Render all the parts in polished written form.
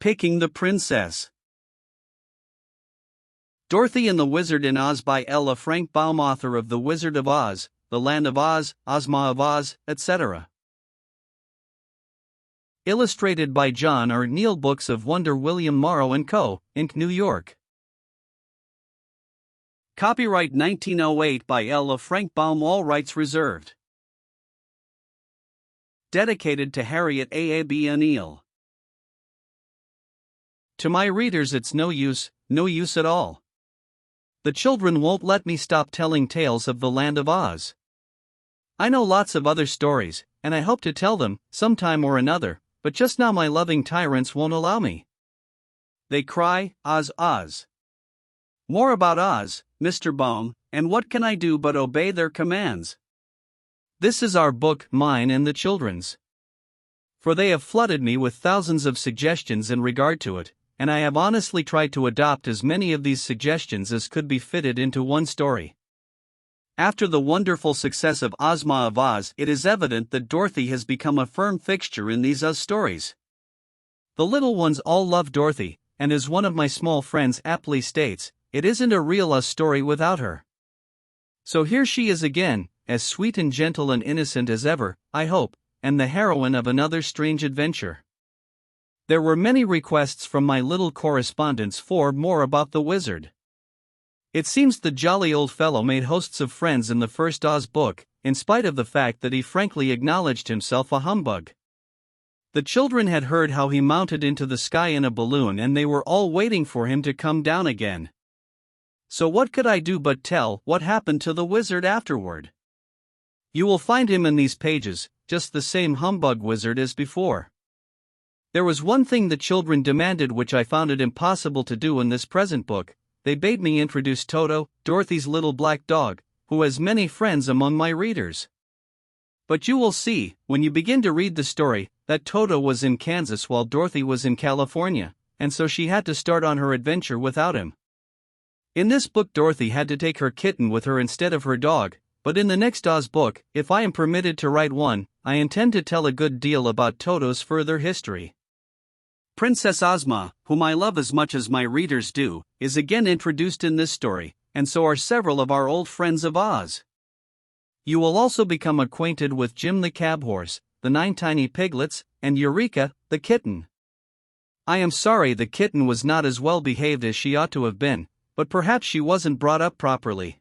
Picking the Princess. Dorothy and the Wizard in Oz by Ella Frank Baum, author of The Wizard of Oz, The Land of Oz, Ozma of Oz, etc. Illustrated by John R. Neal. Books of Wonder, William Morrow & Co., Inc., New York. Copyright 1908 by Ella Frank Baum, all rights reserved. Dedicated to Harriet A.A.B. O'Neill. To my readers, it's no use at all. The children won't let me stop telling tales of the Land of Oz. I know lots of other stories, and I hope to tell them, sometime or another, but just now my loving tyrants won't allow me. They cry, Oz, Oz. More about Oz, Mr. Baum, and what can I do but obey their commands? This is our book, mine and the children's. For they have flooded me with thousands of suggestions in regard to it, and I have honestly tried to adopt as many of these suggestions as could be fitted into one story. After the wonderful success of Ozma of Oz, it is evident that Dorothy has become a firm fixture in these Oz stories. The little ones all love Dorothy, and as one of my small friends aptly states, it isn't a real Oz story without her. So here she is again, as sweet and gentle and innocent as ever, I hope, and the heroine of another strange adventure. There were many requests from my little correspondents for more about the wizard. It seems the jolly old fellow made hosts of friends in the first Oz book, in spite of the fact that he frankly acknowledged himself a humbug. The children had heard how he mounted into the sky in a balloon, and they were all waiting for him to come down again. So what could I do but tell what happened to the wizard afterward? You will find him in these pages, just the same humbug wizard as before. There was one thing the children demanded which I found it impossible to do in this present book. They bade me introduce Toto, Dorothy's little black dog, who has many friends among my readers. But you will see, when you begin to read the story, that Toto was in Kansas while Dorothy was in California, and so she had to start on her adventure without him. In this book Dorothy had to take her kitten with her instead of her dog, but in the next Oz book, if I am permitted to write one, I intend to tell a good deal about Toto's further history. Princess Ozma, whom I love as much as my readers do, is again introduced in this story, and so are several of our old friends of Oz. You will also become acquainted with Jim the cab horse, the 9 tiny piglets, and Eureka, the kitten. I am sorry the kitten was not as well behaved as she ought to have been, but perhaps she wasn't brought up properly.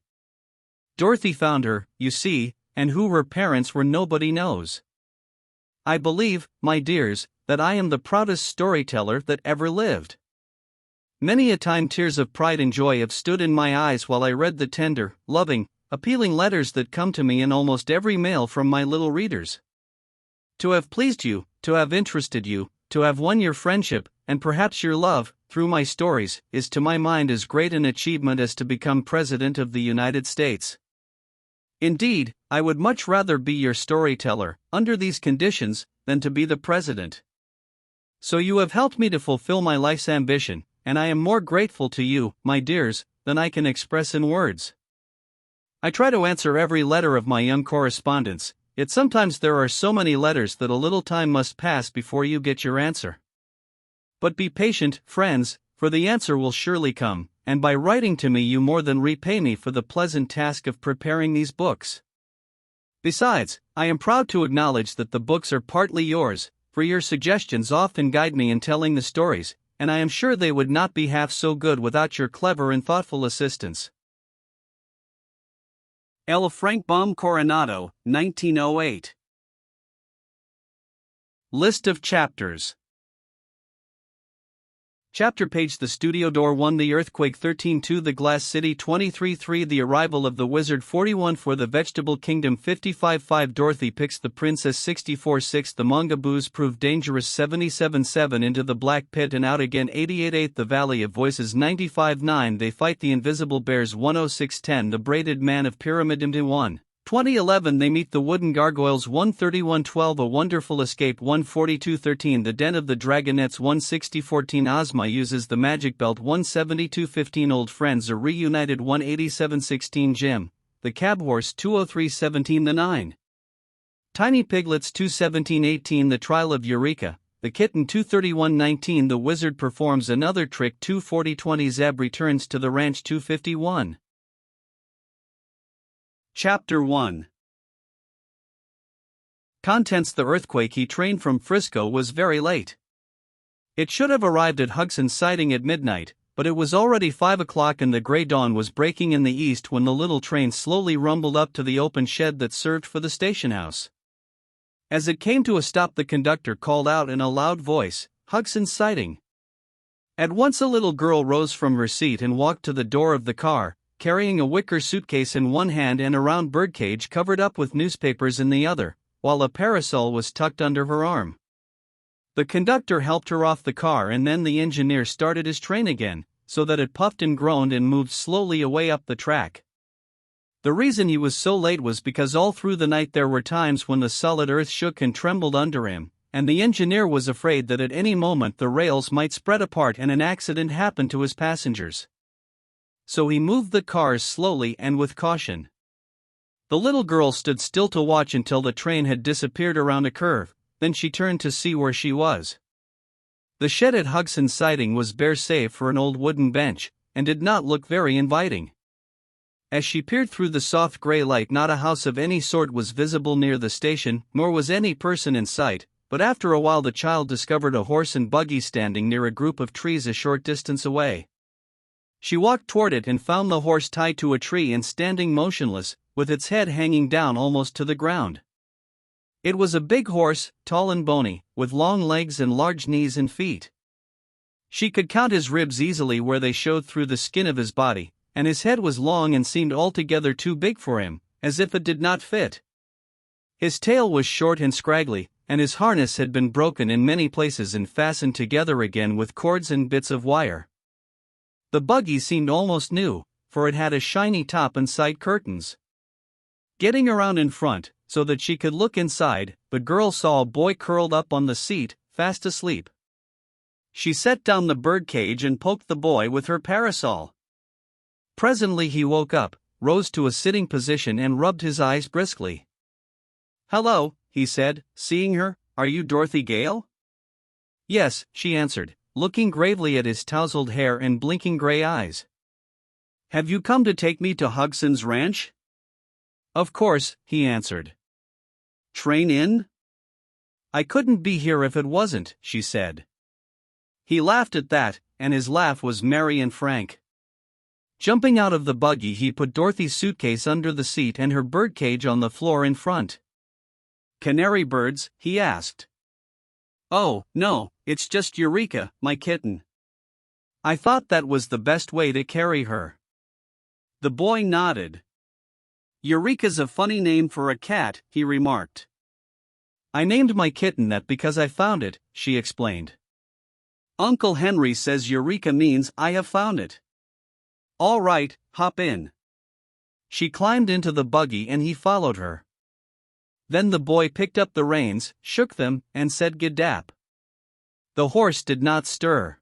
Dorothy found her, you see, and who her parents were nobody knows. I believe, my dears, that I am the proudest storyteller that ever lived. Many a time tears of pride and joy have stood in my eyes while I read the tender, loving, appealing letters that come to me in almost every mail from my little readers. To have pleased you, to have interested you, to have won your friendship, and perhaps your love, through my stories, is to my mind as great an achievement as to become President of the United States. Indeed, I would much rather be your storyteller, under these conditions, than to be the president. So you have helped me to fulfill my life's ambition, and I am more grateful to you, my dears, than I can express in words. I try to answer every letter of my young correspondents, yet sometimes there are so many letters that a little time must pass before you get your answer. But be patient, friends, for the answer will surely come, and by writing to me you more than repay me for the pleasant task of preparing these books. Besides, I am proud to acknowledge that the books are partly yours, for your suggestions often guide me in telling the stories, and I am sure they would not be half so good without your clever and thoughtful assistance. Ella Frank Baum, Coronado, 1908. List of chapters. Chapter page: The studio door 1, the earthquake 13:2, the glass city 23:3, the arrival of the wizard 41, for the vegetable kingdom 55:5, Dorothy picks the princess 64:6, the mongoose proved dangerous 77:7, into the black pit and out again 88:8, the valley of voices 95:9, they fight the invisible bears 106:10, the braided man of pyramid 1. 2011, they meet the wooden gargoyles 131:12, a wonderful escape 142:13, the den of the dragonettes 160:14, Ozma uses the magic belt 172:15, old friends are reunited 187:16, Jim, the cab horse 203:17, the 9 tiny piglets 217:18, the trial of Eureka, The Kitten 231-19. The Wizard performs another trick 240-20. Zeb returns to the ranch 251. Chapter 1. Contents: the earthquake he trained from Frisco was very late. It should have arrived at Hugson's Siding at midnight, but it was already 5 o'clock and the gray dawn was breaking in the east when the little train slowly rumbled up to the open shed that served for the station house. As it came to a stop, the conductor called out in a loud voice, "Hugson's Siding." At once a little girl rose from her seat and walked to the door of the car, carrying a wicker suitcase in one hand and a round birdcage covered up with newspapers in the other, while a parasol was tucked under her arm. The conductor helped her off the car and then the engineer started his train again, so that it puffed and groaned and moved slowly away up the track. The reason he was so late was because all through the night there were times when the solid earth shook and trembled under him, and the engineer was afraid that at any moment the rails might spread apart and an accident happen to his passengers. So he moved the cars slowly and with caution. The little girl stood still to watch until the train had disappeared around a curve, then she turned to see where she was. The shed at Hugson's Siding was bare save for an old wooden bench, and did not look very inviting. As she peered through the soft gray light, not a house of any sort was visible near the station, nor was any person in sight, but after a while the child discovered a horse and buggy standing near a group of trees a short distance away. She walked toward it and found the horse tied to a tree and standing motionless, with its head hanging down almost to the ground. It was a big horse, tall and bony, with long legs and large knees and feet. She could count his ribs easily where they showed through the skin of his body, and his head was long and seemed altogether too big for him, as if it did not fit. His tail was short and scraggly, and his harness had been broken in many places and fastened together again with cords and bits of wire. The buggy seemed almost new, for it had a shiny top and side curtains. Getting around in front, so that she could look inside, the girl saw a boy curled up on the seat, fast asleep. She set down the birdcage and poked the boy with her parasol. Presently he woke up, rose to a sitting position and rubbed his eyes briskly. "Hello," he said, seeing her, "are you Dorothy Gale?" "Yes," she answered, looking gravely at his tousled hair and blinking gray eyes. "Have you come to take me to Hugson's ranch?" "Of course," he answered. "Train in?" "I couldn't be here if it wasn't," she said. He laughed at that, and his laugh was merry and frank. Jumping out of the buggy, he put Dorothy's suitcase under the seat and her birdcage on the floor in front. "Canary birds?" he asked. "Oh, no, it's just Eureka, my kitten. I thought that was the best way to carry her." The boy nodded. "Eureka's a funny name for a cat," he remarked. "I named my kitten that because I found it," she explained. "Uncle Henry says Eureka means I have found it." "All right, hop in." She climbed into the buggy and he followed her. Then the boy picked up the reins, shook them, and said "Gidap." The horse did not stir.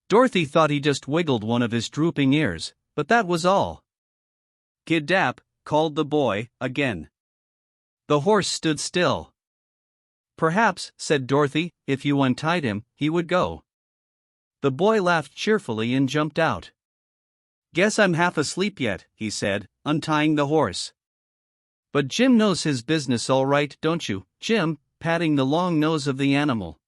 Dorothy thought he just wiggled one of his drooping ears, but that was all. "Gidap," called the boy, again. The horse stood still. "Perhaps," said Dorothy, "if you untied him, he would go." The boy laughed cheerfully and jumped out. "Guess I'm half asleep yet," he said, untying the horse. "But Jim knows his business all right, don't you, Jim?" patting the long nose of the animal.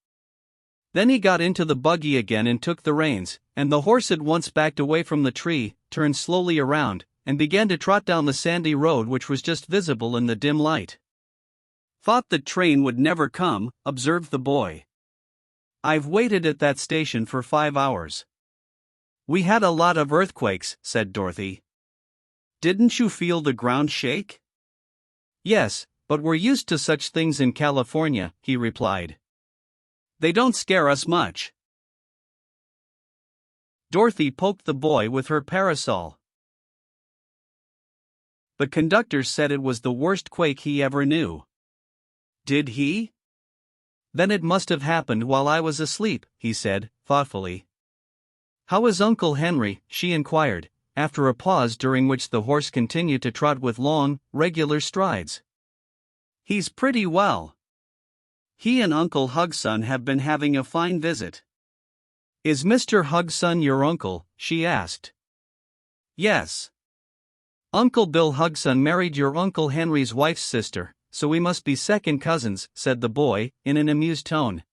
Then he got into the buggy again and took the reins, and the horse at once backed away from the tree, turned slowly around, and began to trot down the sandy road which was just visible in the dim light. "Thought the train would never come," observed the boy. "I've waited at that station for 5 hours." "We had a lot of earthquakes," said Dorothy. "Didn't you feel the ground shake?" "Yes, but we're used to such things in California," he replied. "They don't scare us much." Dorothy poked the boy with her parasol. The conductor said it was the worst quake he ever knew. "Did he?" "Then it must have happened while I was asleep," he said, thoughtfully. "How is Uncle Henry?" she inquired, after a pause during which the horse continued to trot with long, regular strides. "He's pretty well. He and Uncle Hugson have been having a fine visit. Is Mr. Hugson your uncle? She asked. Yes. Uncle Bill Hugson married your Uncle Henry's wife's sister, so we must be second cousins, said the boy, in an amused tone.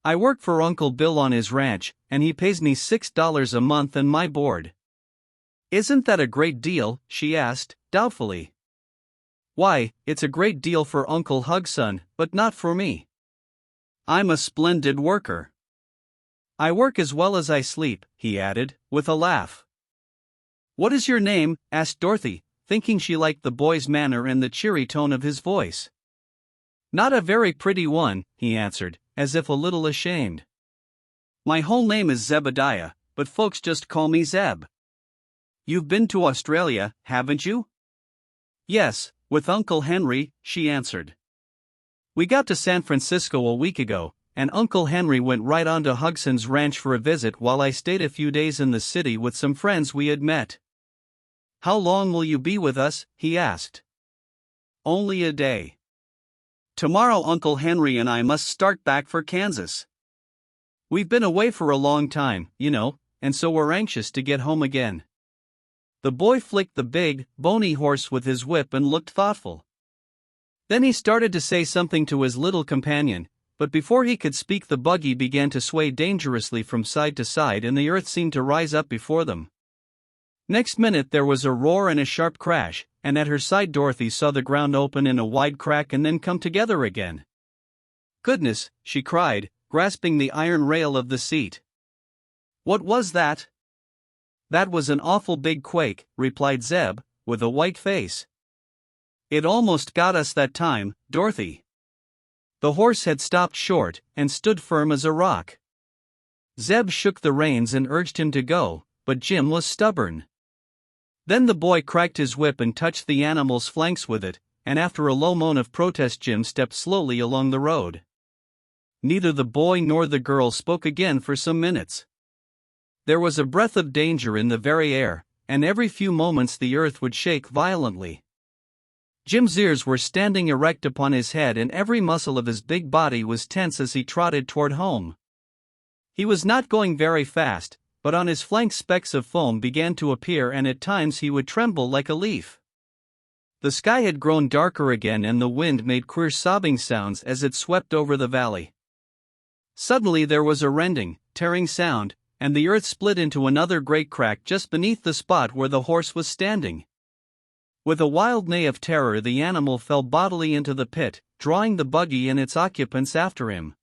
I work for Uncle Bill on his ranch, and he pays me $6 a month and my board. Isn't that a great deal? She asked, doubtfully. Why, it's a great deal for Uncle Hugson, but not for me. I'm a splendid worker. I work as well as I sleep, he added, with a laugh. What is your name? Asked Dorothy, thinking she liked the boy's manner and the cheery tone of his voice. Not a very pretty one, he answered, as if a little ashamed. My whole name is Zebediah, but folks just call me Zeb. You've been to Australia, haven't you? Yes, with Uncle Henry, she answered. We got to San Francisco a week ago, and Uncle Henry went right on to Hugson's ranch for a visit while I stayed a few days in the city with some friends we had met. How long will you be with us? He asked. Only a day. Tomorrow Uncle Henry and I must start back for Kansas. We've been away for a long time, you know, and so we're anxious to get home again. The boy flicked the big, bony horse with his whip and looked thoughtful. Then he started to say something to his little companion, but before he could speak the buggy began to sway dangerously from side to side and the earth seemed to rise up before them. Next minute there was a roar and a sharp crash, and at her side Dorothy saw the ground open in a wide crack and then come together again. Goodness, she cried, grasping the iron rail of the seat. What was that? That was an awful big quake, replied Zeb, with a white face. It almost got us that time, Dorothy. The horse had stopped short and stood firm as a rock. Zeb shook the reins and urged him to go, but Jim was stubborn. Then the boy cracked his whip and touched the animal's flanks with it, and after a low moan of protest Jim stepped slowly along the road. Neither the boy nor the girl spoke again for some minutes. There was a breath of danger in the very air, and every few moments the earth would shake violently. Jim's ears were standing erect upon his head and every muscle of his big body was tense as he trotted toward home. He was not going very fast, but on his flanks specks of foam began to appear and at times he would tremble like a leaf. The sky had grown darker again and the wind made queer sobbing sounds as it swept over the valley. Suddenly there was a rending, tearing sound, and the earth split into another great crack just beneath the spot where the horse was standing. With a wild neigh of terror the animal fell bodily into the pit, drawing the buggy and its occupants after him.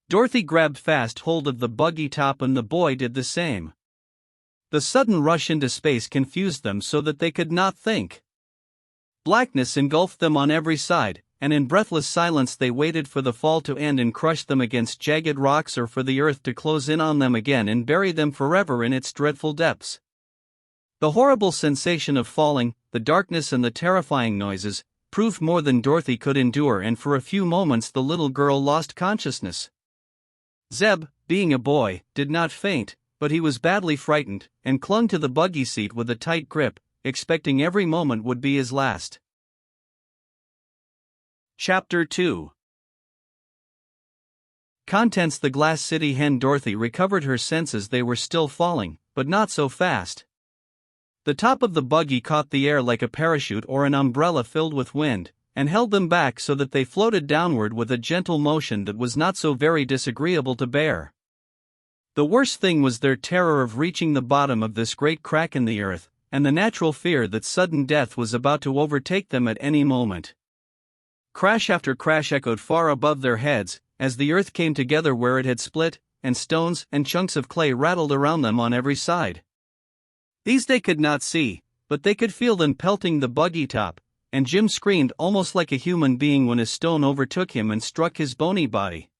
Dorothy grabbed fast hold of the buggy top and the boy did the same. The sudden rush into space confused them so that they could not think. Blackness engulfed them on every side, and in breathless silence they waited for the fall to end and crush them against jagged rocks or for the earth to close in on them again and bury them forever in its dreadful depths. The horrible sensation of falling, the darkness and the terrifying noises, proved more than Dorothy could endure and for a few moments the little girl lost consciousness. Zeb, being a boy, did not faint, but he was badly frightened, and clung to the buggy seat with a tight grip, expecting every moment would be his last. Chapter 2. Contents. The Glass City Hen. Dorothy recovered her senses. They were still falling, but not so fast. The top of the buggy caught the air like a parachute or an umbrella filled with wind, and held them back so that they floated downward with a gentle motion that was not so very disagreeable to bear. The worst thing was their terror of reaching the bottom of this great crack in the earth, and the natural fear that sudden death was about to overtake them at any moment. Crash after crash echoed far above their heads, as the earth came together where it had split, and stones and chunks of clay rattled around them on every side. These they could not see, but they could feel them pelting the buggy top, and Jim screamed almost like a human being when a stone overtook him and struck his bony body.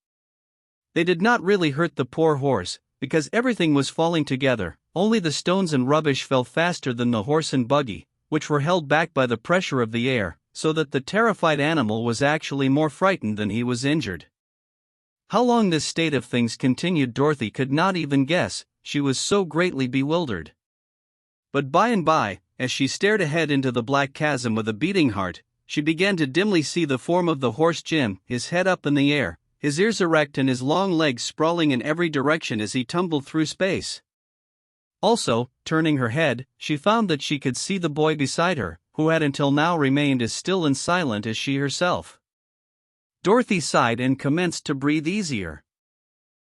They did not really hurt the poor horse, because everything was falling together, only the stones and rubbish fell faster than the horse and buggy, which were held back by the pressure of the air, so that the terrified animal was actually more frightened than he was injured. How long this state of things continued Dorothy could not even guess, she was so greatly bewildered. But by and by, as she stared ahead into the black chasm with a beating heart, she began to dimly see the form of the horse Jim, his head up in the air, his ears erect and his long legs sprawling in every direction as he tumbled through space. Also, turning her head, she found that she could see the boy beside her, who had until now remained as still and silent as she herself. Dorothy sighed and commenced to breathe easier.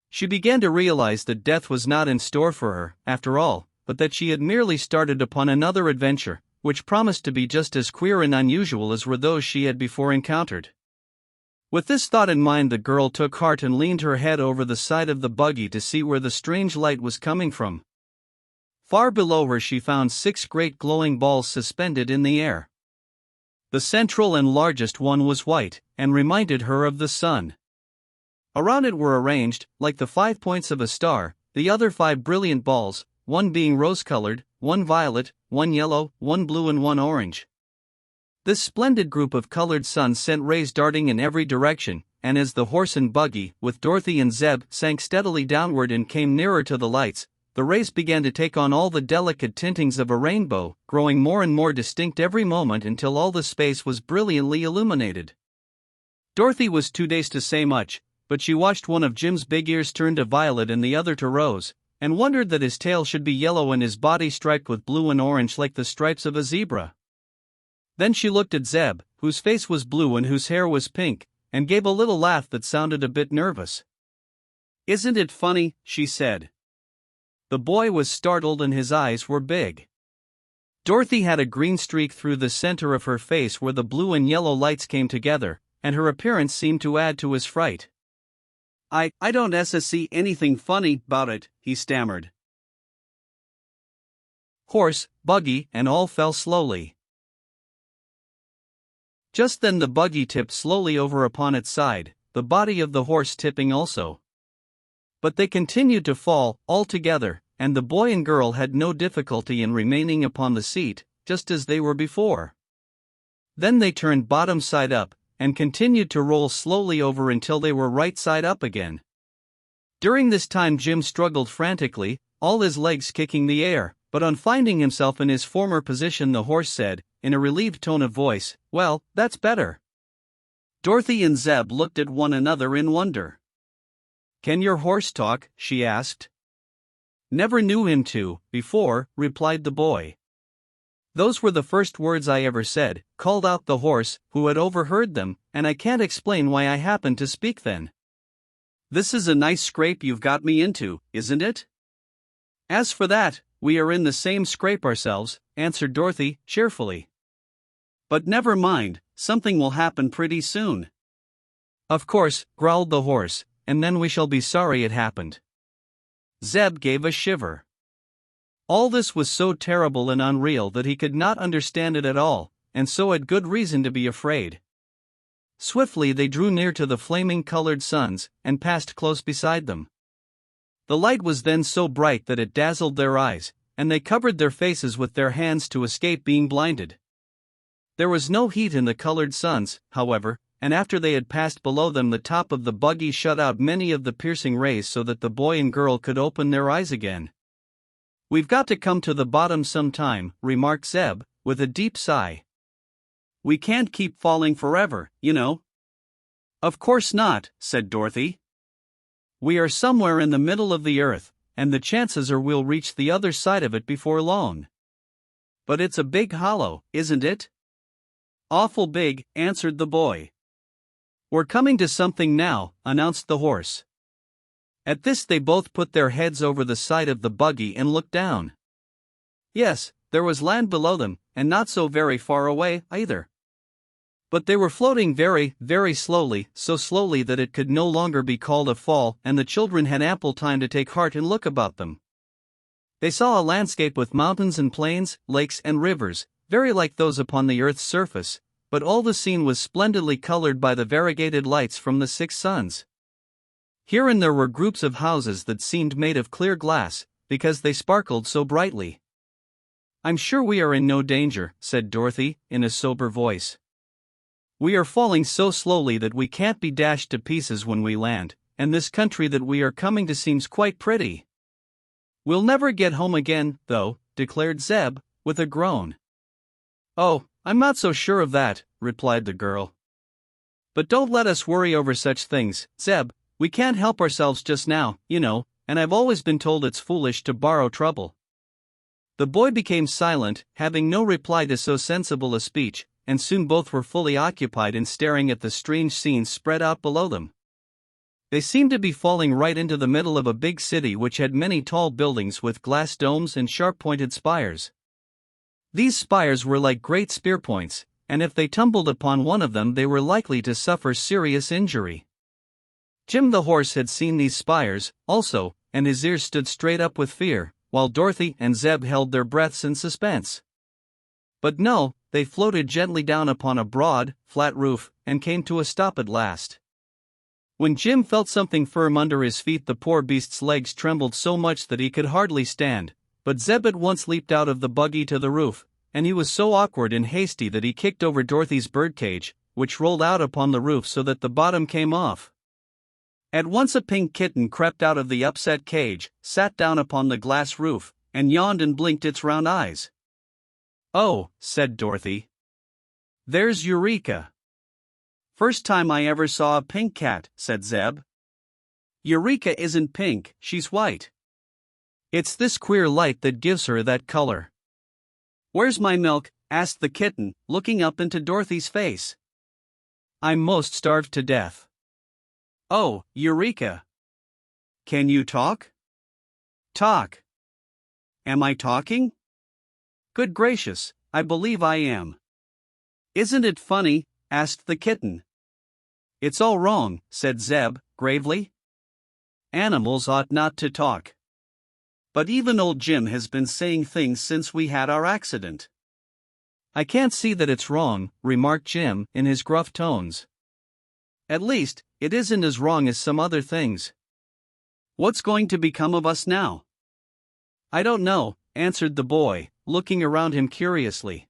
She began to realize that death was not in store for her, after all, but that she had merely started upon another adventure, which promised to be just as queer and unusual as were those she had before encountered. With this thought in mind, the girl took heart and leaned her head over the side of the buggy to see where the strange light was coming from. Far below her she found 6 great glowing balls suspended in the air. The central and largest one was white, and reminded her of the sun. Around it were arranged, like the 5 points of a star, the other 5 brilliant balls, one being rose-colored, one violet, one yellow, one blue and one orange. This splendid group of colored suns sent rays darting in every direction, and as the horse and buggy, with Dorothy and Zeb, sank steadily downward and came nearer to the lights, the rays began to take on all the delicate tintings of a rainbow, growing more and more distinct every moment until all the space was brilliantly illuminated. Dorothy was too dazed to say much, but she watched one of Jim's big ears turn to violet and the other to rose, and wondered that his tail should be yellow and his body striped with blue and orange like the stripes of a zebra. Then she looked at Zeb, whose face was blue and whose hair was pink, and gave a little laugh that sounded a bit nervous. "Isn't it funny?" she said. The boy was startled and his eyes were big. Dorothy had a green streak through the center of her face where the blue and yellow lights came together, and her appearance seemed to add to his fright. I don't see anything funny about it," he stammered. Horse, buggy, and all fell slowly. Just then the buggy tipped slowly over upon its side, the body of the horse tipping also. But they continued to fall, all together, and the boy and girl had no difficulty in remaining upon the seat, just as they were before. Then they turned bottom side up, and continued to roll slowly over until they were right side up again. During this time Jim struggled frantically, all his legs kicking the air, but on finding himself in his former position the horse said, in a relieved tone of voice, "Well, that's better." Dorothy and Zeb looked at one another in wonder. "Can your horse talk?" she asked. "Never knew him to, before," replied the boy. "Those were the first words I ever said," called out the horse, who had overheard them, "and I can't explain why I happened to speak then. This is a nice scrape you've got me into, isn't it?" "As for that, we are in the same scrape ourselves," answered Dorothy, cheerfully. "But never mind, something will happen pretty soon." "Of course," growled the horse, "and then we shall be sorry it happened." Zeb gave a shiver. All this was so terrible and unreal that he could not understand it at all, and so had good reason to be afraid. Swiftly they drew near to the flaming colored suns, and passed close beside them. The light was then so bright that it dazzled their eyes, and they covered their faces with their hands to escape being blinded. There was no heat in the colored suns, however, and after they had passed below them the top of the buggy shut out many of the piercing rays so that the boy and girl could open their eyes again. "We've got to come to the bottom sometime," remarked Zeb, with a deep sigh. "We can't keep falling forever, you know." "Of course not," said Dorothy. "We are somewhere in the middle of the earth, and the chances are we'll reach the other side of it before long." "But it's a big hollow, isn't it?" "Awful big," answered the boy. "We're coming to something now," announced the horse. At this they both put their heads over the side of the buggy and looked down. Yes, there was land below them, and not so very far away, either. But they were floating very, very slowly, so slowly that it could no longer be called a fall, and the children had ample time to take heart and look about them. They saw a landscape with mountains and plains, lakes and rivers, very like those upon the earth's surface, but all the scene was splendidly colored by the variegated lights from the 6 suns. Here and there were groups of houses that seemed made of clear glass, because they sparkled so brightly. "I'm sure we are in no danger," said Dorothy, in a sober voice. "We are falling so slowly that we can't be dashed to pieces when we land, and this country that we are coming to seems quite pretty." "We'll never get home again, though," declared Zeb, with a groan. "Oh, I'm not so sure of that, replied the girl. But don't let us worry over such things, Zeb. We can't help ourselves just now, and I've always been told it's foolish to borrow trouble. The boy became silent, having no reply to so sensible a speech, and soon both were fully occupied in staring at the strange scenes spread out below them. They seemed to be falling right into the middle of a big city which had many tall buildings with glass domes and sharp-pointed spires. These spires were like great spear points, and if they tumbled upon one of them they were likely to suffer serious injury. Jim the horse had seen these spires, also, and his ears stood straight up with fear, while Dorothy and Zeb held their breaths in suspense. But no, they floated gently down upon a broad, flat roof, and came to a stop at last. When Jim felt something firm under his feet, the poor beast's legs trembled so much that he could hardly stand, but Zeb at once leaped out of the buggy to the roof, and he was so awkward and hasty that he kicked over Dorothy's birdcage, which rolled out upon the roof so that the bottom came off. At once a pink kitten crept out of the upset cage, sat down upon the glass roof, and yawned and blinked its round eyes. "Oh," said Dorothy. "There's Eureka." "First time I ever saw a pink cat," said Zeb. "Eureka isn't pink, she's white. It's this queer light that gives her that color." "Where's my milk?" asked the kitten, looking up into Dorothy's face. "I'm most starved to death." "Oh, Eureka. Can you talk?" "Talk? Am I talking? Good gracious, I believe I am." "Isn't it funny?" asked the kitten. "It's all wrong," said Zeb, gravely. "Animals ought not to talk. But even old Jim has been saying things since we had our accident." "I can't see that it's wrong," remarked Jim, in his gruff tones. "At least, it isn't as wrong as some other things. What's going to become of us now?" "I don't know," answered the boy, looking around him curiously.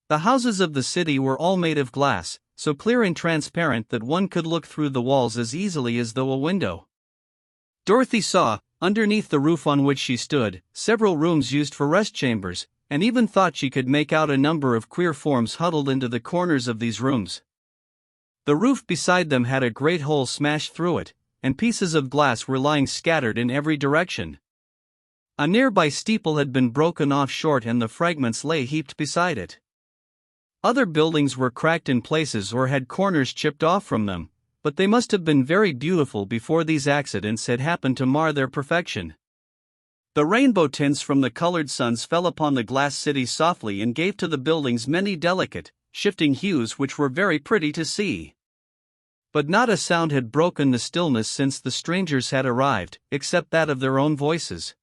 The houses of the city were all made of glass, so clear and transparent that one could look through the walls as easily as though a window. Dorothy saw, underneath the roof on which she stood, several rooms used for rest chambers, and even thought she could make out a number of queer forms huddled into the corners of these rooms. The roof beside them had a great hole smashed through it, and pieces of glass were lying scattered in every direction. A nearby steeple had been broken off short and the fragments lay heaped beside it. Other buildings were cracked in places or had corners chipped off from them, but they must have been very beautiful before these accidents had happened to mar their perfection. The rainbow tints from the colored suns fell upon the glass city softly and gave to the buildings many delicate, shifting hues which were very pretty to see. But not a sound had broken the stillness since the strangers had arrived, except that of their own voices.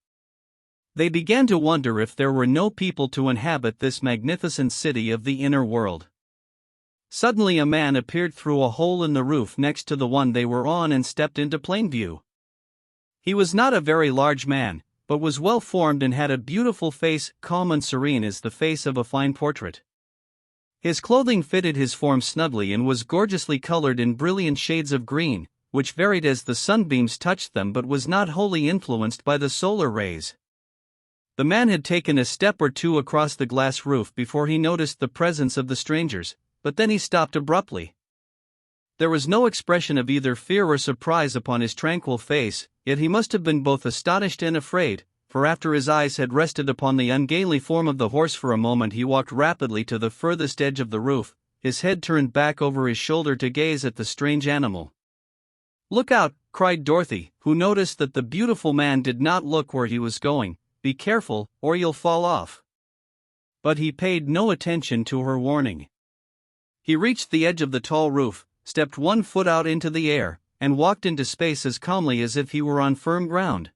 They began to wonder if there were no people to inhabit this magnificent city of the inner world. Suddenly a man appeared through a hole in the roof next to the one they were on and stepped into plain view. He was not a very large man, but was well formed and had a beautiful face, calm and serene as the face of a fine portrait. His clothing fitted his form snugly and was gorgeously colored in brilliant shades of green, which varied as the sunbeams touched them but was not wholly influenced by the solar rays. The man had taken a step or two across the glass roof before he noticed the presence of the strangers, but then he stopped abruptly. There was no expression of either fear or surprise upon his tranquil face, yet he must have been both astonished and afraid, for after his eyes had rested upon the ungainly form of the horse for a moment he walked rapidly to the furthest edge of the roof, his head turned back over his shoulder to gaze at the strange animal. "Look out!" cried Dorothy, who noticed that the beautiful man did not look where he was going. "Be careful, or you'll fall off." But he paid no attention to her warning. He reached the edge of the tall roof, stepped 1 foot out into the air, and walked into space as calmly as if he were on firm ground.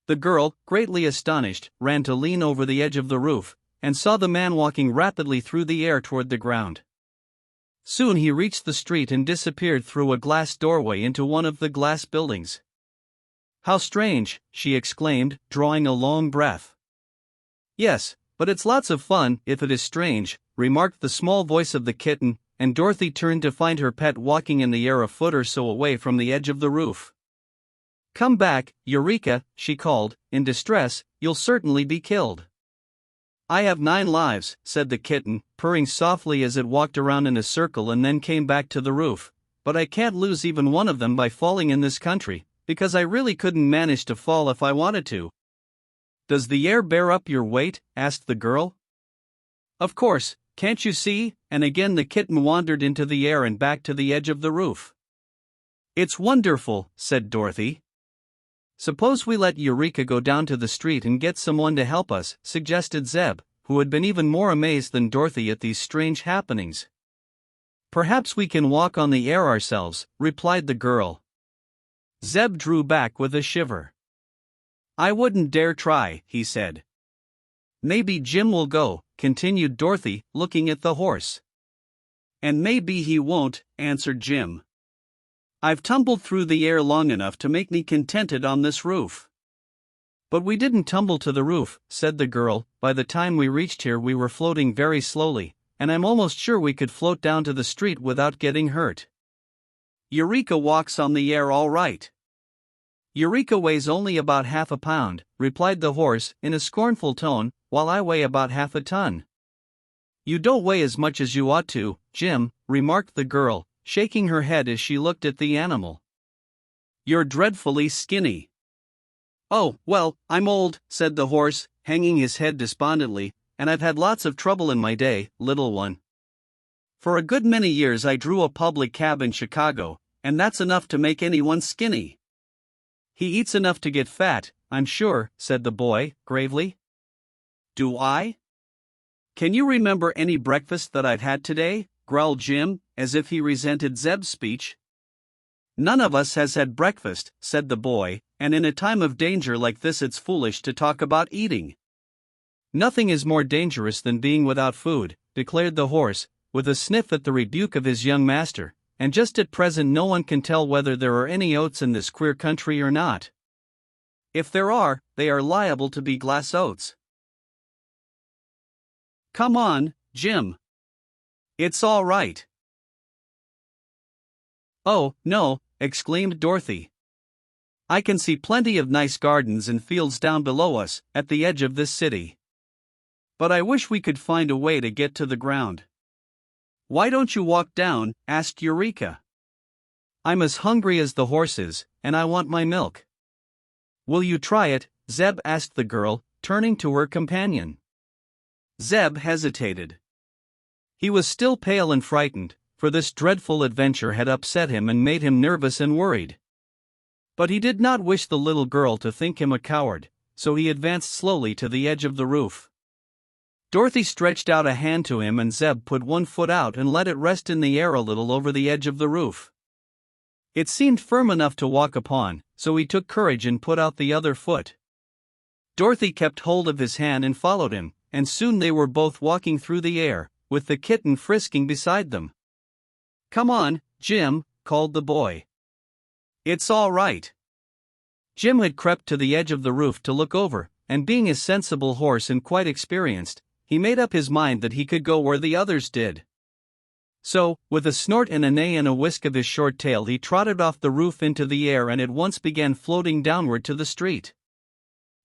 The girl, greatly astonished, ran to lean over the edge of the roof, and saw the man walking rapidly through the air toward the ground. Soon he reached the street and disappeared through a glass doorway into one of the glass buildings. "How strange," she exclaimed, drawing a long breath. "Yes, but it's lots of fun, if it is strange," remarked the small voice of the kitten, and Dorothy turned to find her pet walking in the air a foot or so away from the edge of the roof. "Come back, Eureka," she called, in distress, "you'll certainly be killed." "I have 9 lives," said the kitten, purring softly as it walked around in a circle and then came back to the roof. "But I can't lose even one of them by falling in this country, because I really couldn't manage to fall if I wanted to." "Does the air bear up your weight?" asked the girl. "Of course, can't you see?" And again the kitten wandered into the air and back to the edge of the roof. "It's wonderful," said Dorothy. "Suppose we let Eureka go down to the street and get someone to help us," suggested Zeb, who had been even more amazed than Dorothy at these strange happenings. "Perhaps we can walk on the air ourselves," replied the girl. Zeb drew back with a shiver. "I wouldn't dare try," he said. "Maybe Jim will go," continued Dorothy, looking at the horse. "And maybe he won't," answered Jim. "I've tumbled through the air long enough to make me contented on this roof." "But we didn't tumble to the roof," said the girl. "By the time we reached here we were floating very slowly, and I'm almost sure we could float down to the street without getting hurt." "Eureka walks on the air all right." "Eureka weighs only about half a pound," replied the horse in a scornful tone, "while I weigh about half a ton." "You don't weigh as much as you ought to, Jim," remarked the girl, shaking her head as she looked at the animal. "You're dreadfully skinny." "Oh, well, I'm old," said the horse, hanging his head despondently, "and I've had lots of trouble in my day, little one. For a good many years I drew a public cab in Chicago, and that's enough to make anyone skinny." "He eats enough to get fat, I'm sure," said the boy, gravely. "Do I? Can you remember any breakfast that I've had today?" growled Jim, as if he resented Zeb's speech. "None of us has had breakfast," said the boy, "and in a time of danger like this it's foolish to talk about eating." "Nothing is more dangerous than being without food," declared the horse, with a sniff at the rebuke of his young master, "and just at present no one can tell whether there are any oats in this queer country or not. If there are, they are liable to be glass oats." "Come on, Jim. It's all right." "Oh, no," exclaimed Dorothy. "I can see plenty of nice gardens and fields down below us, at the edge of this city. But I wish we could find a way to get to the ground." "Why don't you walk down?" asked Eureka. "I'm as hungry as the horses, and I want my milk." "Will you try it?" Zeb asked the girl, turning to her companion. Zeb hesitated. He was still pale and frightened, for this dreadful adventure had upset him and made him nervous and worried. But he did not wish the little girl to think him a coward, so he advanced slowly to the edge of the roof. Dorothy stretched out a hand to him and Zeb put one foot out and let it rest in the air a little over the edge of the roof. It seemed firm enough to walk upon, so he took courage and put out the other foot. Dorothy kept hold of his hand and followed him, and soon they were both walking through the air, with the kitten frisking beside them. "Come on, Jim," called the boy. "It's all right." Jim had crept to the edge of the roof to look over, and being a sensible horse and quite experienced, he made up his mind that he could go where the others did. So, with a snort and a neigh and a whisk of his short tail, he trotted off the roof into the air and at once began floating downward to the street.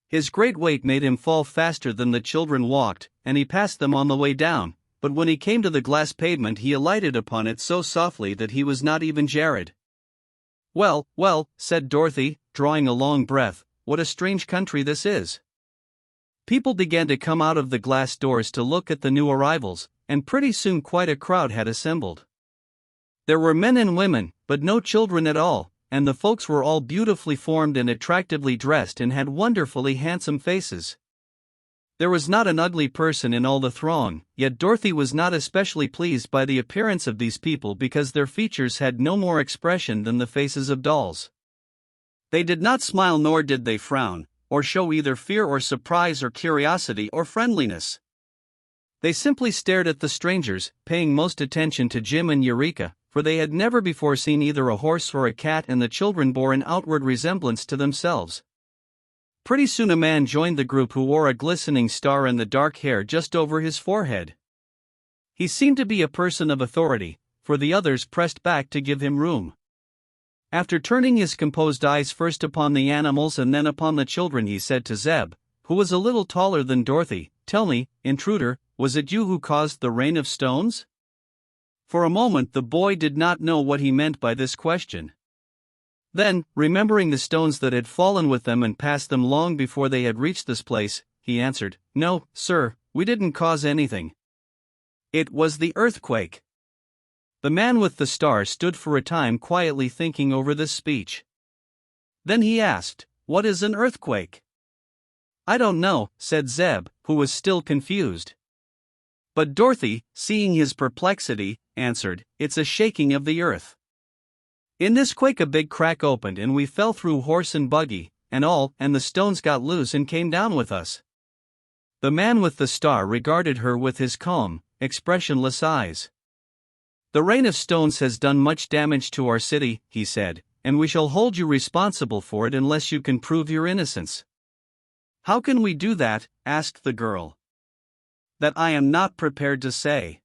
His great weight made him fall faster than the children walked, and he passed them on the way down, but when he came to the glass pavement he alighted upon it so softly that he was not even jarred. "Well, well," said Dorothy, drawing a long breath, "what a strange country this is." People began to come out of the glass doors to look at the new arrivals, and pretty soon quite a crowd had assembled. There were men and women, but no children at all, and the folks were all beautifully formed and attractively dressed and had wonderfully handsome faces. There was not an ugly person in all the throng, yet Dorothy was not especially pleased by the appearance of these people because their features had no more expression than the faces of dolls. They did not smile nor did they frown, or show either fear or surprise or curiosity or friendliness. They simply stared at the strangers, paying most attention to Jim and Eureka, for they had never before seen either a horse or a cat, and the children bore an outward resemblance to themselves. Pretty soon a man joined the group who wore a glistening star in the dark hair just over his forehead. He seemed to be a person of authority, for the others pressed back to give him room. After turning his composed eyes first upon the animals and then upon the children, he said to Zeb, who was a little taller than Dorothy, Tell me, intruder, was it you who caused the rain of stones? For a moment the boy did not know what he meant by this question. Then, remembering the stones that had fallen with them and passed them long before they had reached this place, he answered, No, sir, we didn't cause anything. It was the earthquake. The man with the star stood for a time quietly thinking over this speech. Then he asked, What is an earthquake? I don't know, said Zeb, who was still confused. But Dorothy, seeing his perplexity, answered, It's a shaking of the earth. In this quake a big crack opened and we fell through horse and buggy, and the stones got loose and came down with us. The man with the star regarded her with his calm, expressionless eyes. The rain of stones has done much damage to our city, he said, and we shall hold you responsible for it unless you can prove your innocence. How can we do that? Asked the girl. That I am not prepared to say.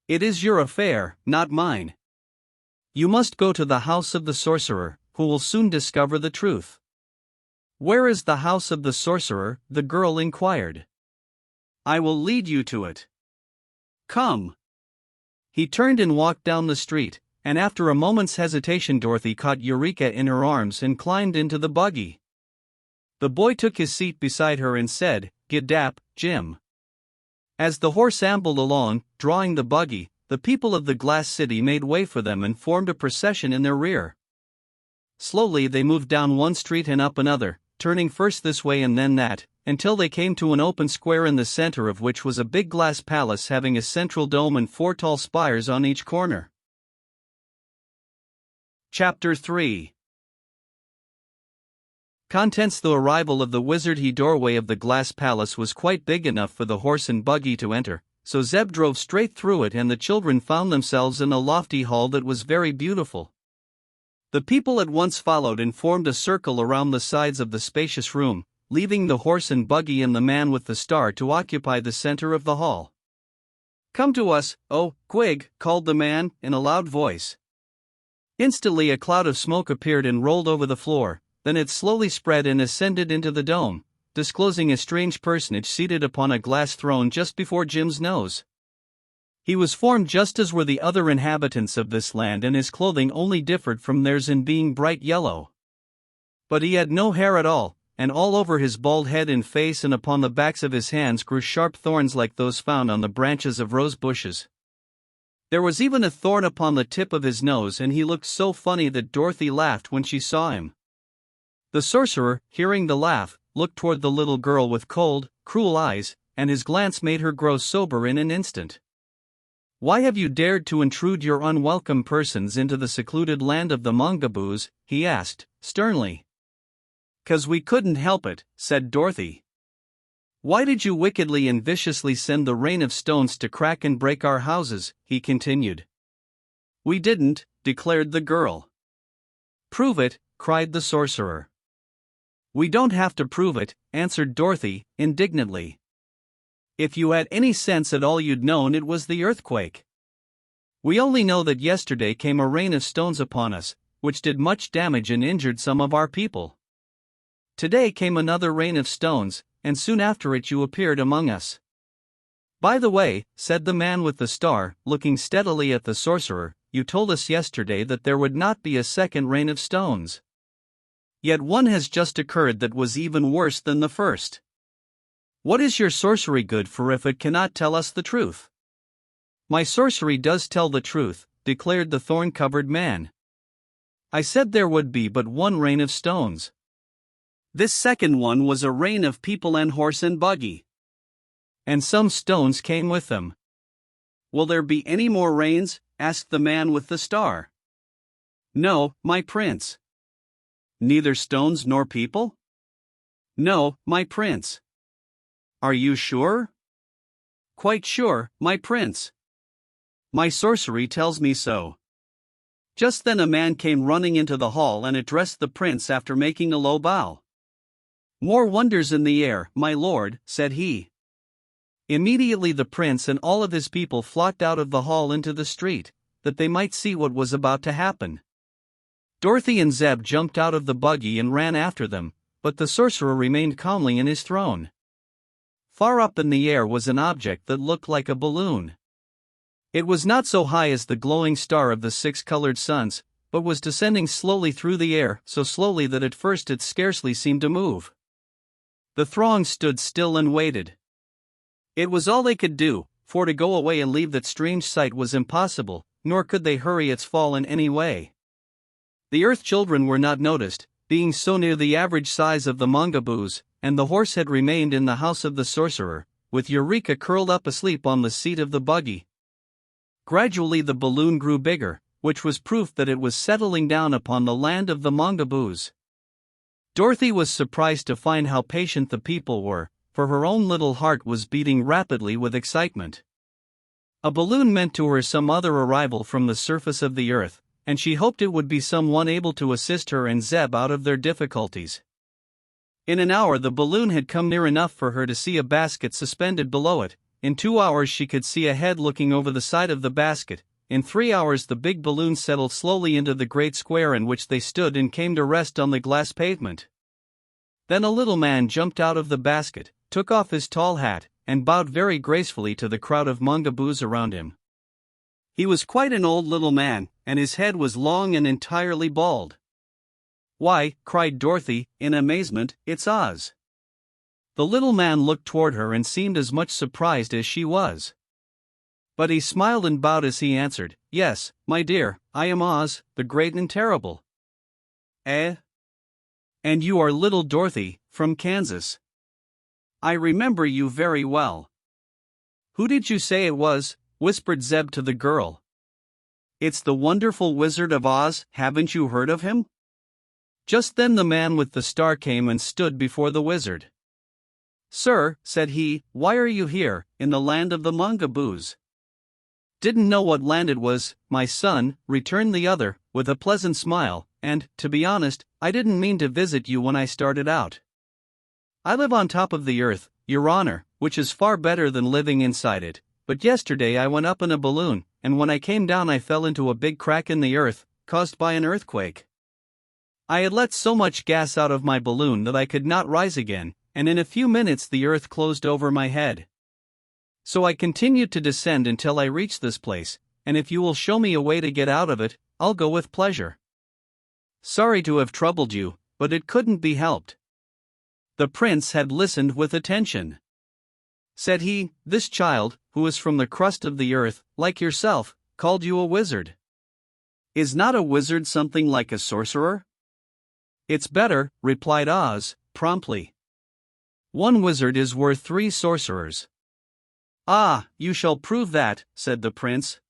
It is your affair, not mine. You must go to the house of the sorcerer, who will soon discover the truth. Where is the house of the sorcerer? The girl inquired. I will lead you to it. Come. He turned and walked down the street, and after a moment's hesitation Dorothy caught Eureka in her arms and climbed into the buggy. The boy took his seat beside her and said, G'dap, Jim. As the horse ambled along, drawing the buggy, the people of the glass city made way for them and formed a procession in their rear. Slowly they moved down one street and up another, turning first this way and then that, until they came to an open square in the center of which was a big glass palace having a central dome and 4 tall spires on each corner. Chapter 3. Contents. The arrival of the wizard doorway of the glass palace was quite big enough for the horse and buggy to enter, so Zeb drove straight through it and the children found themselves in a lofty hall that was very beautiful. The people at once followed and formed a circle around the sides of the spacious room, leaving the horse and buggy and the man with the star to occupy the center of the hall. Come to us, oh, Quig, called the man, in a loud voice. Instantly a cloud of smoke appeared and rolled over the floor, then it slowly spread and ascended into the dome, disclosing a strange personage seated upon a glass throne just before Jim's nose. He was formed just as were the other inhabitants of this land and his clothing only differed from theirs in being bright yellow. But he had no hair at all, and all over his bald head and face and upon the backs of his hands grew sharp thorns like those found on the branches of rose bushes. There was even a thorn upon the tip of his nose and he looked so funny that Dorothy laughed when she saw him. The sorcerer, hearing the laugh, looked toward the little girl with cold, cruel eyes, and his glance made her grow sober in an instant. Why have you dared to intrude your unwelcome persons into the secluded land of the Mongaboos? He asked, sternly. 'Cause we couldn't help it, said Dorothy. Why did you wickedly and viciously send the rain of stones to crack and break our houses? He continued. We didn't, declared the girl. Prove it, cried the sorcerer. We don't have to prove it, answered Dorothy, indignantly. If you had any sense at all you'd known it was the earthquake. We only know that yesterday came a rain of stones upon us, which did much damage and injured some of our people. Today came another rain of stones, and soon after it you appeared among us. By the way, said the man with the star, looking steadily at the sorcerer, you told us yesterday that there would not be a second rain of stones. Yet one has just occurred that was even worse than the first. What is your sorcery good for if it cannot tell us the truth? My sorcery does tell the truth, declared the thorn-covered man. I said there would be but one rain of stones. This second one was a rain of people and horse and buggy. And some stones came with them. Will there be any more rains? Asked the man with the star. No, my prince. Neither stones nor people? No, my prince. Are you sure? Quite sure, my prince. My sorcery tells me so. Just then a man came running into the hall and addressed the prince after making a low bow. More wonders in the air, my lord, said he. Immediately the prince and all of his people flocked out of the hall into the street, that they might see what was about to happen. Dorothy and Zeb jumped out of the buggy and ran after them, but the sorcerer remained calmly in his throne. far up in the air was an object that looked like a balloon. It was not so high as the glowing star of the 6 colored suns, but was descending slowly through the air, so slowly that at first it scarcely seemed to move. The throng stood still and waited. It was all they could do, for to go away and leave that strange sight was impossible, nor could they hurry its fall in any way. The earth children were not noticed, being so near the average size of the mongaboos, and the horse had remained in the house of the sorcerer, with Eureka curled up asleep on the seat of the buggy. Gradually the balloon grew bigger, which was proof that it was settling down upon the land of the mongaboos. Dorothy was surprised to find how patient the people were, for her own little heart was beating rapidly with excitement. A balloon meant to her some other arrival from the surface of the earth, and she hoped it would be someone able to assist her and Zeb out of their difficulties. In an hour the balloon had come near enough for her to see a basket suspended below it. In 2 hours she could see a head looking over the side of the basket. In 3 hours the big balloon settled slowly into the great square in which they stood and came to rest on the glass pavement. Then a little man jumped out of the basket, took off his tall hat, and bowed very gracefully to the crowd of mongaboos around him. He was quite an old little man, and his head was long and entirely bald. "Why," cried Dorothy, in amazement, "it's Oz!" The little man looked toward her and seemed as much surprised as she was. But he smiled and bowed as he answered, "Yes, my dear, I am Oz, the great and terrible." "Eh? And you are little Dorothy, from Kansas. I remember you very well." "Who did you say it was?" whispered Zeb to the girl. "It's the wonderful Wizard of Oz, haven't you heard of him?" Just then the man with the star came and stood before the wizard. "Sir," said he, "why are you here, in the land of the mongaboos?" "Didn't know what land it was, my son," returned the other, with a pleasant smile, "and, to be honest, I didn't mean to visit you when I started out. I live on top of the earth, Your Honor, which is far better than living inside it, but yesterday I went up in a balloon, and when I came down I fell into a big crack in the earth, caused by an earthquake. I had let so much gas out of my balloon that I could not rise again, and in a few minutes the earth closed over my head. So I continued to descend until I reached this place, and if you will show me a way to get out of it, I'll go with pleasure. Sorry to have troubled you, but it couldn't be helped." The prince had listened with attention. Said he, "This child, who is from the crust of the earth, like yourself, called you a wizard. Is not a wizard something like a sorcerer?" "It's better," replied Oz, promptly. "One wizard is worth 3 sorcerers." "Ah, you shall prove that," said the prince.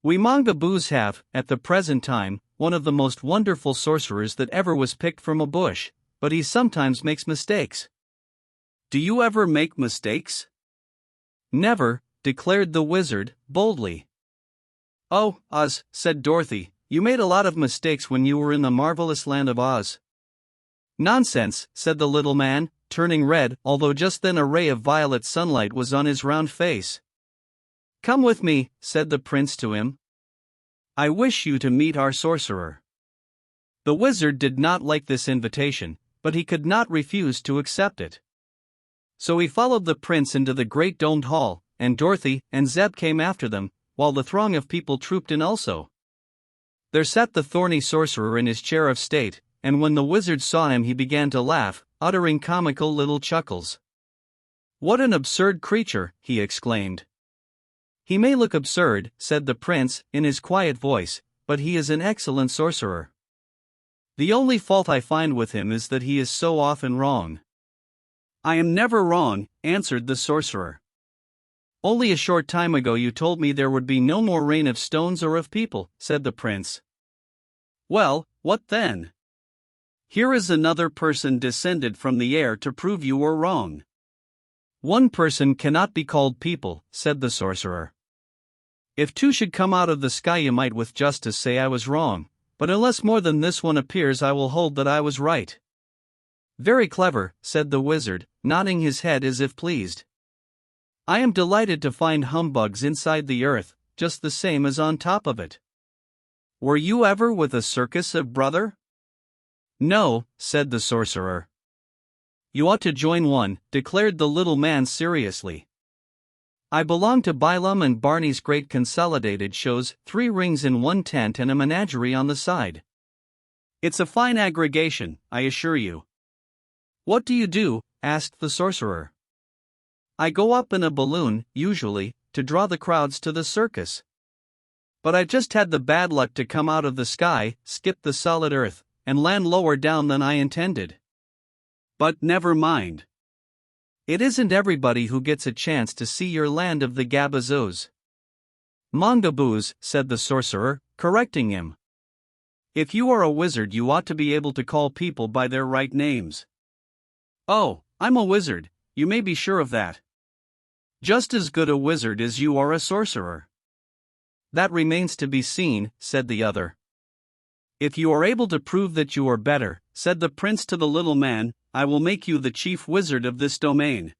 "We mongaboos have, at the present time, one of the most wonderful sorcerers that ever was picked from a bush, but he sometimes makes mistakes." "Do you ever make mistakes?" "Never," declared the wizard, boldly. "Oh, Oz," said Dorothy, "you made a lot of mistakes when you were in the marvelous land of Oz." "Nonsense," said the little man, turning red, although just then a ray of violet sunlight was on his round face. "Come with me," said the prince to him. "I wish you to meet our sorcerer." The wizard did not like this invitation, but he could not refuse to accept it. So he followed the prince into the great domed hall, and Dorothy and Zeb came after them, while the throng of people trooped in also. There sat the thorny sorcerer in his chair of state, and when the wizard saw him he began to laugh, uttering comical little chuckles. "What an absurd creature!" he exclaimed. "He may look absurd," said the prince, in his quiet voice, "but he is an excellent sorcerer. The only fault I find with him is that he is so often wrong." "I am never wrong," answered the sorcerer. "Only a short time ago you told me there would be no more rain of stones or of people," said the prince. "Well, what then? Here is another person descended from the air to prove you were wrong." "One person cannot be called people," said the sorcerer. "If 2 should come out of the sky you might with justice say I was wrong, but unless more than this one appears I will hold that I was right." "Very clever," said the wizard, nodding his head as if pleased. "I am delighted to find humbugs inside the earth, just the same as on top of it. Were you ever with a circus, brother?" "No," said the sorcerer. You ought to join one, declared the little man seriously. I belong to Baum and Barney's Great Consolidated Shows, 3 rings in one tent and a menagerie on the side. It's a fine aggregation, I assure you. What do you do? Asked the sorcerer. I go up in a balloon, usually, to draw the crowds to the circus. But I just had the bad luck to come out of the sky, skip the solid earth, and land lower down than I intended. But never mind. It isn't everybody who gets a chance to see your land of the Gabazoos. Mongaboos, said the sorcerer, correcting him. If you are a wizard, you ought to be able to call people by their right names. Oh, I'm a wizard, you may be sure of that. Just as good a wizard as you are a sorcerer. That remains to be seen, said the other. If you are able to prove that you are better, said the prince to the little man, I will make you the chief wizard of this domain.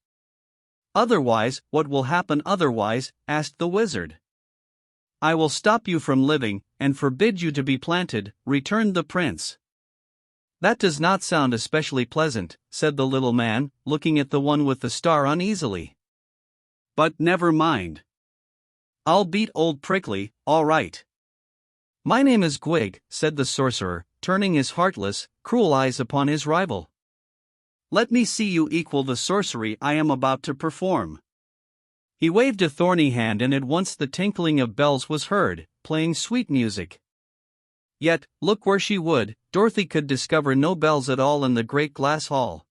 Otherwise, what will happen otherwise? Asked the wizard. I will stop you from living, and forbid you to be planted, returned the prince. That does not sound especially pleasant, said the little man, looking at the one with the star uneasily. But never mind. I'll beat old Prickly, all right. My name is Gwig, said the sorcerer, turning his heartless, cruel eyes upon his rival. Let me see you equal the sorcery I am about to perform. He waved a thorny hand, and at once the tinkling of bells was heard, playing sweet music. Yet, look where she would, Dorothy could discover no bells at all in the great glass hall.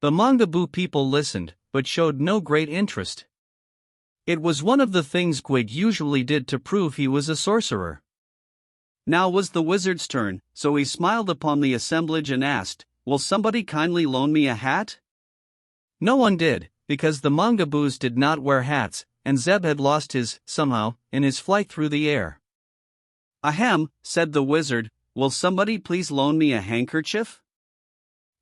The Mongaboo people listened, but showed no great interest. It was one of the things Gwig usually did to prove he was a sorcerer. Now was the wizard's turn, so he smiled upon the assemblage and asked, Will somebody kindly loan me a hat? No one did, because the Mongaboos did not wear hats, and Zeb had lost his, somehow, in his flight through the air. Ahem, said the wizard, will somebody please loan me a handkerchief?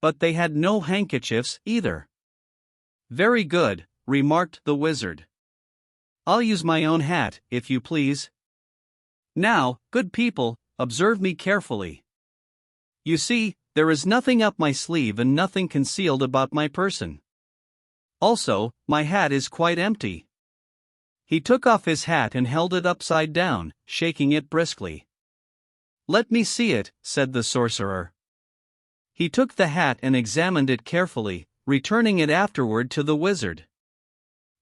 But they had no handkerchiefs either. Very good, remarked the wizard. I'll use my own hat, if you please. Now, good people, observe me carefully. You see, there is nothing up my sleeve and nothing concealed about my person. Also, my hat is quite empty. He took off his hat and held it upside down, shaking it briskly. Let me see it, said the sorcerer. He took the hat and examined it carefully, returning it afterward to the wizard.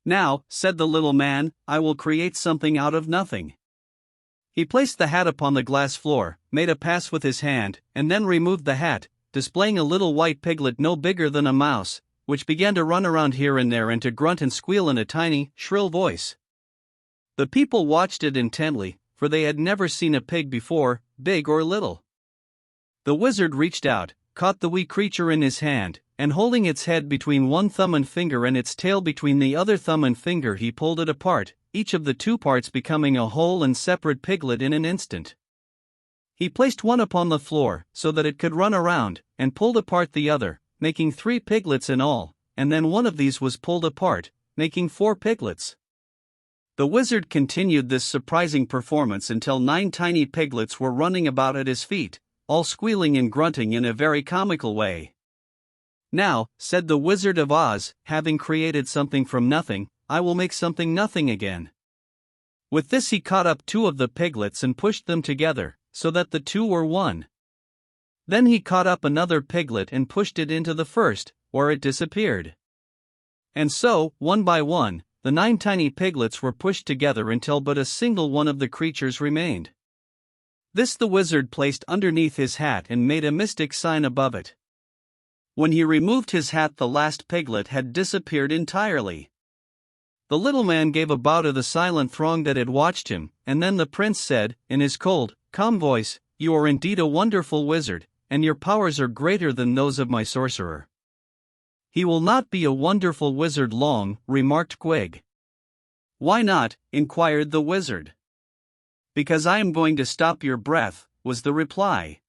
Now, said the little man, I will create something out of nothing. He placed the hat upon the glass floor, made a pass with his hand, and then removed the hat, displaying a little white piglet no bigger than a mouse, which began to run around here and there and to grunt and squeal in a tiny, shrill voice. The people watched it intently, for they had never seen a pig before, big or little. The wizard reached out, caught the wee creature in his hand, and holding its head between one thumb and finger and its tail between the other thumb and finger, he pulled it apart, each of the 2 parts becoming a whole and separate piglet in an instant. He placed one upon the floor, so that it could run around, and pulled apart the other, making 3 piglets in all, and then one of these was pulled apart, making 4 piglets. The wizard continued this surprising performance until 9 tiny piglets were running about at his feet, all squealing and grunting in a very comical way. Now, said the Wizard of Oz, having created something from nothing, I will make something nothing again. With this he caught up 2 of the piglets and pushed them together, so that the 2 were one. Then he caught up another piglet and pushed it into the first, where it disappeared. And so, one by one, the 9 tiny piglets were pushed together until but a single one of the creatures remained. This the wizard placed underneath his hat and made a mystic sign above it. When he removed his hat, the last piglet had disappeared entirely. The little man gave a bow to the silent throng that had watched him, and then the prince said, in his cold, calm voice, You are indeed a wonderful wizard, and your powers are greater than those of my sorcerer. He will not be a wonderful wizard long, remarked Gwig. Why not? Inquired the wizard. Because I am going to stop your breath, was the reply.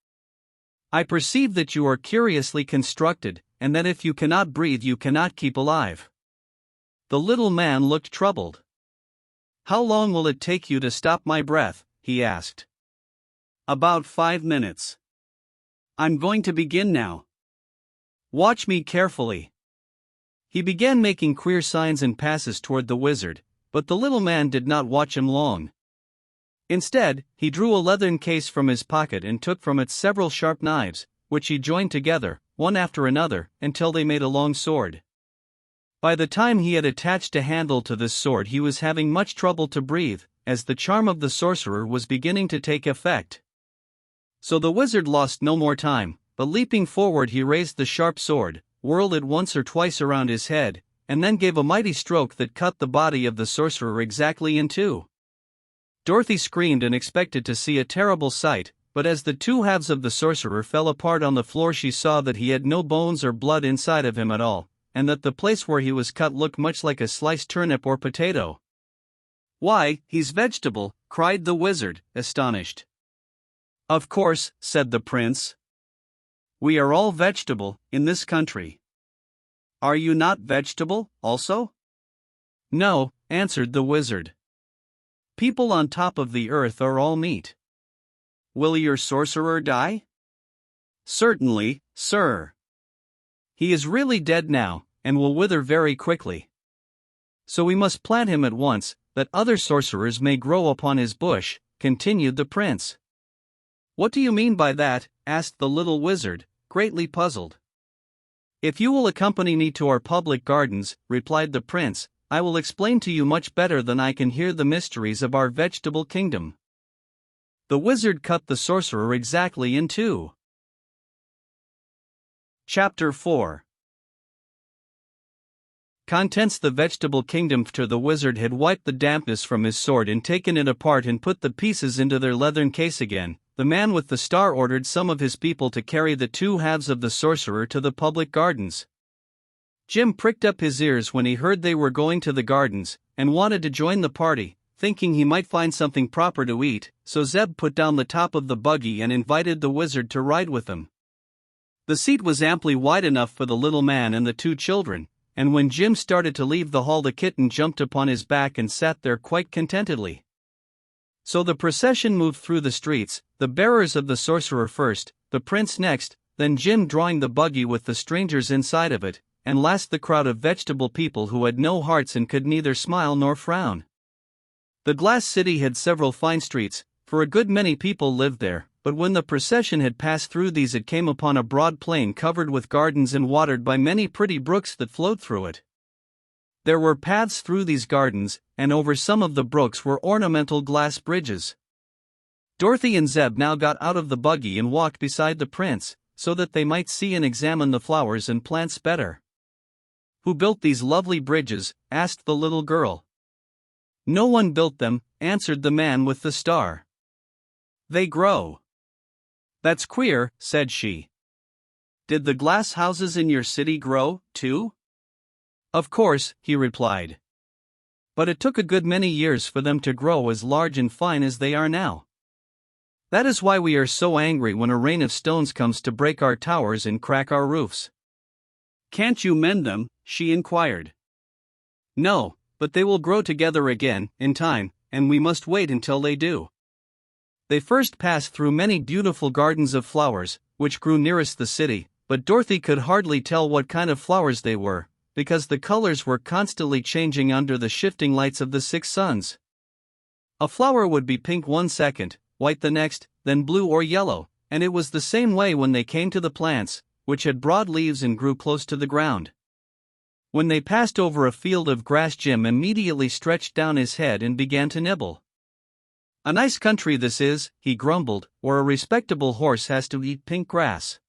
I perceive that you are curiously constructed, and that if you cannot breathe you cannot keep alive. The little man looked troubled. How long will it take you to stop my breath? He asked. About 5 minutes. I'm going to begin now. Watch me carefully." He began making queer signs and passes toward the wizard, but the little man did not watch him long. Instead, he drew a leathern case from his pocket and took from it several sharp knives, which he joined together, one after another, until they made a long sword. By the time he had attached a handle to this sword, he was having much trouble to breathe, as the charm of the sorcerer was beginning to take effect. So the wizard lost no more time, but leaping forward he raised the sharp sword, whirled it once or twice around his head, and then gave a mighty stroke that cut the body of the sorcerer exactly in two. Dorothy screamed and expected to see a terrible sight, but as the two halves of the sorcerer fell apart on the floor she saw that he had no bones or blood inside of him at all, and that the place where he was cut looked much like a sliced turnip or potato. "Why, he's vegetable," cried the wizard, astonished. "Of course," said the prince. "We are all vegetable, in this country. Are you not vegetable, also?" "No," answered the wizard. "People on top of the earth are all meat." "Will your sorcerer die?" "Certainly, sir. He is really dead now, and will wither very quickly. So we must plant him at once, that other sorcerers may grow upon his bush," continued the prince. "What do you mean by that?" asked the little wizard, greatly puzzled. "If you will accompany me to our public gardens," replied the prince, "I will explain to you much better than I can hear the mysteries of our vegetable kingdom." The wizard cut the sorcerer exactly in two. Chapter 4. Contents: the vegetable kingdom. After the wizard had wiped the dampness from his sword and taken it apart and put the pieces into their leathern case again, the man with the star ordered some of his people to carry the two halves of the sorcerer to the public gardens. Jim pricked up his ears when he heard they were going to the gardens, and wanted to join the party, thinking he might find something proper to eat, so Zeb put down the top of the buggy and invited the wizard to ride with him. The seat was amply wide enough for the little man and the two children, and when Jim started to leave the hall the kitten jumped upon his back and sat there quite contentedly. So the procession moved through the streets, the bearers of the sorcerer first, the prince next, then Jim drawing the buggy with the strangers inside of it, and last the crowd of vegetable people who had no hearts and could neither smile nor frown. The glass city had several fine streets, for a good many people lived there, but when the procession had passed through these it came upon a broad plain covered with gardens and watered by many pretty brooks that flowed through it. There were paths through these gardens, and over some of the brooks were ornamental glass bridges. Dorothy and Zeb now got out of the buggy and walked beside the prince, so that they might see and examine the flowers and plants better. "Who built these lovely bridges?" asked the little girl. "No one built them," answered the man with the star. "They grow." "That's queer," said she. "Did the glass houses in your city grow, too?" "Of course," he replied. "But it took a good many years for them to grow as large and fine as they are now. That is why we are so angry when a rain of stones comes to break our towers and crack our roofs." "Can't you mend them?" she inquired. "No, but they will grow together again, in time, and we must wait until they do." They first passed through many beautiful gardens of flowers, which grew nearest the city, but Dorothy could hardly tell what kind of flowers they were, because the colors were constantly changing under the shifting lights of the 6 suns. A flower would be pink one second, white the next, then blue or yellow, and it was the same way when they came to the plants, which had broad leaves and grew close to the ground. When they passed over a field of grass, Jim immediately stretched down his head and began to nibble. "A nice country this is," he grumbled, "where a respectable horse has to eat pink grass."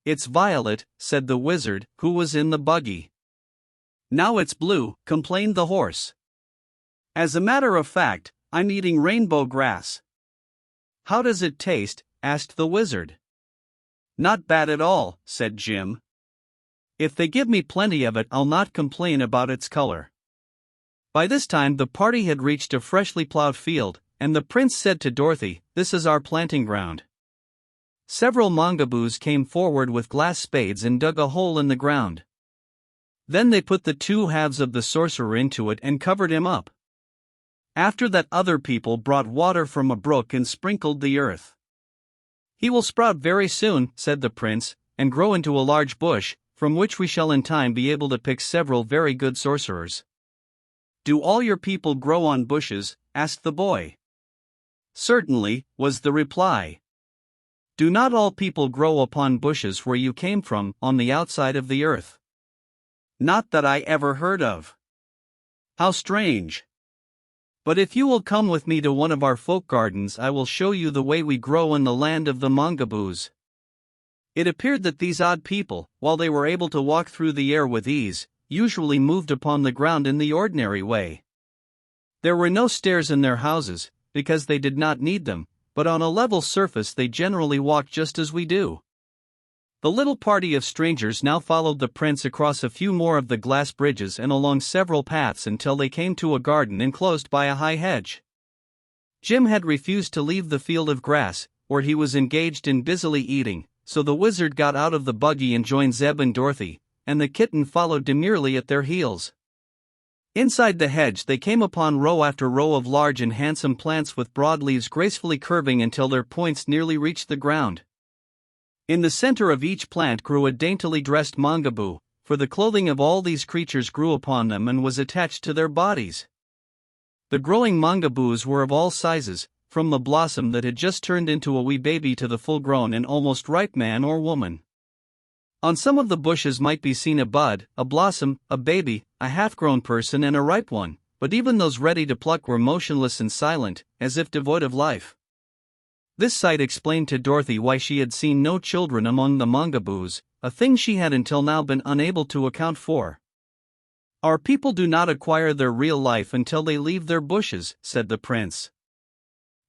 "It's violet," said the wizard, who was in the buggy. "Now it's blue," complained the horse. "As a matter of fact, I'm eating rainbow grass." "How does it taste?" asked the wizard. "Not bad at all," said Jim. "If they give me plenty of it, I'll not complain about its color." By this time the party had reached a freshly plowed field, and the prince said to Dorothy, "This is our planting ground." Several Mongaboos came forward with glass spades and dug a hole in the ground. Then they put the two halves of the sorcerer into it and covered him up. After that other people brought water from a brook and sprinkled the earth. "He will sprout very soon," said the prince, and grow into a large bush, from which we shall in time be able to pick several very good sorcerers." "Do all your people grow on bushes?" asked the boy. "Certainly," was the reply. "Do not all people grow upon bushes where you came from, on the outside of the earth?" "Not that I ever heard of." "How strange. But if you will come with me to one of our folk gardens, I will show you the way we grow in the land of the Mangaboos." It appeared that these odd people, while they were able to walk through the air with ease, usually moved upon the ground in the ordinary way. There were no stairs in their houses, because they did not need them, but on a level surface they generally walked just as we do. The little party of strangers now followed the prince across a few more of the glass bridges and along several paths until they came to a garden enclosed by a high hedge. Jim had refused to leave the field of grass, where he was engaged in busily eating, so the wizard got out of the buggy and joined Zeb and Dorothy, and the kitten followed demurely at their heels. Inside the hedge they came upon row after row of large and handsome plants with broad leaves gracefully curving until their points nearly reached the ground. In the center of each plant grew a daintily dressed mangaboo, for the clothing of all these creatures grew upon them and was attached to their bodies. The growing mangaboos were of all sizes, from the blossom that had just turned into a wee baby to the full-grown and almost ripe man or woman. On some of the bushes might be seen a bud, a blossom, a baby, a half-grown person and a ripe one, but even those ready to pluck were motionless and silent, as if devoid of life. This sight explained to Dorothy why she had seen no children among the mangaboos, a thing she had until now been unable to account for. "Our people do not acquire their real life until they leave their bushes," said the prince.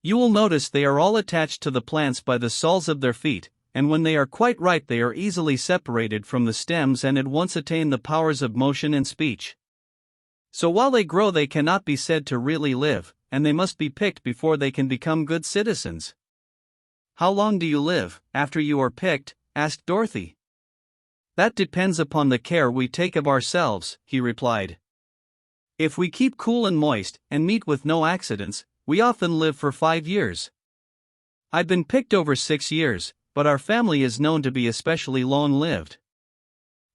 "You will notice they are all attached to the plants by the soles of their feet, and when they are quite ripe they are easily separated from the stems and at once attain the powers of motion and speech. So while they grow they cannot be said to really live, and they must be picked before they can become good citizens." "How long do you live, after you are picked?" asked Dorothy. "That depends upon the care we take of ourselves," he replied. "If we keep cool and moist, and meet with no accidents, we often live for 5 years. I've been picked over 6 years, but our family is known to be especially long-lived."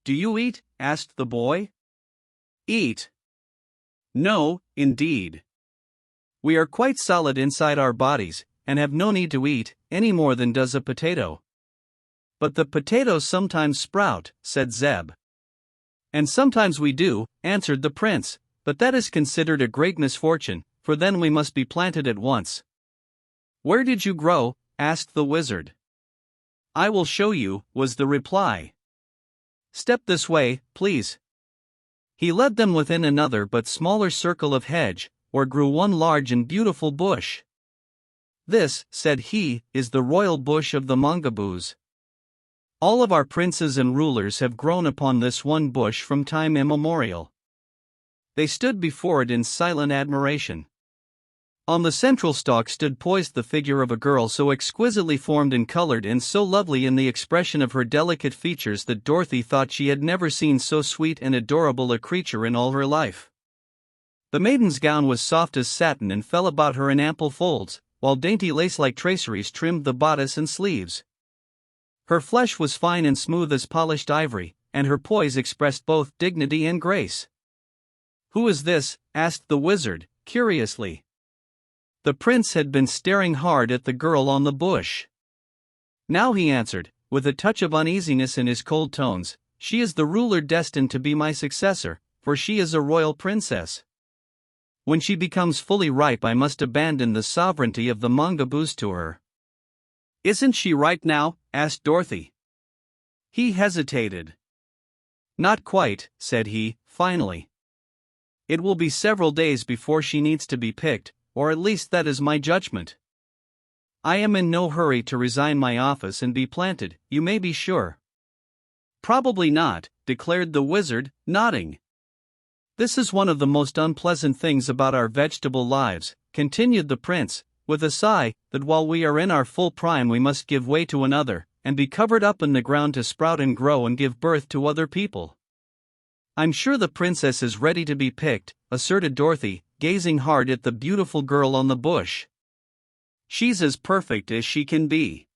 "Do you eat?" asked the boy. "Eat? No, indeed. We are quite solid inside our bodies, and have no need to eat, any more than does a potato." "But the potatoes sometimes sprout," said Zeb. "And sometimes we do," answered the prince, "but that is considered a great misfortune, for then we must be planted at once." "Where did you grow?" asked the wizard. "I will show you," was the reply. "Step this way, please." He led them within another but smaller circle of hedge, where grew one large and beautiful bush. "This," said he, "is the royal bush of the mangaboos. All of our princes and rulers have grown upon this one bush from time immemorial." They stood before it in silent admiration. On the central stalk stood poised the figure of a girl so exquisitely formed and colored and so lovely in the expression of her delicate features that Dorothy thought she had never seen so sweet and adorable a creature in all her life. The maiden's gown was soft as satin and fell about her in ample folds, while dainty lace-like traceries trimmed the bodice and sleeves. Her flesh was fine and smooth as polished ivory, and her poise expressed both dignity and grace. "Who is this?" asked the wizard, curiously. The prince had been staring hard at the girl on the bush. "Now," he answered, with a touch of uneasiness in his cold tones, "she is the ruler destined to be my successor, for she is a royal princess. When she becomes fully ripe I must abandon the sovereignty of the mangaboos to her." "Isn't she ripe now?" asked Dorothy. He hesitated. "Not quite," said he, finally. "It will be several days before she needs to be picked, or at least that is my judgment. I am in no hurry to resign my office and be planted, you may be sure." "Probably not," declared the wizard, nodding. "This is one of the most unpleasant things about our vegetable lives," continued the prince, with a sigh, "that while we are in our full prime we must give way to another, and be covered up in the ground to sprout and grow and give birth to other people." "I'm sure the princess is ready to be picked," asserted Dorothy, gazing hard at the beautiful girl on the bush. "She's as perfect as she can be.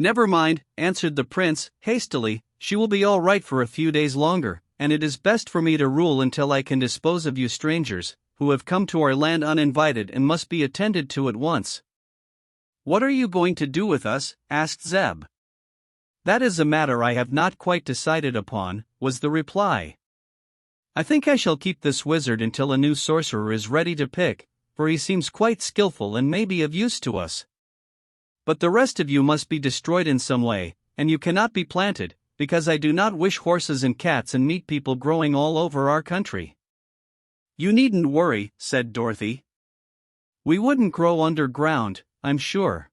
Never mind, answered the prince, hastily, she will be all right for a few days longer, and it is best for me to rule until I can dispose of you strangers, who have come to our land uninvited and must be attended to at once. What are you going to do with us? Asked Zeb. That is a matter I have not quite decided upon, was the reply. I think I shall keep this wizard until a new sorcerer is ready to pick, for he seems quite skillful and may be of use to us. But the rest of you must be destroyed in some way, and you cannot be planted, because I do not wish horses and cats and meat people growing all over our country. You needn't worry, said Dorothy. We wouldn't grow underground, I'm sure.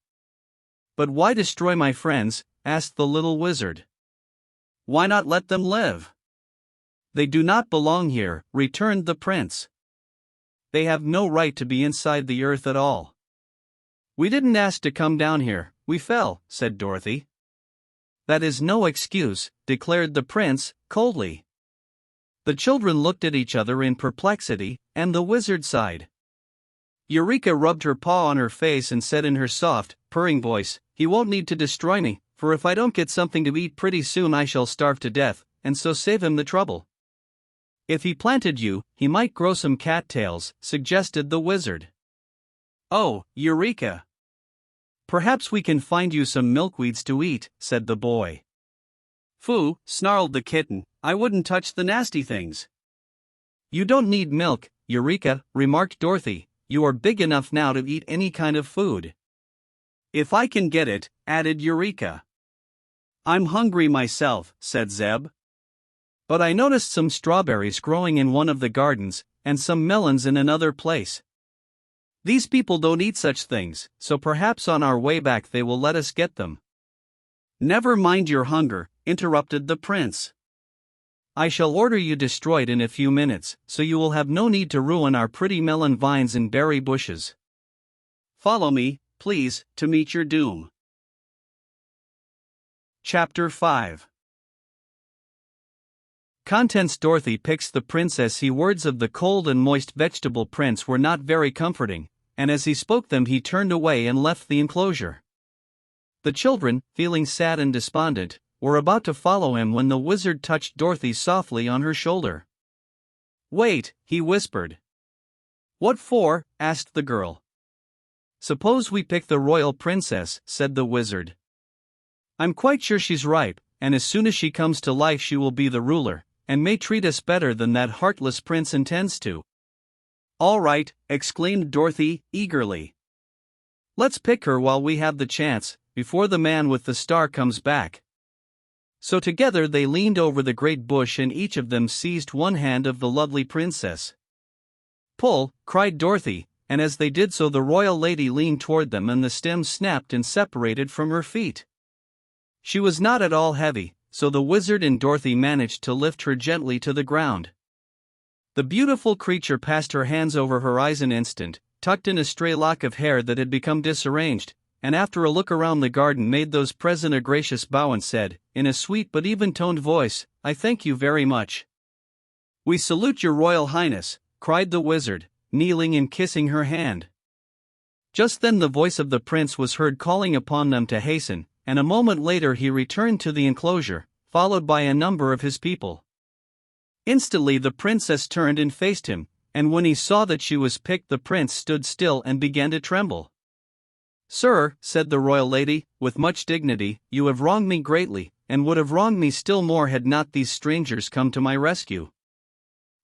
But why destroy my friends? Asked the little wizard. Why not let them live? They do not belong here, returned the prince. They have no right to be inside the earth at all. We didn't ask to come down here, we fell, said Dorothy. That is no excuse, declared the prince, coldly. The children looked at each other in perplexity, and the wizard sighed. Eureka rubbed her paw on her face and said in her soft, purring voice, He won't need to destroy me, for if I don't get something to eat pretty soon I shall starve to death, and so save him the trouble. If he planted you, he might grow some cattails, suggested the wizard. Oh, Eureka! Perhaps we can find you some milkweeds to eat, said the boy. Phoo, snarled the kitten, I wouldn't touch the nasty things. You don't need milk, Eureka, remarked Dorothy, you are big enough now to eat any kind of food. If I can get it, added Eureka. I'm hungry myself, said Zeb. But I noticed some strawberries growing in one of the gardens, and some melons in another place. These people don't eat such things, so perhaps on our way back they will let us get them. Never mind your hunger, interrupted the prince. I shall order you destroyed in a few minutes, so you will have no need to ruin our pretty melon vines and berry bushes. Follow me, please, to meet your doom. Chapter 5. Contents. Dorothy picks the princess. Words of the cold and moist vegetable prince were not very comforting, and as he spoke them he turned away and left the enclosure. The children, feeling sad and despondent, were about to follow him when the wizard touched Dorothy softly on her shoulder. Wait, he whispered. What for? Asked the girl. Suppose we pick the royal princess, said the wizard. I'm quite sure she's ripe, and as soon as she comes to life she will be the ruler, and may treat us better than that heartless prince intends to. All right, exclaimed Dorothy, eagerly. Let's pick her while we have the chance, before the man with the star comes back. So together they leaned over the great bush and each of them seized one hand of the lovely princess. Pull, cried Dorothy, and as they did so the royal lady leaned toward them and the stem snapped and separated from her feet. She was not at all heavy, so the wizard and Dorothy managed to lift her gently to the ground. The beautiful creature passed her hands over her eyes an instant, tucked in a stray lock of hair that had become disarranged, and after a look around the garden made those present a gracious bow and said, in a sweet but even-toned voice, I thank you very much. We salute your royal highness, cried the wizard, kneeling and kissing her hand. Just then the voice of the prince was heard calling upon them to hasten, and a moment later he returned to the enclosure, followed by a number of his people. Instantly the princess turned and faced him, and when he saw that she was picked the prince stood still and began to tremble. Sir, said the royal lady, with much dignity, you have wronged me greatly, and would have wronged me still more had not these strangers come to my rescue.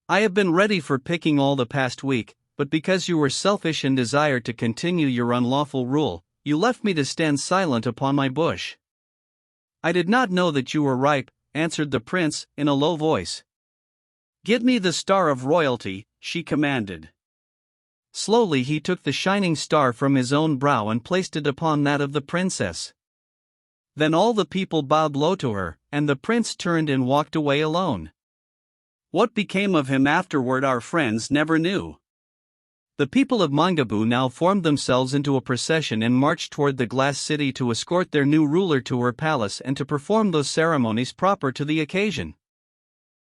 I have been ready for picking all the past week, but because you were selfish and desired to continue your unlawful rule, you left me to stand silent upon my bush. I did not know that you were ripe, answered the prince, in a low voice. Give me the star of royalty, she commanded. Slowly he took the shining star from his own brow and placed it upon that of the princess. Then all the people bowed low to her, and the prince turned and walked away alone. What became of him afterward our friends never knew. The people of Mangaboo now formed themselves into a procession and marched toward the glass city to escort their new ruler to her palace and to perform those ceremonies proper to the occasion.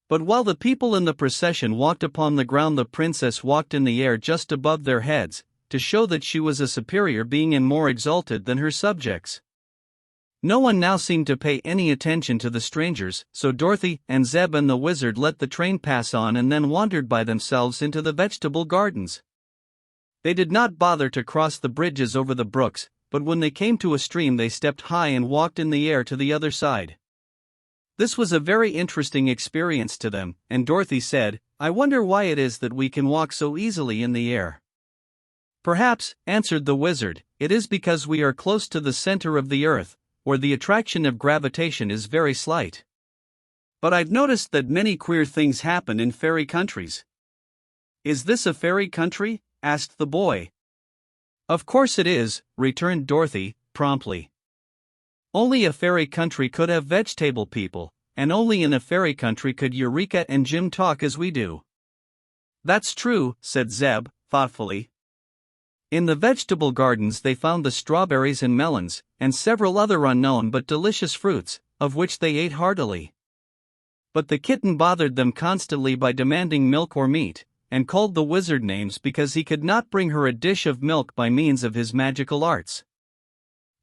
But while the people in the procession walked upon the ground, the princess walked in the air just above their heads, to show that she was a superior being and more exalted than her subjects. No one now seemed to pay any attention to the strangers, so Dorothy and Zeb and the wizard let the train pass on and then wandered by themselves into the vegetable gardens. They did not bother to cross the bridges over the brooks, but when they came to a stream they stepped high and walked in the air to the other side. This was a very interesting experience to them, and Dorothy said, "I wonder why it is that we can walk so easily in the air." "Perhaps," answered the wizard, "it is because we are close to the center of the earth, where the attraction of gravitation is very slight. But I've noticed that many queer things happen in fairy countries." "Is this a fairy country?" asked the boy. "Of course it is," returned Dorothy, promptly. "Only a fairy country could have vegetable people, and only in a fairy country could Eureka and Jim talk as we do." "That's true," said Zeb, thoughtfully. In the vegetable gardens they found the strawberries and melons, and several other unknown but delicious fruits, of which they ate heartily. But the kitten bothered them constantly by demanding milk or meat, and called the wizard names because he could not bring her a dish of milk by means of his magical arts.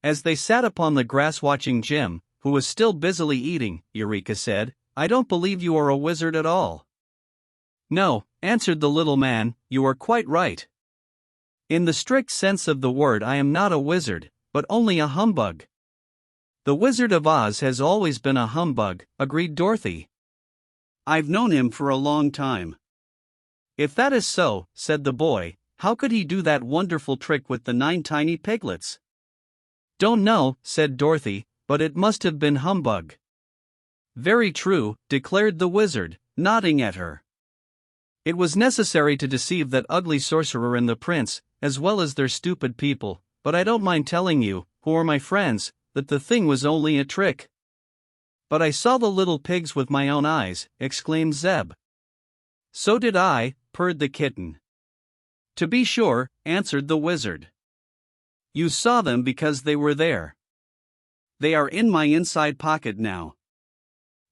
As they sat upon the grass watching Jim, who was still busily eating, Eureka said, "I don't believe you are a wizard at all." "No," answered the little man, "you are quite right. In the strict sense of the word I am not a wizard, but only a humbug." "The Wizard of Oz has always been a humbug," agreed Dorothy. "I've known him for a long time." "If that is so," said the boy, "how could he do that wonderful trick with the 9 tiny piglets?" "Don't know," said Dorothy, "but it must have been humbug." "Very true," declared the wizard, nodding at her. "It was necessary to deceive that ugly sorcerer and the prince, as well as their stupid people, but I don't mind telling you, who are my friends, that the thing was only a trick." "But I saw the little pigs with my own eyes," exclaimed Zeb. "So did I," purred the kitten. "To be sure," answered the wizard. "You saw them because they were there. They are in my inside pocket now."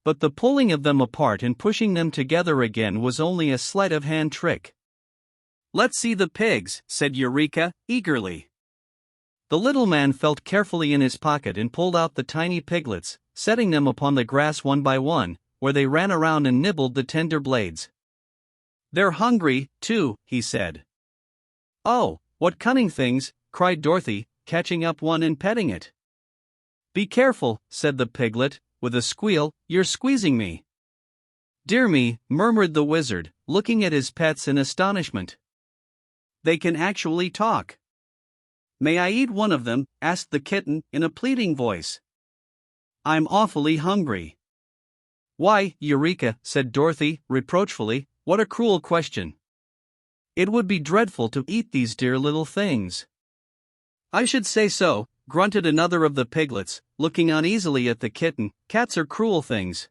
But the pulling of them apart and pushing them together again was only a sleight of hand trick. "Let's see the pigs," said Eureka, eagerly. The little man felt carefully in his pocket and pulled out the tiny piglets, setting them upon the grass one by one, where they ran around and nibbled the tender blades. "They're hungry, too," he said. "Oh, what cunning things!" cried Dorothy, catching up one and petting it. "Be careful," said the piglet, with a squeal, "you're squeezing me." "Dear me," murmured the wizard, looking at his pets in astonishment. "They can actually talk." "May I eat one of them?" asked the kitten, in a pleading voice. "I'm awfully hungry." "Why, Eureka," said Dorothy, reproachfully, "what a cruel question. It would be dreadful to eat these dear little things." "I should say so," grunted another of the piglets, looking uneasily at the kitten. "Cats are cruel things."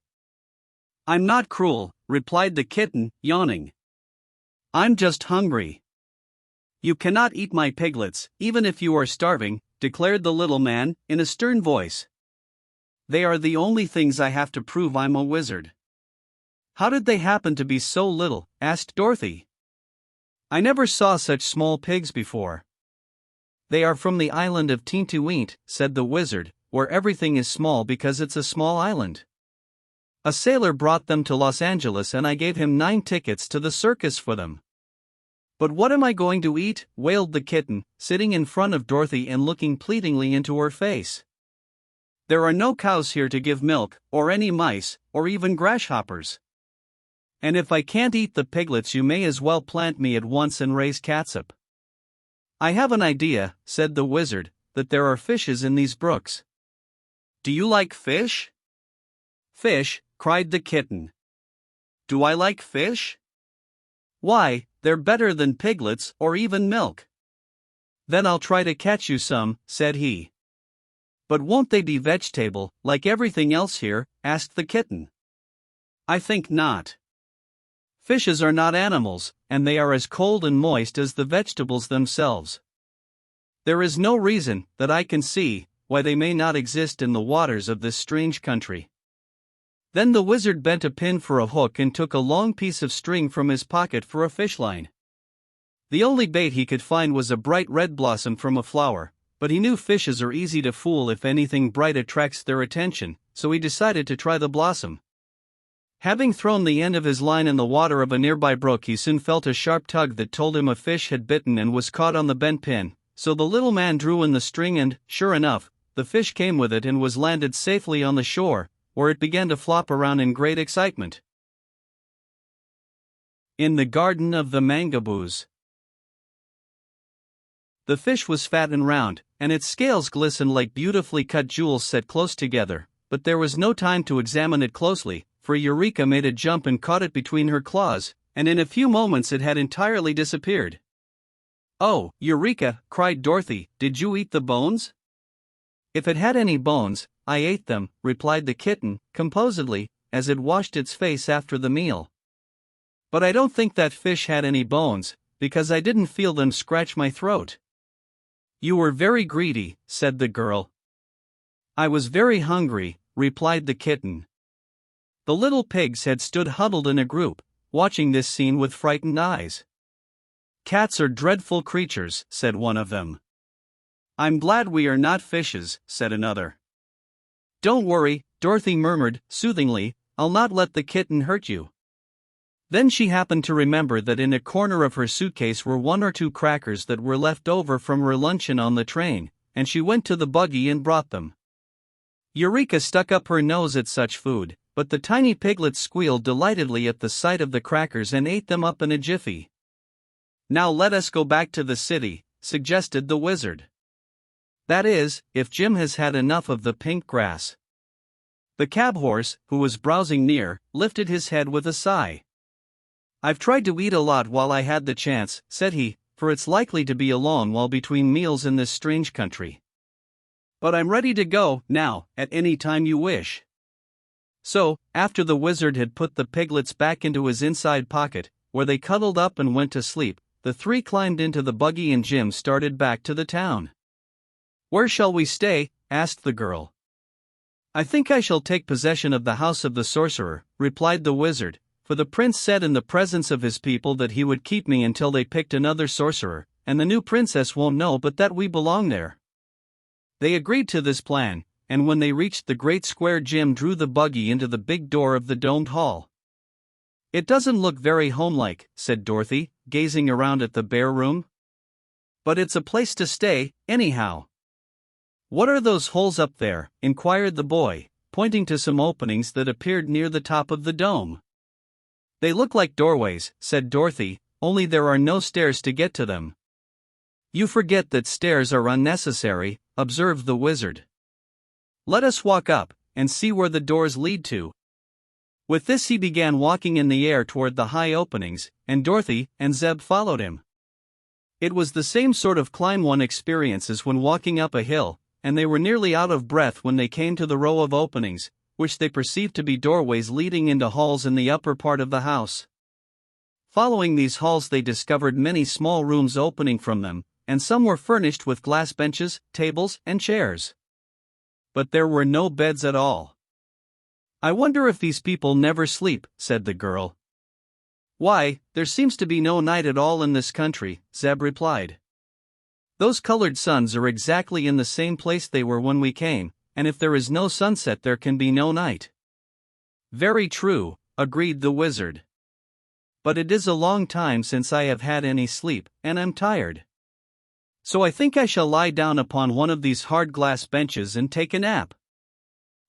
"I'm not cruel," replied the kitten, yawning. "I'm just hungry." "You cannot eat my piglets, even if you are starving," declared the little man, in a stern voice. "They are the only things I have to prove I'm a wizard." "How did they happen to be so little?" asked Dorothy. "I never saw such small pigs before." "They are from the island of Tintuint," said the wizard, "where everything is small because it's a small island. A sailor brought them to Los Angeles and I gave him 9 tickets to the circus for them." "But what am I going to eat?" wailed the kitten, sitting in front of Dorothy and looking pleadingly into her face. "There are no cows here to give milk, or any mice, or even grasshoppers. And if I can't eat the piglets, you may as well plant me at once and raise catsup." "I have an idea," said the wizard, "that there are fishes in these brooks." "Do you like fish?" "Fish?" cried the kitten. "Do I like fish? Why, they're better than piglets or even milk." "Then I'll try to catch you some," said he. "But won't they be vegetable, like everything else here?" asked the kitten. "I think not. Fishes are not animals, and they are as cold and moist as the vegetables themselves. There is no reason, that I can see, why they may not exist in the waters of this strange country." Then the wizard bent a pin for a hook and took a long piece of string from his pocket for a fish line. The only bait he could find was a bright red blossom from a flower, but he knew fishes are easy to fool if anything bright attracts their attention, so he decided to try the blossom. Having thrown the end of his line in the water of a nearby brook, he soon felt a sharp tug that told him a fish had bitten and was caught on the bent pin, so the little man drew in the string and, sure enough, the fish came with it and was landed safely on the shore, where it began to flop around in great excitement. In the garden of the mangaboos. The fish was fat and round, and its scales glistened like beautifully cut jewels set close together, but there was no time to examine it closely, for Eureka made a jump and caught it between her claws, and in a few moments it had entirely disappeared. "Oh, Eureka," cried Dorothy, "did you eat the bones?" "If it had any bones, I ate them," replied the kitten, composedly, as it washed its face after the meal. "But I don't think that fish had any bones, because I didn't feel them scratch my throat." "You were very greedy," said the girl. "I was very hungry," replied the kitten. The little pigs had stood huddled in a group, watching this scene with frightened eyes. "Cats are dreadful creatures," said one of them. "I'm glad we are not fishes," said another. "Don't worry," Dorothy murmured, soothingly, "I'll not let the kitten hurt you." Then she happened to remember that in a corner of her suitcase were 1 or 2 crackers that were left over from her luncheon on the train, and she went to the buggy and brought them. Eureka stuck up her nose at such food, but the tiny piglets squealed delightedly at the sight of the crackers and ate them up in a jiffy. "Now let us go back to the city," suggested the wizard. "That is, if Jim has had enough of the pink grass." The cab horse, who was browsing near, lifted his head with a sigh. "I've tried to eat a lot while I had the chance," said he, "for it's likely to be a long while between meals in this strange country. But I'm ready to go, now, at any time you wish." So, after the wizard had put the piglets back into his inside pocket, where they cuddled up and went to sleep, the 3 climbed into the buggy and Jim started back to the town. "Where shall we stay?" asked the girl. "I think I shall take possession of the house of the sorcerer," replied the wizard, "for the prince said in the presence of his people that he would keep me until they picked another sorcerer, and the new princess won't know but that we belong there." They agreed to this plan, and when they reached the great square, Jim drew the buggy into the big door of the domed hall. "It doesn't look very homelike," said Dorothy, gazing around at the bare room. "But it's a place to stay, anyhow." "What are those holes up there?" inquired the boy, pointing to some openings that appeared near the top of the dome. "They look like doorways," said Dorothy, "only there are no stairs to get to them." "You forget that stairs are unnecessary," observed the wizard. "Let us walk up, and see where the doors lead to." With this he began walking in the air toward the high openings, and Dorothy and Zeb followed him. It was the same sort of climb one experiences when walking up a hill, and they were nearly out of breath when they came to the row of openings, which they perceived to be doorways leading into halls in the upper part of the house. Following these halls they discovered many small rooms opening from them, and some were furnished with glass benches, tables, and chairs. But there were no beds at all. "I wonder if these people never sleep," said the girl. "Why, there seems to be no night at all in this country," Zeb replied. "Those colored suns are exactly in the same place they were when we came, and if there is no sunset there can be no night." "Very true," agreed the wizard. "But it is a long time since I have had any sleep, and I'm tired. So I think I shall lie down upon one of these hard glass benches and take a nap."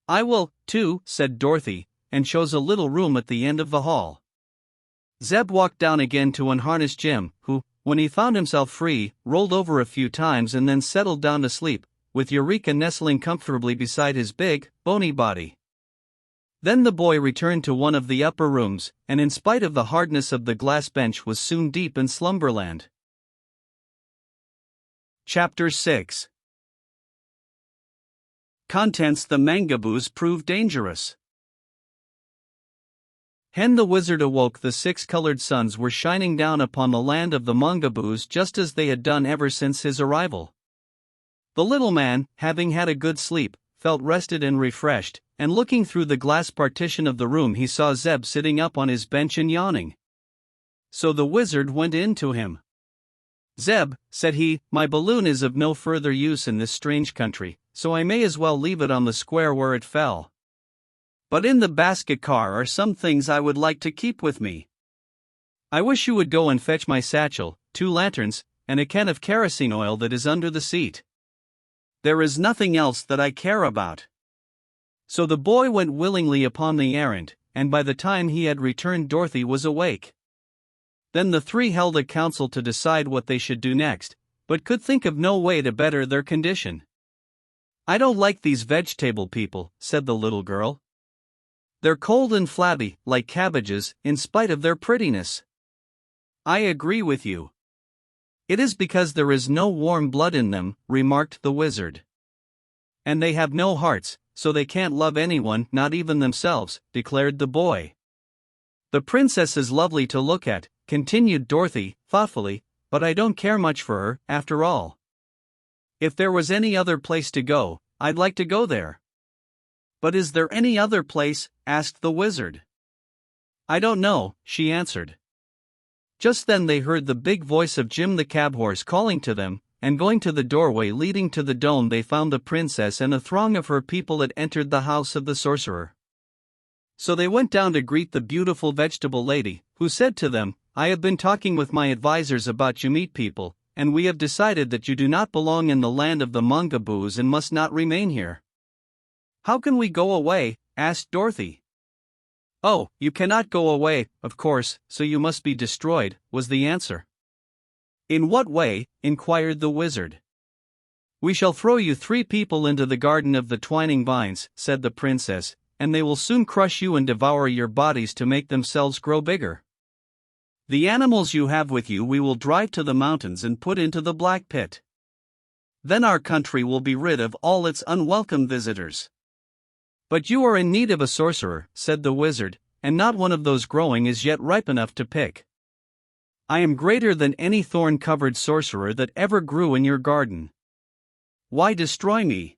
"I will, too," said Dorothy, and chose a little room at the end of the hall. Zeb walked down again to unharness Jim, who, when he found himself free, rolled over a few times and then settled down to sleep, with Eureka nestling comfortably beside his big, bony body. Then the boy returned to one of the upper rooms, and in spite of the hardness of the glass bench was soon deep in slumberland. Chapter 6. Contents: the mangaboos proved dangerous. Hen the wizard awoke. The 6 colored suns were shining down upon the land of the mangaboos just as they had done ever since his arrival. The little man, having had a good sleep, felt rested and refreshed, and looking through the glass partition of the room he saw Zeb sitting up on his bench and yawning. So the wizard went in to him. "Zeb," said he, "my balloon is of no further use in this strange country, so I may as well leave it on the square where it fell. But in the basket car are some things I would like to keep with me. I wish you would go and fetch my satchel, 2 lanterns, and a can of kerosene oil that is under the seat. There is nothing else that I care about." So the boy went willingly upon the errand, and by the time he had returned Dorothy was awake. Then the 3 held a council to decide what they should do next, but could think of no way to better their condition. "I don't like these vegetable people," said the little girl. "They're cold and flabby, like cabbages, in spite of their prettiness." "I agree with you. It is because there is no warm blood in them," remarked the wizard. "And they have no hearts, so they can't love anyone, not even themselves," declared the boy. "The princess is lovely to look at," continued Dorothy, thoughtfully, "but I don't care much for her, after all. If there was any other place to go, I'd like to go there." "But is there any other place?" asked the wizard. "I don't know," she answered. Just then they heard the big voice of Jim the cab horse calling to them, and going to the doorway leading to the dome they found the princess and a throng of her people had entered the house of the sorcerer. So they went down to greet the beautiful vegetable lady, who said to them, "I have been talking with my advisors about you meat people, and we have decided that you do not belong in the land of the Mongaboos and must not remain here." "How can we go away?" asked Dorothy. "Oh, you cannot go away, of course, so you must be destroyed," was the answer. "In what way?" inquired the wizard. "We shall throw you 3 people into the garden of the twining vines," said the princess, "and they will soon crush you and devour your bodies to make themselves grow bigger. The animals you have with you we will drive to the mountains and put into the black pit. Then our country will be rid of all its unwelcome visitors." "But you are in need of a sorcerer," said the wizard, "and not one of those growing is yet ripe enough to pick. I am greater than any thorn-covered sorcerer that ever grew in your garden. Why destroy me?"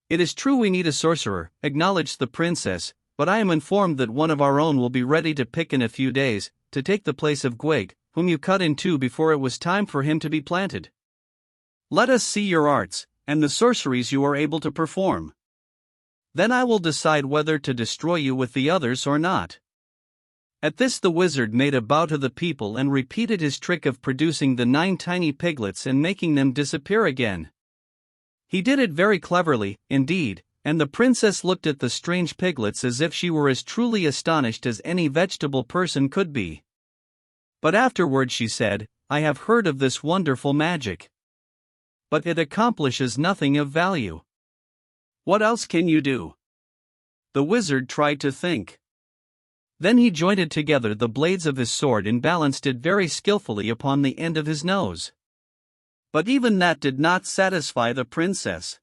"It is true we need a sorcerer," acknowledged the princess, "but I am informed that one of our own will be ready to pick in a few days, to take the place of Gwig, whom you cut in 2 before it was time for him to be planted. Let us see your arts, and the sorceries you are able to perform. Then I will decide whether to destroy you with the others or not." At this the wizard made a bow to the people and repeated his trick of producing the 9 tiny piglets and making them disappear again. He did it very cleverly, indeed, and the princess looked at the strange piglets as if she were as truly astonished as any vegetable person could be. But afterward she said, "I have heard of this wonderful magic. But it accomplishes nothing of value. What else can you do?" The wizard tried to think. Then he jointed together the blades of his sword and balanced it very skillfully upon the end of his nose. But even that did not satisfy the princess.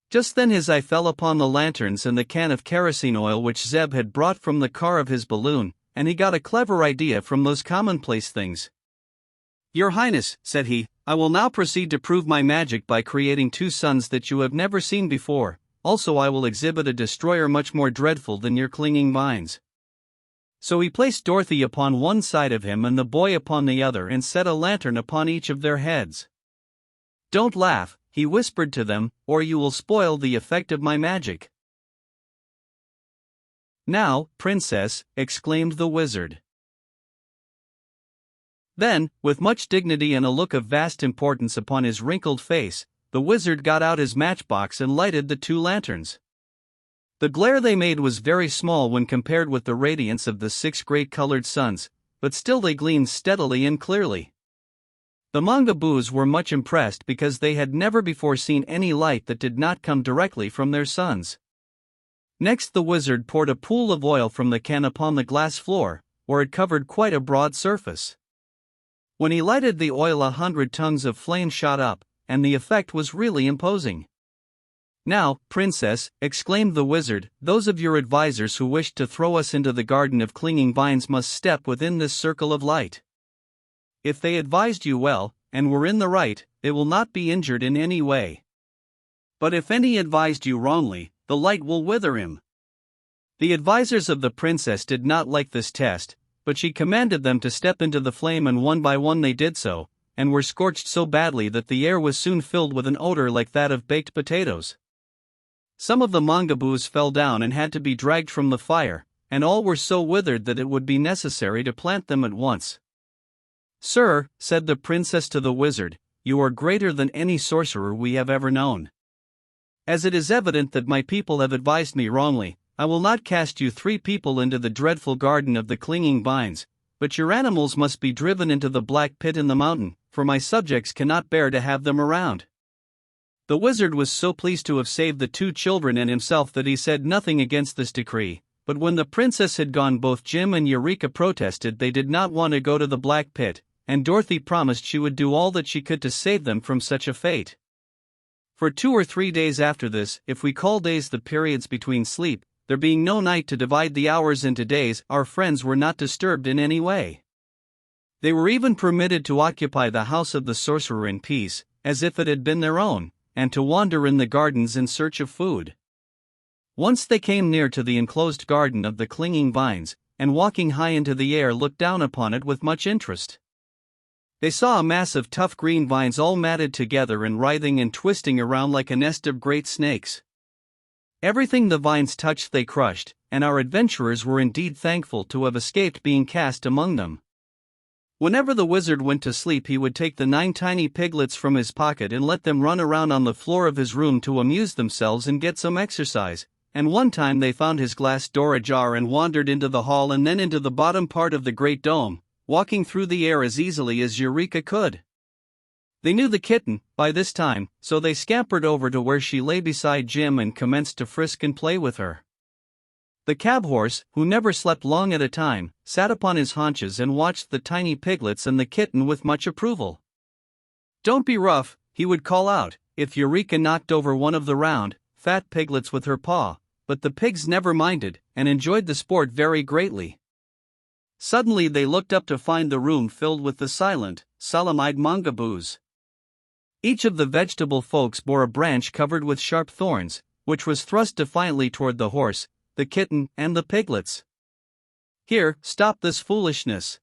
Just then his eye fell upon the lanterns and the can of kerosene oil which Zeb had brought from the car of his balloon, and he got a clever idea from those commonplace things. "Your Highness," said he, "I will now proceed to prove my magic by creating 2 suns that you have never seen before. Also I will exhibit a destroyer much more dreadful than your clinging vines." So he placed Dorothy upon one side of him and the boy upon the other and set a lantern upon each of their heads. "Don't laugh," he whispered to them, "or you will spoil the effect of my magic." "Now, princess," exclaimed the wizard. Then, with much dignity and a look of vast importance upon his wrinkled face, the wizard got out his matchbox and lighted the 2 lanterns. The glare they made was very small when compared with the radiance of the 6 great colored suns, but still they gleamed steadily and clearly. The Mongaboos were much impressed because they had never before seen any light that did not come directly from their suns. Next the wizard poured a pool of oil from the can upon the glass floor, where it covered quite a broad surface. When he lighted the oil 100 tongues of flame shot up, and the effect was really imposing. "Now, princess," exclaimed the wizard, "those of your advisors who wished to throw us into the garden of clinging vines must step within this circle of light. If they advised you well, and were in the right, they will not be injured in any way. But if any advised you wrongly, the light will wither him." The advisors of the princess did not like this test, but she commanded them to step into the flame and one by one they did so, and were scorched so badly that the air was soon filled with an odor like that of baked potatoes. Some of the mangaboos fell down and had to be dragged from the fire, and all were so withered that it would be necessary to plant them at once. "Sir," said the princess to the wizard, "you are greater than any sorcerer we have ever known. As it is evident that my people have advised me wrongly, I will not cast you 3 people into the dreadful garden of the clinging vines, but your animals must be driven into the black pit in the mountain, for my subjects cannot bear to have them around." The wizard was so pleased to have saved the 2 children and himself that he said nothing against this decree, but when the princess had gone, both Jim and Eureka protested they did not want to go to the black pit, and Dorothy promised she would do all that she could to save them from such a fate. For 2 or 3 days after this, if we call days the periods between sleep, there being no night to divide the hours into days, our friends were not disturbed in any way. They were even permitted to occupy the house of the sorcerer in peace, as if it had been their own, and to wander in the gardens in search of food. Once they came near to the enclosed garden of the clinging vines, and walking high into the air looked down upon it with much interest. They saw a mass of tough green vines all matted together and writhing and twisting around like a nest of great snakes. Everything the vines touched they crushed, and our adventurers were indeed thankful to have escaped being cast among them. Whenever the wizard went to sleep, he would take the 9 tiny piglets from his pocket and let them run around on the floor of his room to amuse themselves and get some exercise, and one time they found his glass door ajar and wandered into the hall and then into the bottom part of the great dome, walking through the air as easily as Eureka could. They knew the kitten, by this time, so they scampered over to where she lay beside Jim and commenced to frisk and play with her. The cab horse, who never slept long at a time, sat upon his haunches and watched the tiny piglets and the kitten with much approval. "Don't be rough," he would call out, if Eureka knocked over one of the round, fat piglets with her paw, but the pigs never minded, and enjoyed the sport very greatly. Suddenly they looked up to find the room filled with the silent, solemn-eyed mangaboos. Each of the vegetable folks bore a branch covered with sharp thorns, which was thrust defiantly toward the horse, the kitten, and the piglets. "Here, stop this foolishness!"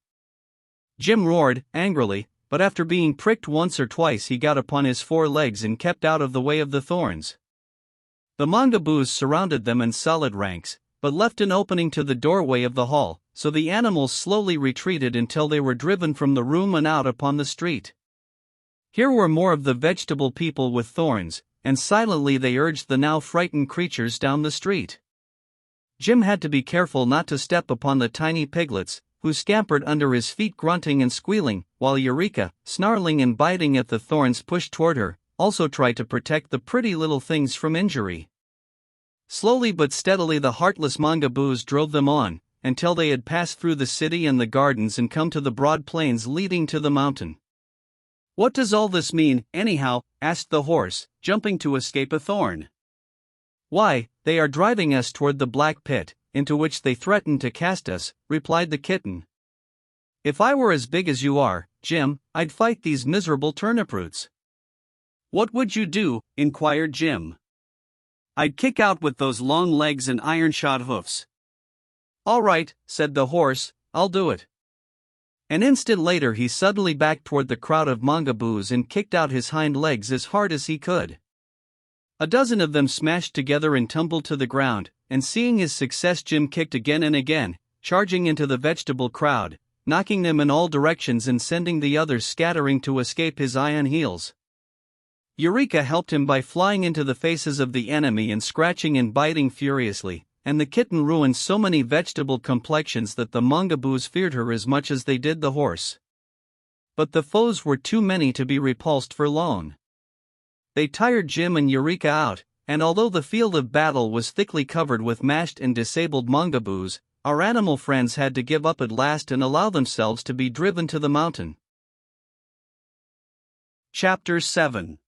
Jim roared, angrily, but after being pricked once or twice he got upon his 4 legs and kept out of the way of the thorns. The mangaboos surrounded them in solid ranks, but left an opening to the doorway of the hall, so the animals slowly retreated until they were driven from the room and out upon the street. Here were more of the vegetable people with thorns, and silently they urged the now frightened creatures down the street. Jim had to be careful not to step upon the tiny piglets, who scampered under his feet grunting and squealing, while Eureka, snarling and biting at the thorns pushed toward her, also tried to protect the pretty little things from injury. Slowly but steadily the heartless mangaboos drove them on, until they had passed through the city and the gardens and come to the broad plains leading to the mountain. "What does all this mean, anyhow?" asked the horse, jumping to escape a thorn. "Why, they are driving us toward the black pit, into which they threatened to cast us," replied the kitten. "If I were as big as you are, Jim, I'd fight these miserable turnip roots." "What would you do?" inquired Jim. "I'd kick out with those long legs and iron-shod hoofs." "All right," said the horse, "I'll do it." An instant later he suddenly backed toward the crowd of mangaboos and kicked out his hind legs as hard as he could. A dozen of them smashed together and tumbled to the ground, and seeing his success Jim kicked again and again, charging into the vegetable crowd, knocking them in all directions and sending the others scattering to escape his iron heels. Eureka helped him by flying into the faces of the enemy and scratching and biting furiously, and the kitten ruined so many vegetable complexions that the mangaboos feared her as much as they did the horse. But the foes were too many to be repulsed for long. They tired Jim and Eureka out, and although the field of battle was thickly covered with mashed and disabled mangaboos, our animal friends had to give up at last and allow themselves to be driven to the mountain. Chapter 7.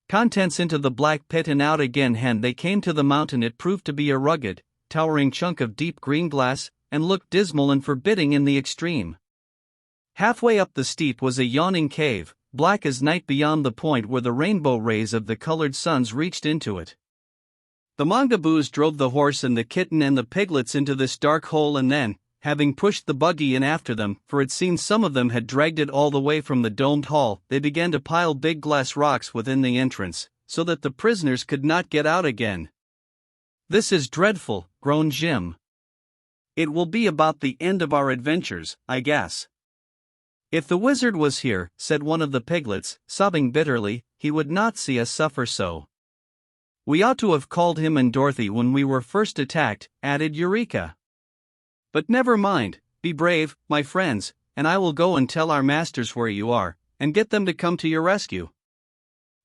Contents into the black pit and out again. When they came to the mountain, it proved to be a rugged, towering chunk of deep green glass, and looked dismal and forbidding in the extreme. Halfway up the steep was a yawning cave, black as night beyond the point where the rainbow rays of the colored suns reached into it. The mangaboos drove the horse and the kitten and the piglets into this dark hole and then, having pushed the buggy in after them, for it seemed some of them had dragged it all the way from the domed hall. They began to pile big glass rocks within the entrance, so that the prisoners could not get out again. "This is dreadful," groaned Jim. "It will be about the end of our adventures, I guess." "If the wizard was here," said one of the piglets, sobbing bitterly, "he would not see us suffer so." "We ought to have called him and Dorothy when we were first attacked," added Eureka. "But never mind, be brave, my friends, and I will go and tell our masters where you are, and get them to come to your rescue."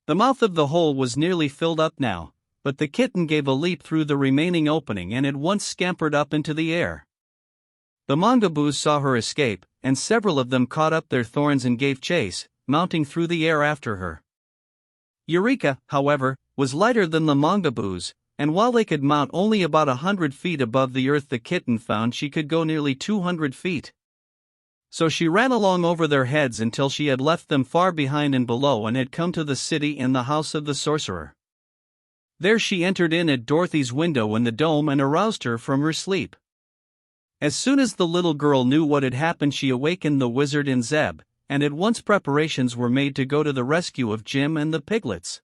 The mouth of the hole was nearly filled up now, but the kitten gave a leap through the remaining opening and at once scampered up into the air. The Mongaboos saw her escape, and several of them caught up their thorns and gave chase, mounting through the air after her. Eureka, however, was lighter than the Mongaboos, and while they could mount only about 100 feet above the earth, the kitten found she could go nearly 200 feet. So she ran along over their heads until she had left them far behind and below and had come to the city and the house of the sorcerer. There she entered in at Dorothy's window in the dome and aroused her from her sleep. As soon as the little girl knew what had happened, she awakened the wizard and Zeb, and at once preparations were made to go to the rescue of Jim and the piglets.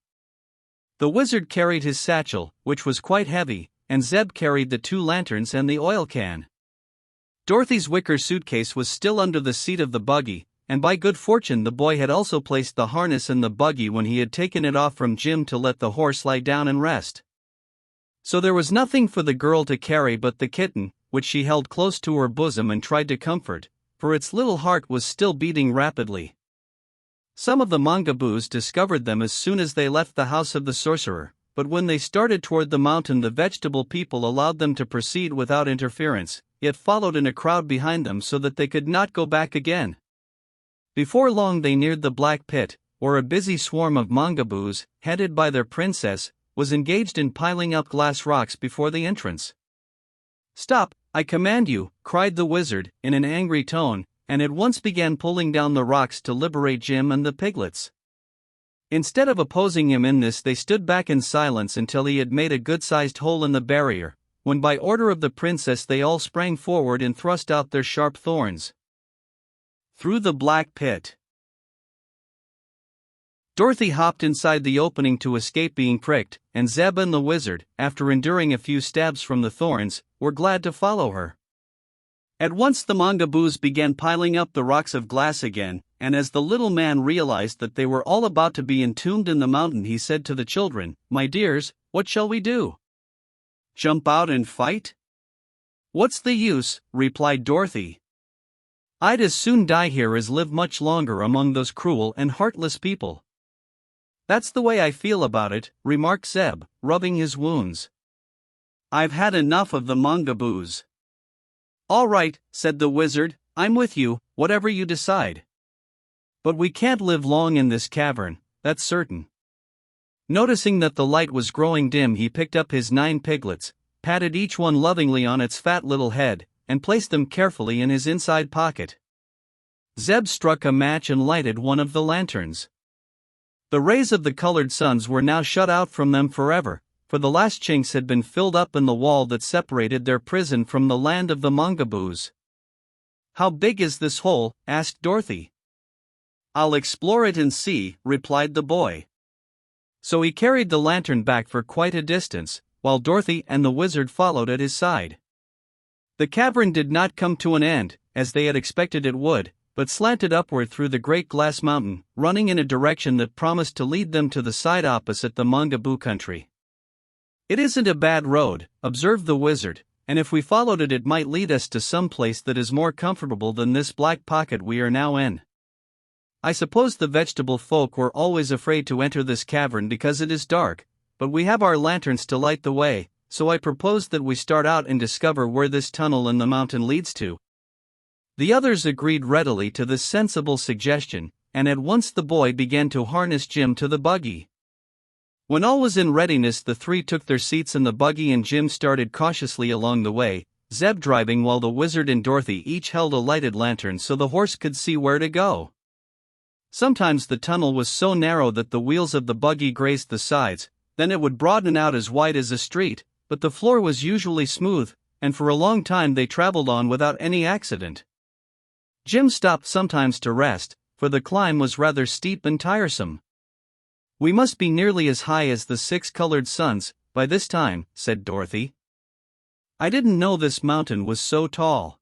The wizard carried his satchel, which was quite heavy, and Zeb carried the 2 lanterns and the oil can. Dorothy's wicker suitcase was still under the seat of the buggy, and by good fortune the boy had also placed the harness in the buggy when he had taken it off from Jim to let the horse lie down and rest. So there was nothing for the girl to carry but the kitten, which she held close to her bosom and tried to comfort, for its little heart was still beating rapidly. Some of the Mongaboos discovered them as soon as they left the house of the sorcerer, but when they started toward the mountain, the vegetable people allowed them to proceed without interference, yet followed in a crowd behind them so that they could not go back again. Before long they neared the Black Pit, where a busy swarm of Mongaboos, headed by their princess, was engaged in piling up glass rocks before the entrance. "Stop, I command you," cried the wizard, in an angry tone, and at once began pulling down the rocks to liberate Jim and the piglets. Instead of opposing him in this, they stood back in silence until he had made a good-sized hole in the barrier, when by order of the princess they all sprang forward and thrust out their sharp thorns. Through the Black Pit. Dorothy hopped inside the opening to escape being pricked, and Zeb and the wizard, after enduring a few stabs from the thorns, were glad to follow her. At once the Mongaboos began piling up the rocks of glass again, and as the little man realized that they were all about to be entombed in the mountain, he said to the children, "My dears, what shall we do? Jump out and fight?" "What's the use?" replied Dorothy. "I'd as soon die here as live much longer among those cruel and heartless people." "That's the way I feel about it," remarked Zeb, rubbing his wounds. "I've had enough of the Mongaboos." "All right," said the wizard, "I'm with you, whatever you decide. But we can't live long in this cavern, that's certain." Noticing that the light was growing dim, he picked up his 9 piglets, patted each one lovingly on its fat little head, and placed them carefully in his inside pocket. Zeb struck a match and lighted one of the lanterns. The rays of the colored suns were now shut out from them forever, for the last chinks had been filled up in the wall that separated their prison from the land of the Mongaboos. "How big is this hole?" asked Dorothy. "I'll explore it and see," replied the boy. So he carried the lantern back for quite a distance, while Dorothy and the wizard followed at his side. The cavern did not come to an end, as they had expected it would, but slanted upward through the great glass mountain, running in a direction that promised to lead them to the side opposite the Mongaboo country. "It isn't a bad road," observed the wizard, "and if we followed it, it might lead us to some place that is more comfortable than this black pocket we are now in. I suppose the vegetable folk were always afraid to enter this cavern because it is dark, but we have our lanterns to light the way, so I propose that we start out and discover where this tunnel in the mountain leads to." The others agreed readily to this sensible suggestion, and at once the boy began to harness Jim to the buggy. When all was in readiness, the 3 took their seats in the buggy and Jim started cautiously along the way, Zeb driving while the wizard and Dorothy each held a lighted lantern so the horse could see where to go. Sometimes the tunnel was so narrow that the wheels of the buggy grazed the sides, then it would broaden out as wide as a street, but the floor was usually smooth, and for a long time they traveled on without any accident. Jim stopped sometimes to rest, for the climb was rather steep and tiresome. "We must be nearly as high as the 6 colored suns by this time," said Dorothy. "I didn't know this mountain was so tall."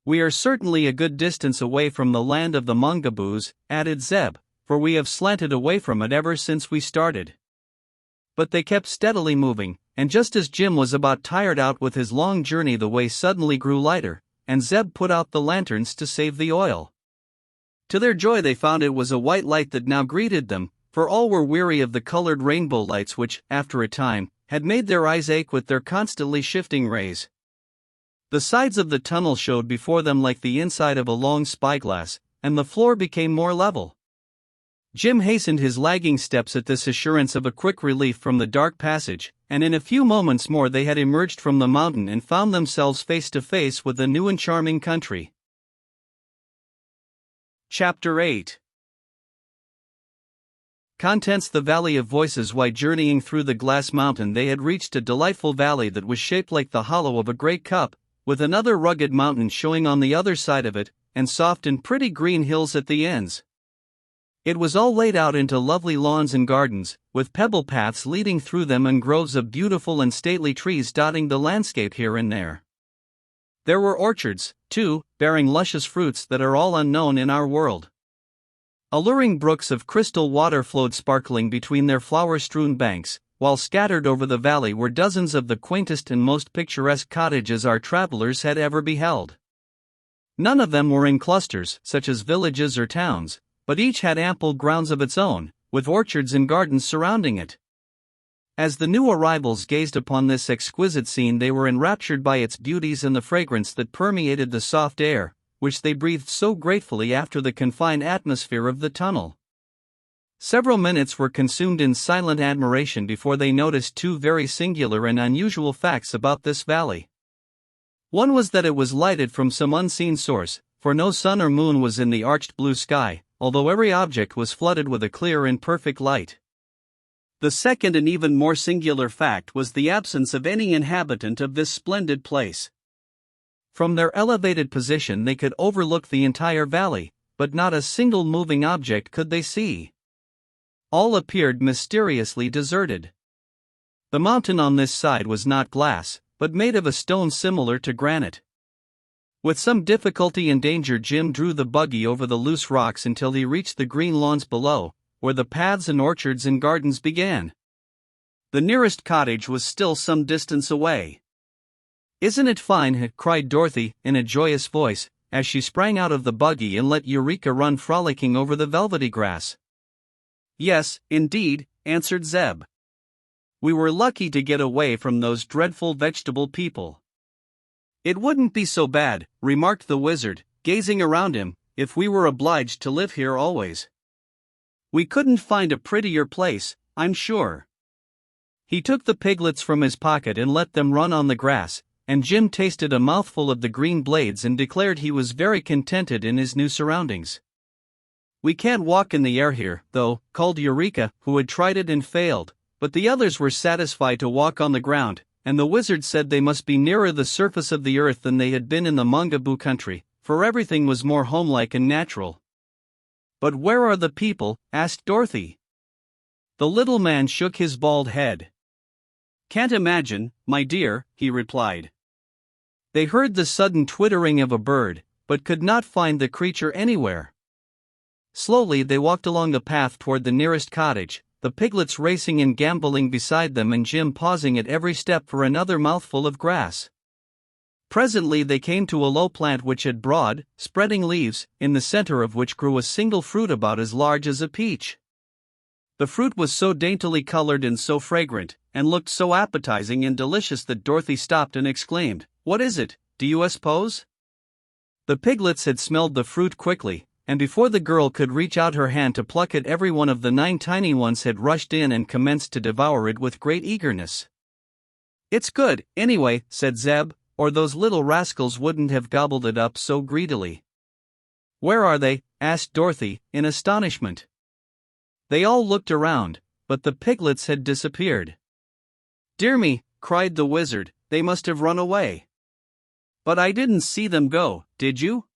"We are certainly a good distance away from the land of the Mongaboos," added Zeb, "for we have slanted away from it ever since we started." But they kept steadily moving, and just as Jim was about tired out with his long journey, the way suddenly grew lighter, and Zeb put out the lanterns to save the oil. To their joy they found it was a white light that now greeted them, for all were weary of the colored rainbow lights which, after a time, had made their eyes ache with their constantly shifting rays. The sides of the tunnel showed before them like the inside of a long spyglass, and the floor became more level. Jim hastened his lagging steps at this assurance of a quick relief from the dark passage, and in a few moments more they had emerged from the mountain and found themselves face to face with a new and charming country. Chapter 8. Contents: The Valley of Voices. While journeying through the glass mountain, they had reached a delightful valley that was shaped like the hollow of a great cup, with another rugged mountain showing on the other side of it, and soft and pretty green hills at the ends. It was all laid out into lovely lawns and gardens, with pebble paths leading through them and groves of beautiful and stately trees dotting the landscape here and there. There were orchards, too, bearing luscious fruits that are all unknown in our world. Alluring brooks of crystal water flowed sparkling between their flower-strewn banks, while scattered over the valley were dozens of the quaintest and most picturesque cottages our travelers had ever beheld. None of them were in clusters, such as villages or towns, but each had ample grounds of its own, with orchards and gardens surrounding it. As the new arrivals gazed upon this exquisite scene, they were enraptured by its beauties and the fragrance that permeated the soft air, which they breathed so gratefully after the confined atmosphere of the tunnel. Several minutes were consumed in silent admiration before they noticed two very singular and unusual facts about this valley. One was that it was lighted from some unseen source, for no sun or moon was in the arched blue sky, although every object was flooded with a clear and perfect light. The second and even more singular fact was the absence of any inhabitant of this splendid place. From their elevated position they could overlook the entire valley, but not a single moving object could they see. All appeared mysteriously deserted. The mountain on this side was not glass, but made of a stone similar to granite. With some difficulty and danger Jim drew the buggy over the loose rocks until he reached the green lawns below, where the paths and orchards and gardens began. The nearest cottage was still some distance away. "Isn't it fine?" cried Dorothy, in a joyous voice, as she sprang out of the buggy and let Eureka run frolicking over the velvety grass. "Yes, indeed," answered Zeb. "We were lucky to get away from those dreadful vegetable people." "It wouldn't be so bad," remarked the wizard, gazing around him, "if we were obliged to live here always. We couldn't find a prettier place, I'm sure." He took the piglets from his pocket and let them run on the grass, and Jim tasted a mouthful of the green blades and declared he was very contented in his new surroundings. "We can't walk in the air here, though," called Eureka, who had tried it and failed, but the others were satisfied to walk on the ground, and the wizard said they must be nearer the surface of the earth than they had been in the Mongaboo country, for everything was more homelike and natural. "But where are the people?" asked Dorothy. The little man shook his bald head. "Can't imagine, my dear," he replied. They heard the sudden twittering of a bird, but could not find the creature anywhere. Slowly they walked along the path toward the nearest cottage, the piglets racing and gamboling beside them and Jim pausing at every step for another mouthful of grass. Presently they came to a low plant which had broad, spreading leaves, in the center of which grew a single fruit about as large as a peach. The fruit was so daintily colored and so fragrant, and looked so appetizing and delicious that Dorothy stopped and exclaimed, "What is it, do you suppose?" The piglets had smelled the fruit quickly, and before the girl could reach out her hand to pluck it, every one of the 9 tiny ones had rushed in and commenced to devour it with great eagerness. "It's good, anyway," said Zeb, "or those little rascals wouldn't have gobbled it up so greedily." "Where are they?" asked Dorothy, in astonishment. They all looked around, but the piglets had disappeared. "Dear me," cried the wizard, they must have run away. But I didn't see them go, did you?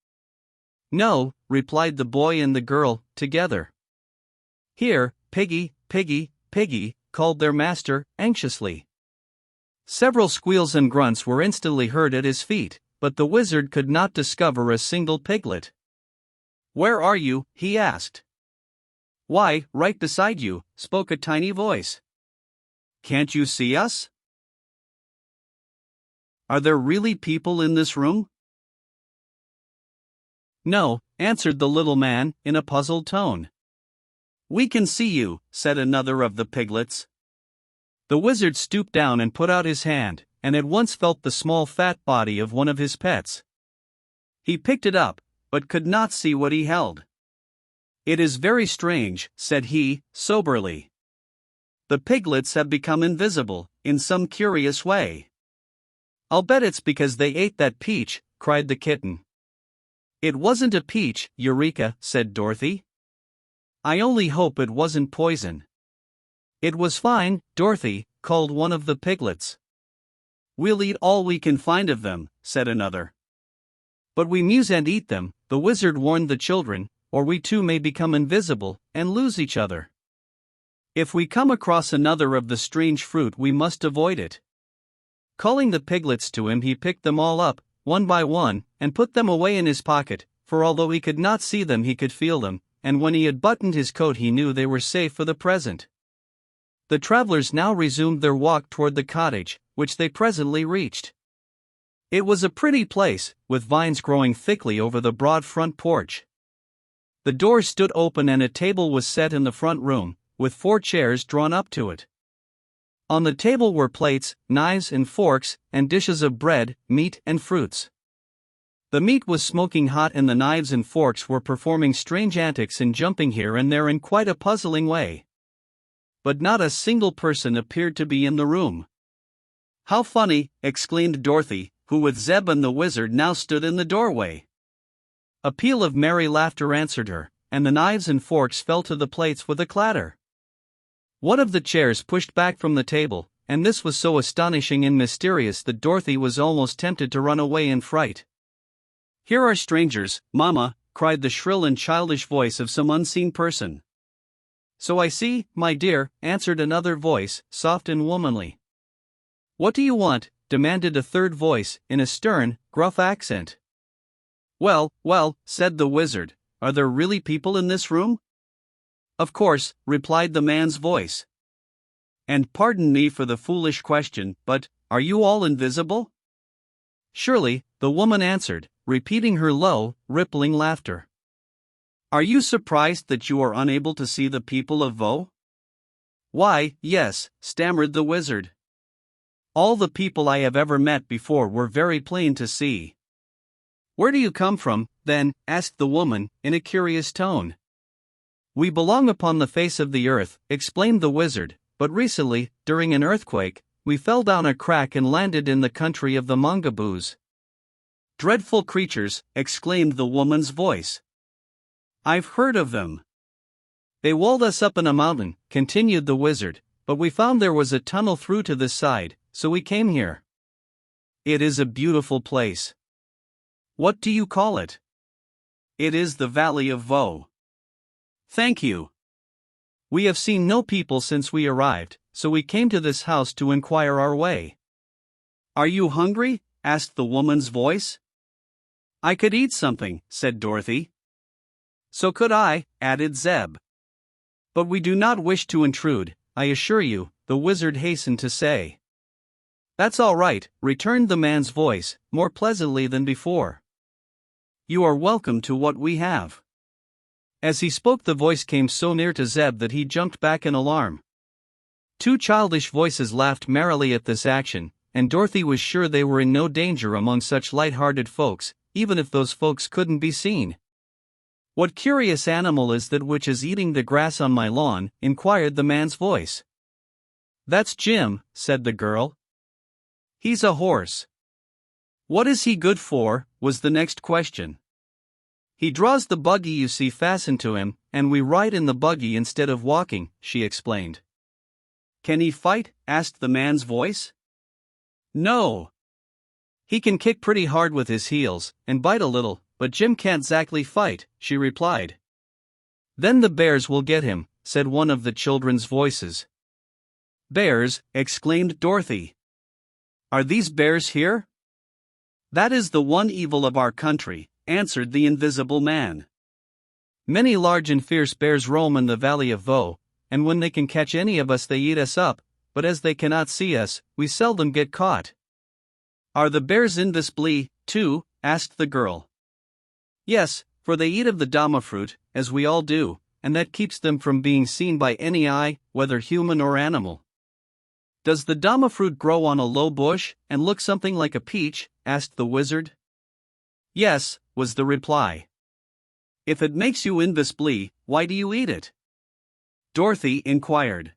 No, replied the boy and the girl, together. Here, Piggy, Piggy, Piggy, called their master, anxiously. Several squeals and grunts were instantly heard at his feet, but the wizard could not discover a single piglet. Where are you? He asked. Why, right beside you, spoke a tiny voice. Can't you see us? Are there really people in this room? No, answered the little man, in a puzzled tone. We can see you, said another of the piglets. The wizard stooped down and put out his hand, and at once felt the small fat body of one of his pets. He picked it up, but could not see what he held. It is very strange, said he, soberly. The piglets have become invisible, in some curious way. I'll bet it's because they ate that peach, cried the kitten. It wasn't a peach, Eureka, said Dorothy. I only hope it wasn't poison. It was fine, Dorothy, called one of the piglets. We'll eat all we can find of them, said another. But we mustn't eat them, the wizard warned the children, or we too may become invisible, and lose each other. If we come across another of the strange fruit we must avoid it. Calling the piglets to him, he picked them all up, one by one, and put them away in his pocket, for although he could not see them he could feel them, and when he had buttoned his coat he knew they were safe for the present. The travelers now resumed their walk toward the cottage, which they presently reached. It was a pretty place, with vines growing thickly over the broad front porch. The door stood open and a table was set in the front room, with 4 chairs drawn up to it. On the table were plates, knives and forks, and dishes of bread, meat and fruits. The meat was smoking hot and the knives and forks were performing strange antics and jumping here and there in quite a puzzling way. But not a single person appeared to be in the room. How funny, exclaimed Dorothy, who with Zeb and the wizard now stood in the doorway. A peal of merry laughter answered her, and the knives and forks fell to the plates with a clatter. One of the chairs pushed back from the table, and this was so astonishing and mysterious that Dorothy was almost tempted to run away in fright. Here are strangers, Mama, cried the shrill and childish voice of some unseen person. So I see, my dear, answered another voice, soft and womanly. What do you want? Demanded a third voice, in a stern, gruff accent. Well, well, said the wizard, are there really people in this room? Of course, replied the man's voice. And pardon me for the foolish question, but, are you all invisible? Surely, the woman answered, repeating her low, rippling laughter. Are you surprised that you are unable to see the people of Vo? Why, yes, stammered the wizard. All the people I have ever met before were very plain to see. Where do you come from, then? Asked the woman, in a curious tone. We belong upon the face of the earth, explained the wizard, but recently, during an earthquake, we fell down a crack and landed in the country of the Mangaboos. Dreadful creatures, exclaimed the woman's voice. I've heard of them. They walled us up in a mountain, continued the wizard, but we found there was a tunnel through to this side, so we came here. It is a beautiful place. What do you call it? It is the Valley of Vo. Thank you. We have seen no people since we arrived, so we came to this house to inquire our way. Are you hungry? Asked the woman's voice. I could eat something, said Dorothy. So could I, added Zeb. But we do not wish to intrude, I assure you, the wizard hastened to say. That's all right, returned the man's voice, more pleasantly than before. You are welcome to what we have. As he spoke, the voice came so near to Zeb that he jumped back in alarm. 2 childish voices laughed merrily at this action, and Dorothy was sure they were in no danger among such light-hearted folks, even if those folks couldn't be seen. What curious animal is that which is eating the grass on my lawn? Inquired the man's voice. That's Jim, said the girl. He's a horse. What is he good for? Was the next question. He draws the buggy you see fastened to him, and we ride in the buggy instead of walking, she explained. Can he fight? Asked the man's voice. No. He can kick pretty hard with his heels, and bite a little, but Jim can't exactly fight, she replied. Then the bears will get him, said one of the children's voices. Bears, exclaimed Dorothy. Are these bears here? That is the one evil of our country, answered the invisible man. Many large and fierce bears roam in the valley of Vaud, and when they can catch any of us they eat us up, but as they cannot see us, we seldom get caught. Are the bears invisible, too? Asked the girl. Yes, for they eat of the dama fruit, as we all do, and that keeps them from being seen by any eye, whether human or animal. Does the dama fruit grow on a low bush, and look something like a peach? Asked the wizard. Yes, was the reply. If it makes you invisible, why do you eat it? Dorothy inquired.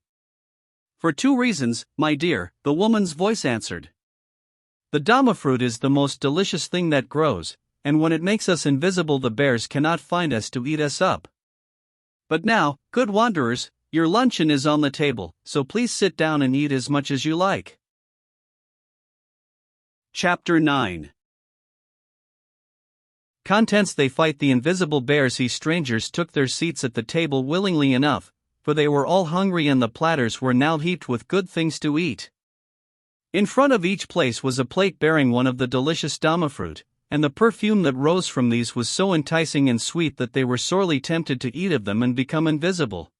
For 2 reasons, my dear, the woman's voice answered. The dama fruit is the most delicious thing that grows, and when it makes us invisible the bears cannot find us to eat us up. But now, good wanderers, your luncheon is on the table, so please sit down and eat as much as you like. Chapter 9. Contents: They fight the invisible bears. Strangers took their seats at the table willingly enough, for they were all hungry and the platters were now heaped with good things to eat. In front of each place was a plate bearing one of the delicious dama fruit, and the perfume that rose from these was so enticing and sweet that they were sorely tempted to eat of them and become invisible.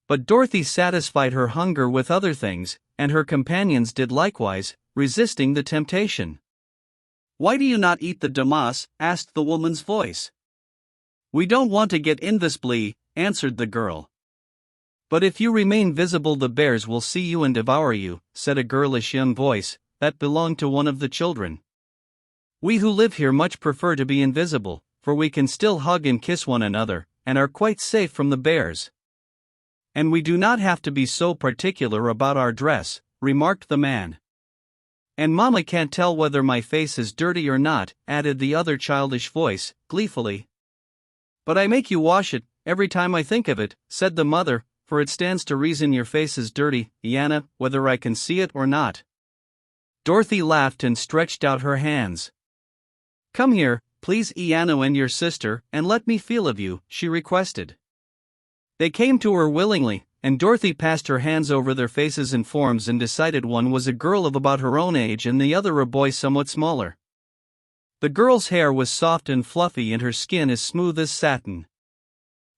But Dorothy satisfied her hunger with other things, and her companions did likewise, resisting the temptation. Why do you not eat the damas? Asked the woman's voice. We don't want to get invisible, answered the girl. But if you remain visible the bears will see you and devour you, said a girlish young voice, that belonged to one of the children. We who live here much prefer to be invisible, for we can still hug and kiss one another, and are quite safe from the bears. And we do not have to be so particular about our dress, remarked the man. And Mama can't tell whether my face is dirty or not, added the other childish voice, gleefully. But I make you wash it, every time I think of it, said the mother, for it stands to reason your face is dirty, Iana, whether I can see it or not. Dorothy laughed and stretched out her hands. Come here, please, Iana and your sister, and let me feel of you, she requested. They came to her willingly, and Dorothy passed her hands over their faces and forms and decided one was a girl of about her own age and the other a boy somewhat smaller. The girl's hair was soft and fluffy and her skin as smooth as satin.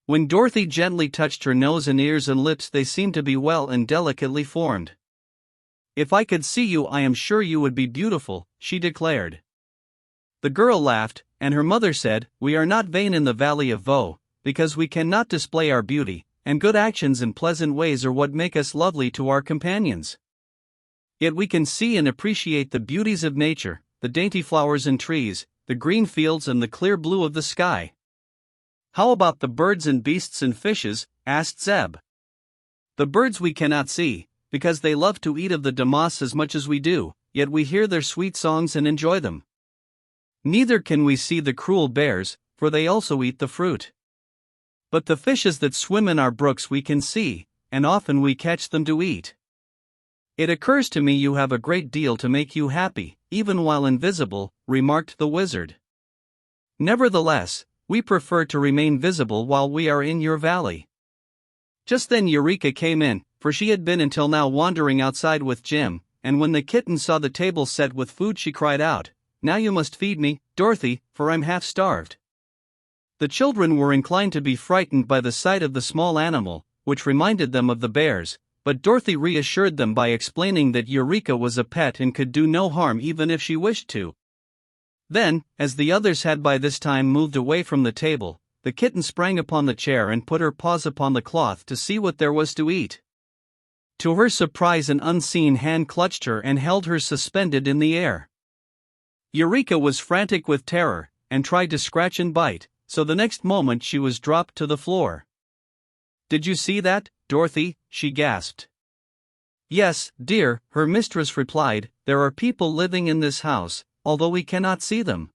When Dorothy gently touched her nose and ears and lips they seemed to be well and delicately formed. If I could see you I am sure you would be beautiful, she declared. The girl laughed, and her mother said, We are not vain in the valley of Vaud, because we cannot display our beauty, and good actions and pleasant ways are what make us lovely to our companions. Yet we can see and appreciate the beauties of nature, the dainty flowers and trees, the green fields and the clear blue of the sky. How about the birds and beasts and fishes? Asked Zeb. The birds we cannot see, because they love to eat of the damas as much as we do, yet we hear their sweet songs and enjoy them. Neither can we see the cruel bears, for they also eat the fruit. But the fishes that swim in our brooks we can see, and often we catch them to eat. It occurs to me you have a great deal to make you happy, even while invisible, remarked the wizard. Nevertheless, we prefer to remain visible while we are in your valley. Just then Eureka came in, for she had been until now wandering outside with Jim, and when the kitten saw the table set with food she cried out, Now you must feed me, Dorothy, for I'm half starved. The children were inclined to be frightened by the sight of the small animal, which reminded them of the bears, but Dorothy reassured them by explaining that Eureka was a pet and could do no harm even if she wished to. Then, as the others had by this time moved away from the table, the kitten sprang upon the chair and put her paws upon the cloth to see what there was to eat. To her surprise an unseen hand clutched her and held her suspended in the air. Eureka was frantic with terror, and tried to scratch and bite, so the next moment she was dropped to the floor. Did you see that, Dorothy? She gasped. Yes, dear, her mistress replied, there are people living in this house, although we cannot see them.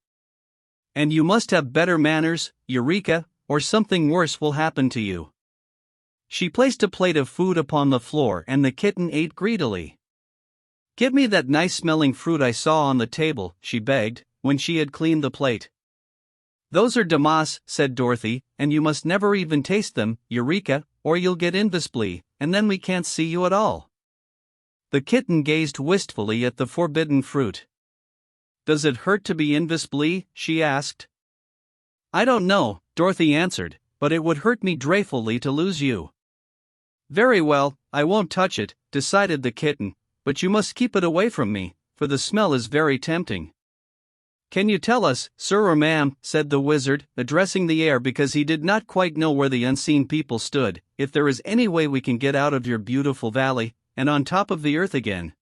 And you must have better manners, Eureka, or something worse will happen to you. She placed a plate of food upon the floor and the kitten ate greedily. Give me that nice-smelling fruit I saw on the table, she begged, when she had cleaned the plate. Those are damas, said Dorothy, and you must never even taste them, Eureka, or you'll get invisibly, and then we can't see you at all. The kitten gazed wistfully at the forbidden fruit. Does it hurt to be invisibly? She asked. I don't know, Dorothy answered, but it would hurt me dreadfully to lose you. Very well, I won't touch it, decided the kitten, but you must keep it away from me, for the smell is very tempting. Can you tell us, sir or ma'am, said the wizard, addressing the air because he did not quite know where the unseen people stood, if there is any way we can get out of your beautiful valley, and on top of the earth again?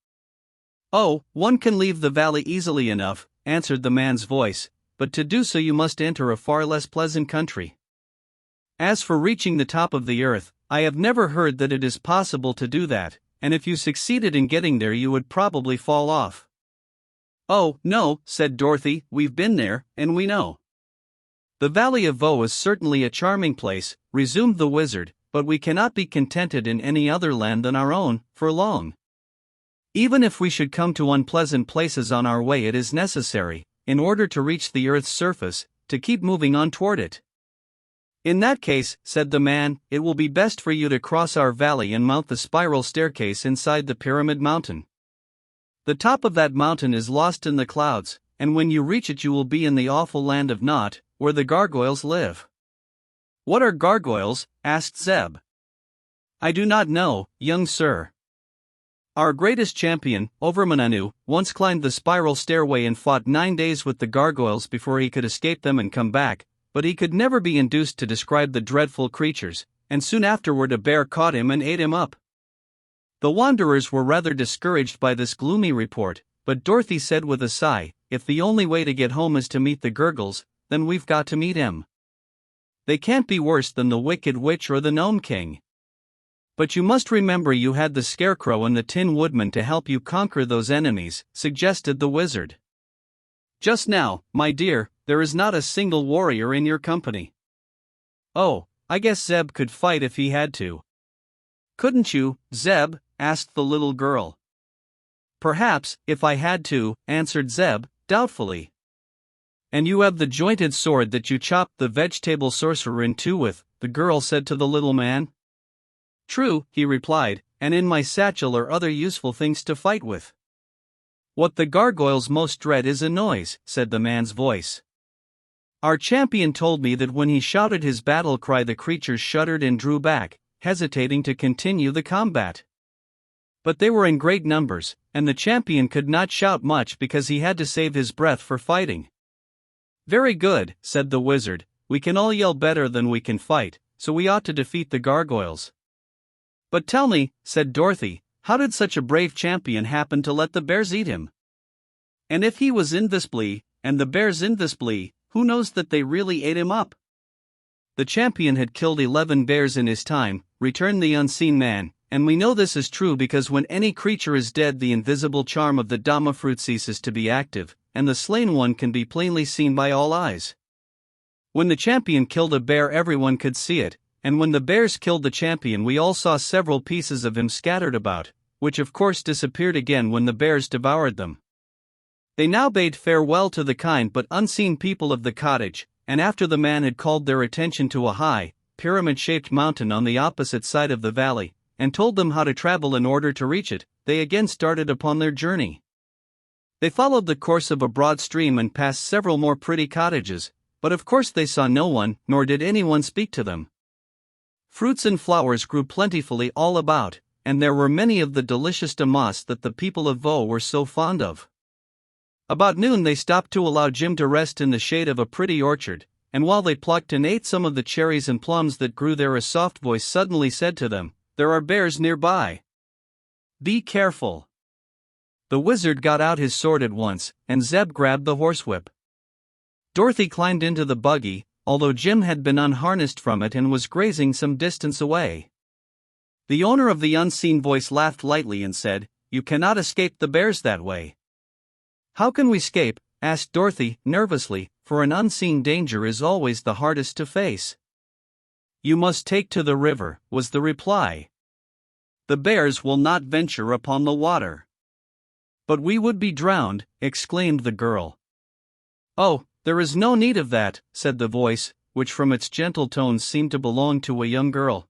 Oh, one can leave the valley easily enough, answered the man's voice, but to do so you must enter a far less pleasant country. As for reaching the top of the earth, I have never heard that it is possible to do that, and if you succeeded in getting there you would probably fall off. Oh, no, said Dorothy, we've been there, and we know. The Valley of Voe is certainly a charming place, resumed the wizard, but we cannot be contented in any other land than our own, for long. Even if we should come to unpleasant places on our way, it is necessary, in order to reach the earth's surface, to keep moving on toward it. In that case, said the man, it will be best for you to cross our valley and mount the spiral staircase inside the Pyramid Mountain. The top of that mountain is lost in the clouds, and when you reach it you will be in the awful land of Nod, where the gargoyles live. What are gargoyles? Asked Zeb. I do not know, young sir. Our greatest champion, Overmananu, once climbed the spiral stairway and fought 9 days with the gargoyles before he could escape them and come back, but he could never be induced to describe the dreadful creatures, and soon afterward a bear caught him and ate him up. The wanderers were rather discouraged by this gloomy report, but Dorothy said with a sigh, if the only way to get home is to meet the gurgles, then we've got to meet him. They can't be worse than the Wicked Witch or the Gnome King. But you must remember you had the Scarecrow and the Tin Woodman to help you conquer those enemies, suggested the wizard. Just now, my dear, there is not a single warrior in your company. Oh, I guess Zeb could fight if he had to. Couldn't you, Zeb? Asked the little girl. Perhaps, if I had to, answered Zeb, doubtfully. And you have the jointed sword that you chopped the vegetable sorcerer in two with, the girl said to the little man. True, he replied, and in my satchel are other useful things to fight with. What the gargoyles most dread is a noise, said the man's voice. Our champion told me that when he shouted his battle cry the creatures shuddered and drew back, hesitating to continue the combat. But they were in great numbers, and the champion could not shout much because he had to save his breath for fighting. Very good, said the wizard, we can all yell better than we can fight, so we ought to defeat the gargoyles. But tell me, said Dorothy, how did such a brave champion happen to let the bears eat him? And if he was invisibly, and the bears invisibly, who knows that they really ate him up? The champion had killed 11 bears in his time, returned the unseen man, and we know this is true because when any creature is dead the invisible charm of the Dama fruit ceases to be active, and the slain one can be plainly seen by all eyes. When the champion killed a bear everyone could see it, and when the bears killed the champion we all saw several pieces of him scattered about, which of course disappeared again when the bears devoured them. They now bade farewell to the kind but unseen people of the cottage, and after the man had called their attention to a high, pyramid-shaped mountain on the opposite side of the valley, and told them how to travel in order to reach it, they again started upon their journey. They followed the course of a broad stream and passed several more pretty cottages, but of course they saw no one, nor did anyone speak to them. Fruits and flowers grew plentifully all about, and there were many of the delicious damas that the people of Voe were so fond of. About noon they stopped to allow Jim to rest in the shade of a pretty orchard, and while they plucked and ate some of the cherries and plums that grew there a soft voice suddenly said to them, "There are bears nearby. Be careful." The wizard got out his sword at once, and Zeb grabbed the horsewhip. Dorothy climbed into the buggy, although Jim had been unharnessed from it and was grazing some distance away. The owner of the unseen voice laughed lightly and said, "You cannot escape the bears that way." "How can we escape?" asked Dorothy, nervously, for an unseen danger is always the hardest to face. "You must take to the river," was the reply. "The bears will not venture upon the water." "But we would be drowned," exclaimed the girl. "Oh, there is no need of that," said the voice, which from its gentle tones seemed to belong to a young girl.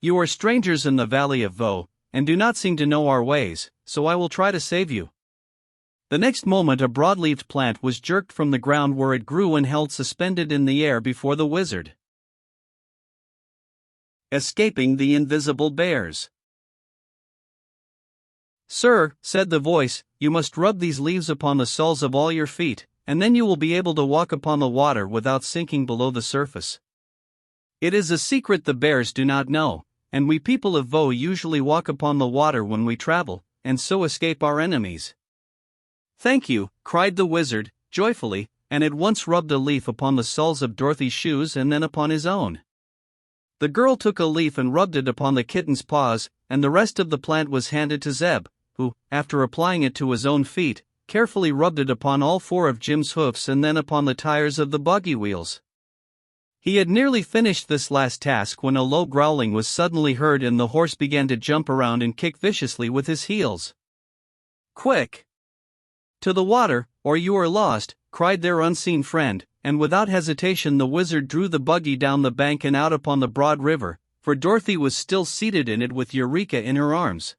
"You are strangers in the valley of Vaux, and do not seem to know our ways, so I will try to save you." The next moment a broad-leaved plant was jerked from the ground where it grew and held suspended in the air before the wizard. Escaping the invisible bears. "Sir," said the voice, "you must rub these leaves upon the soles of all your feet, and then you will be able to walk upon the water without sinking below the surface. It is a secret the bears do not know, and we people of Vaux usually walk upon the water when we travel, and so escape our enemies." "Thank you," cried the wizard, joyfully, and at once rubbed a leaf upon the soles of Dorothy's shoes and then upon his own. The girl took a leaf and rubbed it upon the kitten's paws, and the rest of the plant was handed to Zeb, who, after applying it to his own feet, carefully rubbed it upon all four of Jim's hoofs and then upon the tires of the buggy wheels. He had nearly finished this last task when a low growling was suddenly heard and the horse began to jump around and kick viciously with his heels. "Quick! To the water, or you are lost," cried their unseen friend, and without hesitation the wizard drew the buggy down the bank and out upon the broad river, for Dorothy was still seated in it with Eureka in her arms.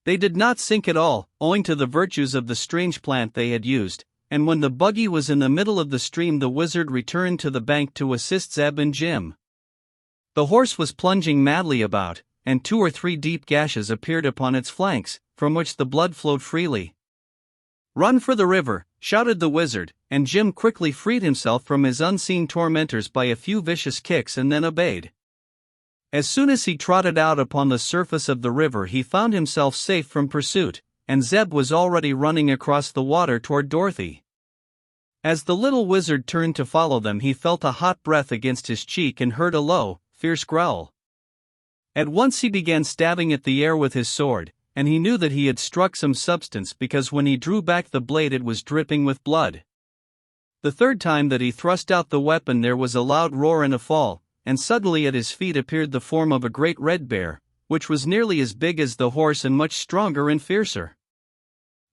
They did not sink at all, owing to the virtues of the strange plant they had used, and when the buggy was in the middle of the stream the wizard returned to the bank to assist Zeb and Jim. The horse was plunging madly about, and 2 or 3 deep gashes appeared upon its flanks, from which the blood flowed freely. "Run for the river," shouted the wizard, and Jim quickly freed himself from his unseen tormentors by a few vicious kicks and then obeyed. As soon as he trotted out upon the surface of the river he found himself safe from pursuit, and Zeb was already running across the water toward Dorothy. As the little wizard turned to follow them he felt a hot breath against his cheek and heard a low, fierce growl. At once he began stabbing at the air with his sword, and he knew that he had struck some substance because when he drew back the blade it was dripping with blood. The third time that he thrust out the weapon there was a loud roar and a fall, and suddenly at his feet appeared the form of a great red bear, which was nearly as big as the horse and much stronger and fiercer.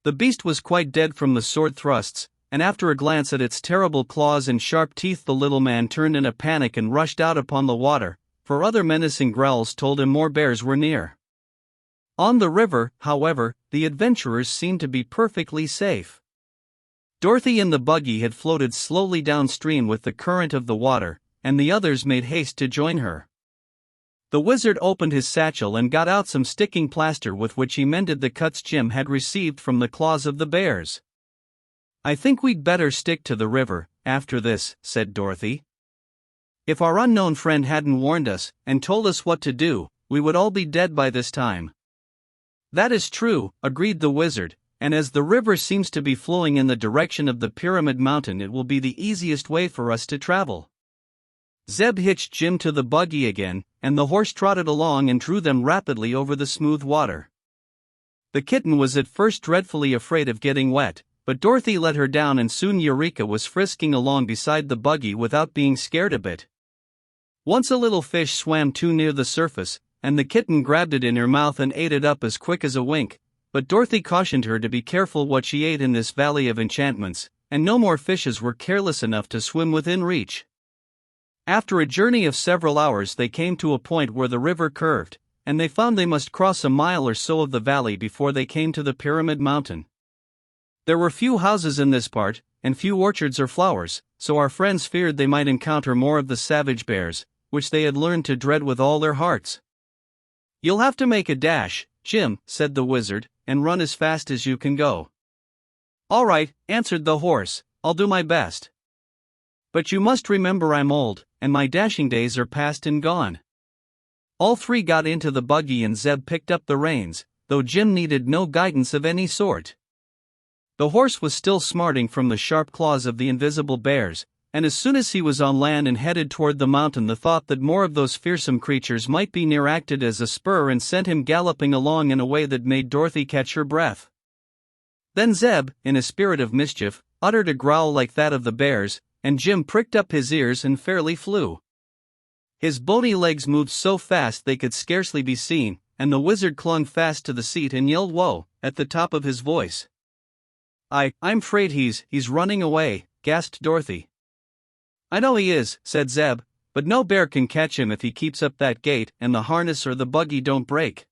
The beast was quite dead from the sword thrusts, and after a glance at its terrible claws and sharp teeth the little man turned in a panic and rushed out upon the water, for other menacing growls told him more bears were near. On the river, however, the adventurers seemed to be perfectly safe. Dorothy in the buggy had floated slowly downstream with the current of the water, and the others made haste to join her. The wizard opened his satchel and got out some sticking plaster with which he mended the cuts Jim had received from the claws of the bears. "I think we'd better stick to the river, after this," said Dorothy. "If our unknown friend hadn't warned us, and told us what to do, we would all be dead by this time." "That is true," agreed the wizard, "and as the river seems to be flowing in the direction of the Pyramid Mountain it will be the easiest way for us to travel." Zeb hitched Jim to the buggy again, and the horse trotted along and drew them rapidly over the smooth water. The kitten was at first dreadfully afraid of getting wet, but Dorothy let her down and soon Eureka was frisking along beside the buggy without being scared a bit. Once a little fish swam too near the surface, and the kitten grabbed it in her mouth and ate it up as quick as a wink, but Dorothy cautioned her to be careful what she ate in this valley of enchantments, and no more fishes were careless enough to swim within reach. After a journey of several hours they came to a point where the river curved, and they found they must cross a mile or so of the valley before they came to the Pyramid Mountain. There were few houses in this part, and few orchards or flowers, so our friends feared they might encounter more of the savage bears, which they had learned to dread with all their hearts. "You'll have to make a dash, Jim," said the wizard, "and run as fast as you can go." "All right," answered the horse, "I'll do my best. But you must remember I'm old, and my dashing days are past and gone." All three got into the buggy and Zeb picked up the reins, though Jim needed no guidance of any sort. The horse was still smarting from the sharp claws of the invisible bears, and as soon as he was on land and headed toward the mountain the thought that more of those fearsome creatures might be near acted as a spur and sent him galloping along in a way that made Dorothy catch her breath. Then Zeb, in a spirit of mischief, uttered a growl like that of the bears, and Jim pricked up his ears and fairly flew. His bony legs moved so fast they could scarcely be seen, and the wizard clung fast to the seat and yelled "Whoa!" at the top of his voice. I'm afraid he's running away," gasped Dorothy. "I know he is," said Zeb, "but no bear can catch him if he keeps up that gait and the harness or the buggy don't break."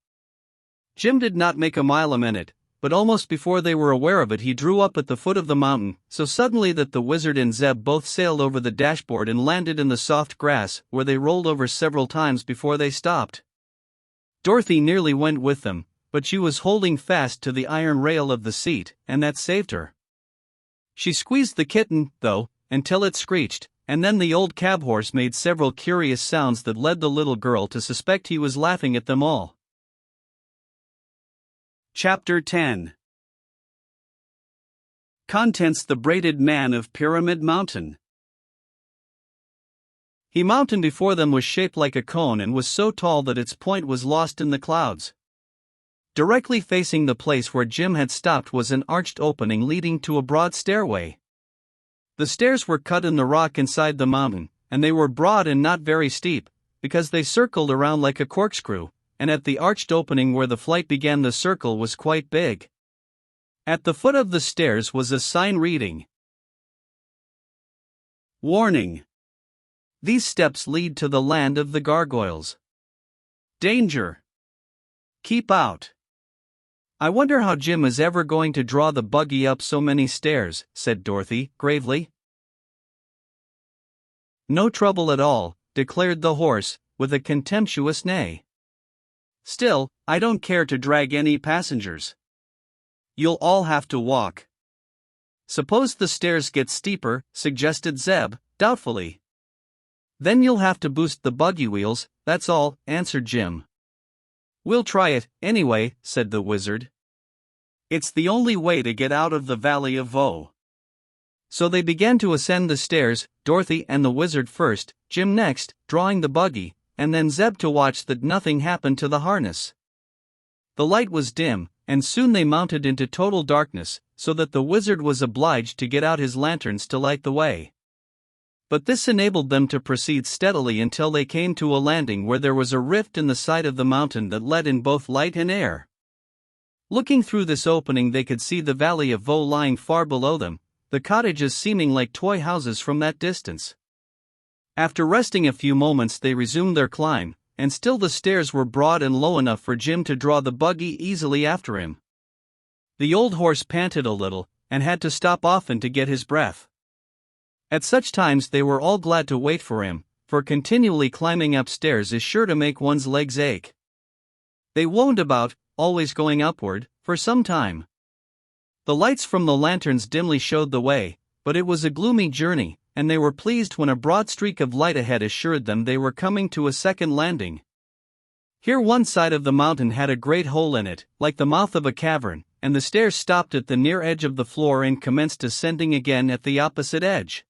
Jim did not make a mile a minute, but almost before they were aware of it he drew up at the foot of the mountain, so suddenly that the wizard and Zeb both sailed over the dashboard and landed in the soft grass, where they rolled over several times before they stopped. Dorothy nearly went with them, but she was holding fast to the iron rail of the seat, and that saved her. She squeezed the kitten, though, until it screeched, and then the old cab horse made several curious sounds that led the little girl to suspect he was laughing at them all. Chapter 10. Contents: The Braided Man of Pyramid Mountain. The mountain before them was shaped like a cone and was so tall that its point was lost in the clouds. Directly facing the place where Jim had stopped was an arched opening leading to a broad stairway. The stairs were cut in the rock inside the mountain, and they were broad and not very steep, because they circled around like a corkscrew, and at the arched opening where the flight began the circle was quite big. At the foot of the stairs was a sign reading, "Warning. These steps lead to the land of the gargoyles. Danger. Keep out." "I wonder how Jim is ever going to draw the buggy up so many stairs," said Dorothy, gravely. "No trouble at all," declared the horse, with a contemptuous neigh. "Still, I don't care to drag any passengers. You'll all have to walk." "Suppose the stairs get steeper," suggested Zeb, doubtfully. "Then you'll have to boost the buggy wheels, that's all," answered Jim. "We'll try it, anyway," said the wizard. "It's the only way to get out of the Valley of Voe." So they began to ascend the stairs, Dorothy and the wizard first, Jim next, drawing the buggy, and then Zeb to watch that nothing happened to the harness. The light was dim, and soon they mounted into total darkness, so that the wizard was obliged to get out his lanterns to light the way. But this enabled them to proceed steadily until they came to a landing where there was a rift in the side of the mountain that let in both light and air. Looking through this opening they could see the Valley of Voe lying far below them, the cottages seeming like toy houses from that distance. After resting a few moments they resumed their climb, and still the stairs were broad and low enough for Jim to draw the buggy easily after him. The old horse panted a little, and had to stop often to get his breath. At such times they were all glad to wait for him, for continually climbing upstairs is sure to make one's legs ache. They wound about, always going upward, for some time. The lights from the lanterns dimly showed the way, but it was a gloomy journey, and they were pleased when a broad streak of light ahead assured them they were coming to a second landing. Here one side of the mountain had a great hole in it, like the mouth of a cavern, and the stairs stopped at the near edge of the floor and commenced ascending again at the opposite edge.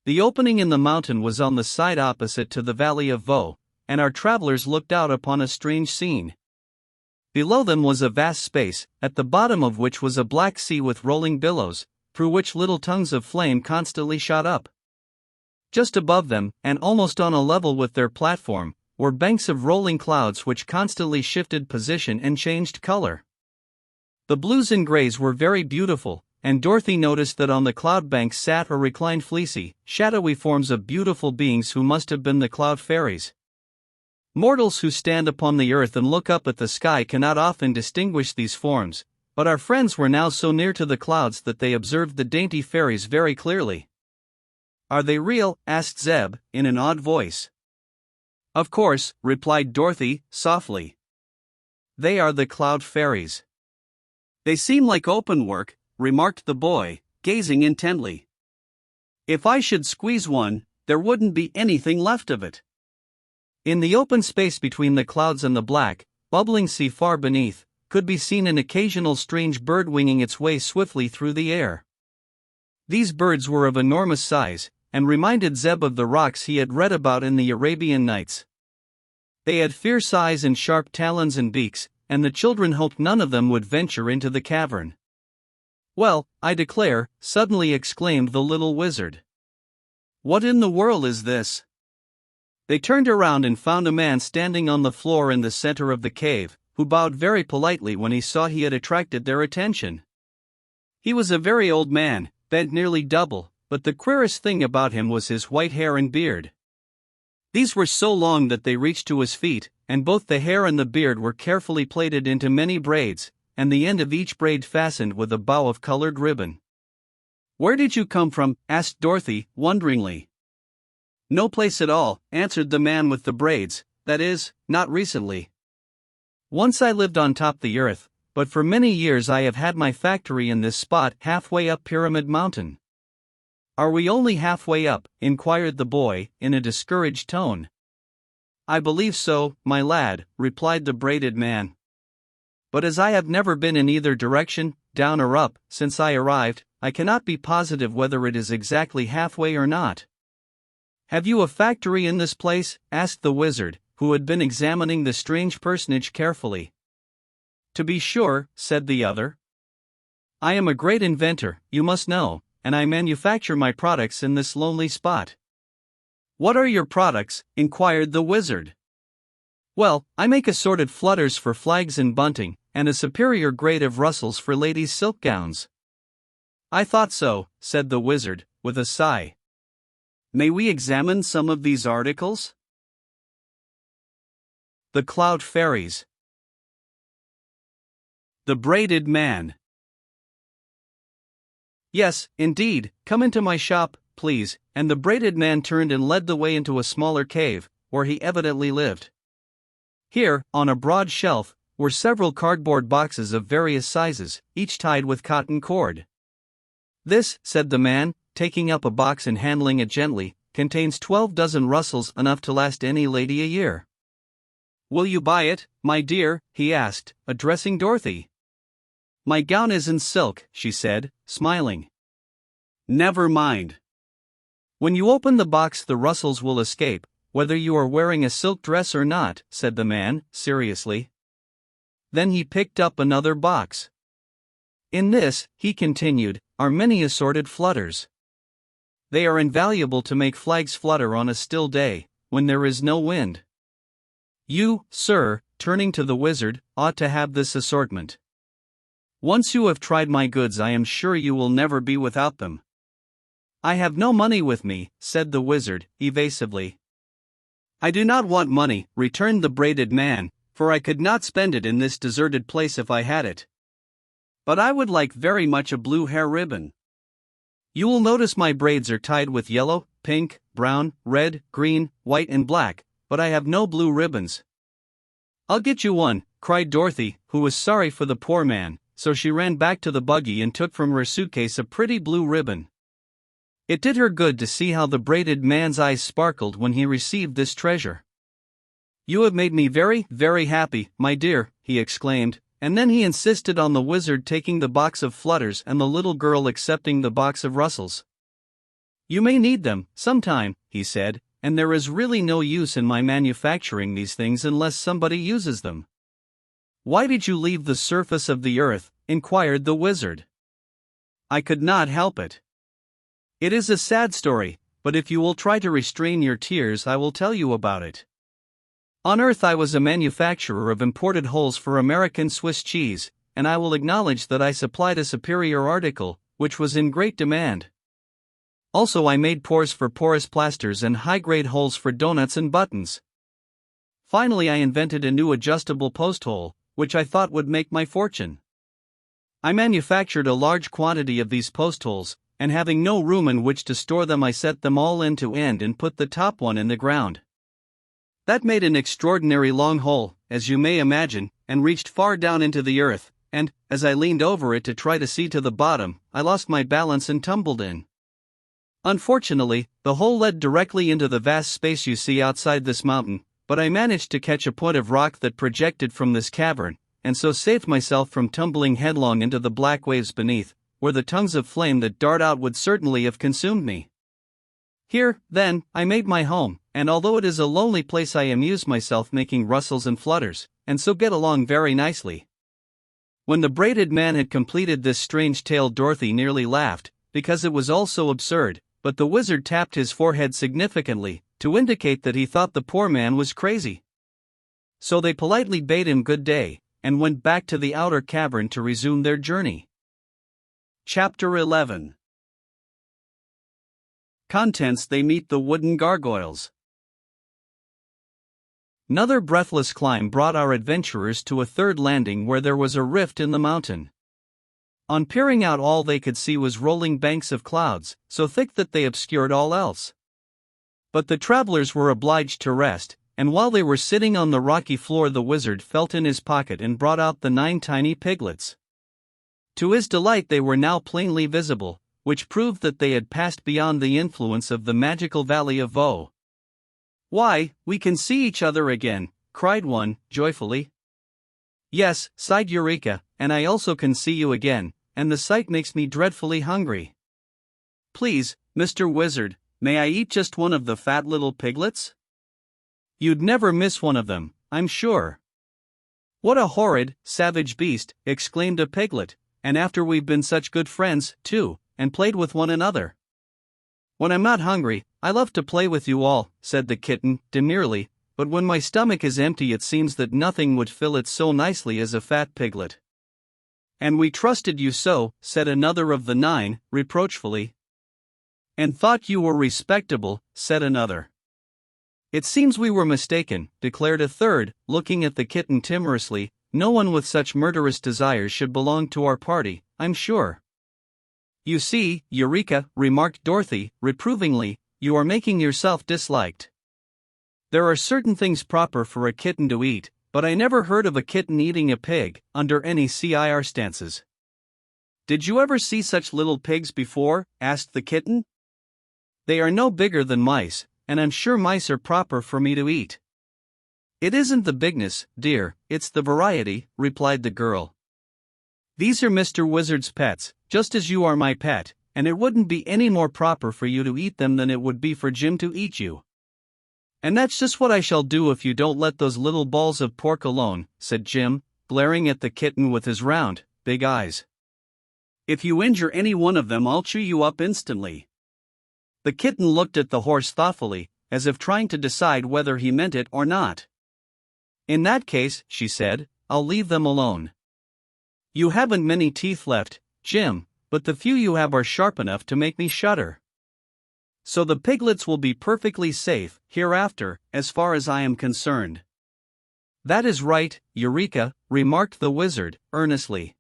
The opening in the mountain was on the side opposite to the Valley of Voe, and our travelers looked out upon a strange scene. Below them was a vast space, at the bottom of which was a black sea with rolling billows, through which little tongues of flame constantly shot up. Just above them, and almost on a level with their platform, were banks of rolling clouds which constantly shifted position and changed color. The blues and grays were very beautiful, and Dorothy noticed that on the cloud banks sat or reclined fleecy, shadowy forms of beautiful beings who must have been the cloud fairies. Mortals who stand upon the earth and look up at the sky cannot often distinguish these forms, but our friends were now so near to the clouds that they observed the dainty fairies very clearly. "Are they real?" asked Zeb, in an odd voice. "Of course," replied Dorothy, softly. "They are the cloud fairies." "They seem like open work," remarked the boy, gazing intently. "If I should squeeze one, there wouldn't be anything left of it." In the open space between the clouds and the black, bubbling sea far beneath, could be seen an occasional strange bird winging its way swiftly through the air. These birds were of enormous size, and reminded Zeb of the rocks he had read about in the Arabian Nights. They had fierce eyes and sharp talons and beaks, and the children hoped none of them would venture into the cavern. "Well, I declare," suddenly exclaimed the little wizard. "What in the world is this? They turned around and found a man standing on the floor in the center of the cave, who bowed very politely when he saw he had attracted their attention. He was a very old man, bent nearly double, but the queerest thing about him was his white hair and beard. These were so long that they reached to his feet, and both the hair and the beard were carefully plaited into many braids, and the end of each braid fastened with a bow of colored ribbon. "Where did you come from?" asked Dorothy, wonderingly. "No place at all," answered the man with the braids, "that is, not recently. Once I lived on top the earth, but for many years I have had my factory in this spot halfway up Pyramid Mountain." "Are we only halfway up?" inquired the boy, in a discouraged tone. "I believe so, my lad," replied the braided man. "But as I have never been in either direction, down or up, since I arrived, I cannot be positive whether it is exactly halfway or not." "Have you a factory in this place?" asked the wizard, who had been examining the strange personage carefully. "To be sure," said the other. "I am a great inventor, you must know, and I manufacture my products in this lonely spot." "What are your products?" inquired the wizard. "Well, I make assorted flutters for flags and bunting, and a superior grade of rustles for ladies' silk gowns." "I thought so," said the wizard, with a sigh. "May we examine some of these articles?" The Cloud Fairies. The Braided Man. "Yes, indeed, come into my shop, please," and the braided man turned and led the way into a smaller cave, where he evidently lived. Here, on a broad shelf, were several cardboard boxes of various sizes, each tied with cotton cord. "This," said the man, taking up a box and handling it gently, "contains 12 dozen rustles, enough to last any lady a year." "Will you buy it, my dear?" he asked, addressing Dorothy. "My gown is in silk," she said, smiling. "Never mind. When you open the box the rustles will escape, whether you are wearing a silk dress or not," said the man, seriously. Then he picked up another box. "In this," he continued, "are many assorted flutters. They are invaluable to make flags flutter on a still day, when there is no wind. You, sir," turning to the wizard, "ought to have this assortment. Once you have tried my goods I am sure you will never be without them." "I have no money with me," said the wizard, evasively. "I do not want money," returned the braided man, "for I could not spend it in this deserted place if I had it. But I would like very much a blue hair ribbon. You will notice my braids are tied with yellow, pink, brown, red, green, white and black, but I have no blue ribbons." "I'll get you one," cried Dorothy, who was sorry for the poor man, so she ran back to the buggy and took from her suitcase a pretty blue ribbon. It did her good to see how the braided man's eyes sparkled when he received this treasure. "You have made me very, very happy, my dear," he exclaimed, and then he insisted on the wizard taking the box of flutters and the little girl accepting the box of rustles. "You may need them, sometime," he said, "and there is really no use in my manufacturing these things unless somebody uses them." "Why did you leave the surface of the earth?" inquired the wizard. "I could not help it. It is a sad story, but if you will try to restrain your tears I will tell you about it. On Earth I was a manufacturer of imported holes for American Swiss cheese, and I will acknowledge that I supplied a superior article, which was in great demand. Also I made pores for porous plasters and high-grade holes for donuts and buttons. Finally I invented a new adjustable post hole, which I thought would make my fortune. I manufactured a large quantity of these post holes, and having no room in which to store them I set them all end to end and put the top one in the ground. That made an extraordinary long hole, as you may imagine, and reached far down into the earth, and, as I leaned over it to try to see to the bottom, I lost my balance and tumbled in. Unfortunately, the hole led directly into the vast space you see outside this mountain, but I managed to catch a point of rock that projected from this cavern, and so saved myself from tumbling headlong into the black waves beneath, where the tongues of flame that dart out would certainly have consumed me. Here, then, I made my home, and although it is a lonely place I amuse myself making rustles and flutters, and so get along very nicely." When the braided man had completed this strange tale Dorothy nearly laughed, because it was all so absurd, but the wizard tapped his forehead significantly, to indicate that he thought the poor man was crazy. So they politely bade him good day, and went back to the outer cavern to resume their journey. Chapter 11. Contents: They meet the wooden gargoyles. Another breathless climb brought our adventurers to a third landing where there was a rift in the mountain. On peering out, all they could see was rolling banks of clouds, so thick that they obscured all else. But the travelers were obliged to rest, and while they were sitting on the rocky floor, the wizard felt in his pocket and brought out the 9 tiny piglets. To his delight, they were now plainly visible, which proved that they had passed beyond the influence of the magical valley of Baum. "Why, we can see each other again," cried one, joyfully. "Yes," sighed Eureka, "and I also can see you again, and the sight makes me dreadfully hungry. Please, Mr. Wizard, may I eat just one of the fat little piglets?" "You'd never miss one of them, I'm sure." "What a horrid, savage beast," exclaimed a piglet, "and after we've been such good friends, too, and played with one another." "When I'm not hungry, I love to play with you all," said the kitten, demurely, "but when my stomach is empty it seems that nothing would fill it so nicely as a fat piglet." "And we trusted you so," said another of the 9, reproachfully. "And thought you were respectable," said another. "It seems we were mistaken," declared a third, looking at the kitten timorously. "No one with such murderous desires should belong to our party, I'm sure." "You see, Eureka," remarked Dorothy, reprovingly, "you are making yourself disliked. There are certain things proper for a kitten to eat, but I never heard of a kitten eating a pig, under any circumstances." "Did you ever see such little pigs before?" asked the kitten. "They are no bigger than mice, and I'm sure mice are proper for me to eat." "It isn't the bigness, dear, it's the variety," replied the girl. "These are Mr. Wizard's pets, just as you are my pet, and it wouldn't be any more proper for you to eat them than it would be for Jim to eat you." "And that's just what I shall do if you don't let those little balls of pork alone," said Jim, glaring at the kitten with his round, big eyes. "If you injure any one of them I'll chew you up instantly." The kitten looked at the horse thoughtfully, as if trying to decide whether he meant it or not. "In that case," she said, "I'll leave them alone. You haven't many teeth left, Jim, but the few you have are sharp enough to make me shudder. So the piglets will be perfectly safe hereafter, as far as I am concerned." "That is right, Eureka," remarked the wizard, earnestly.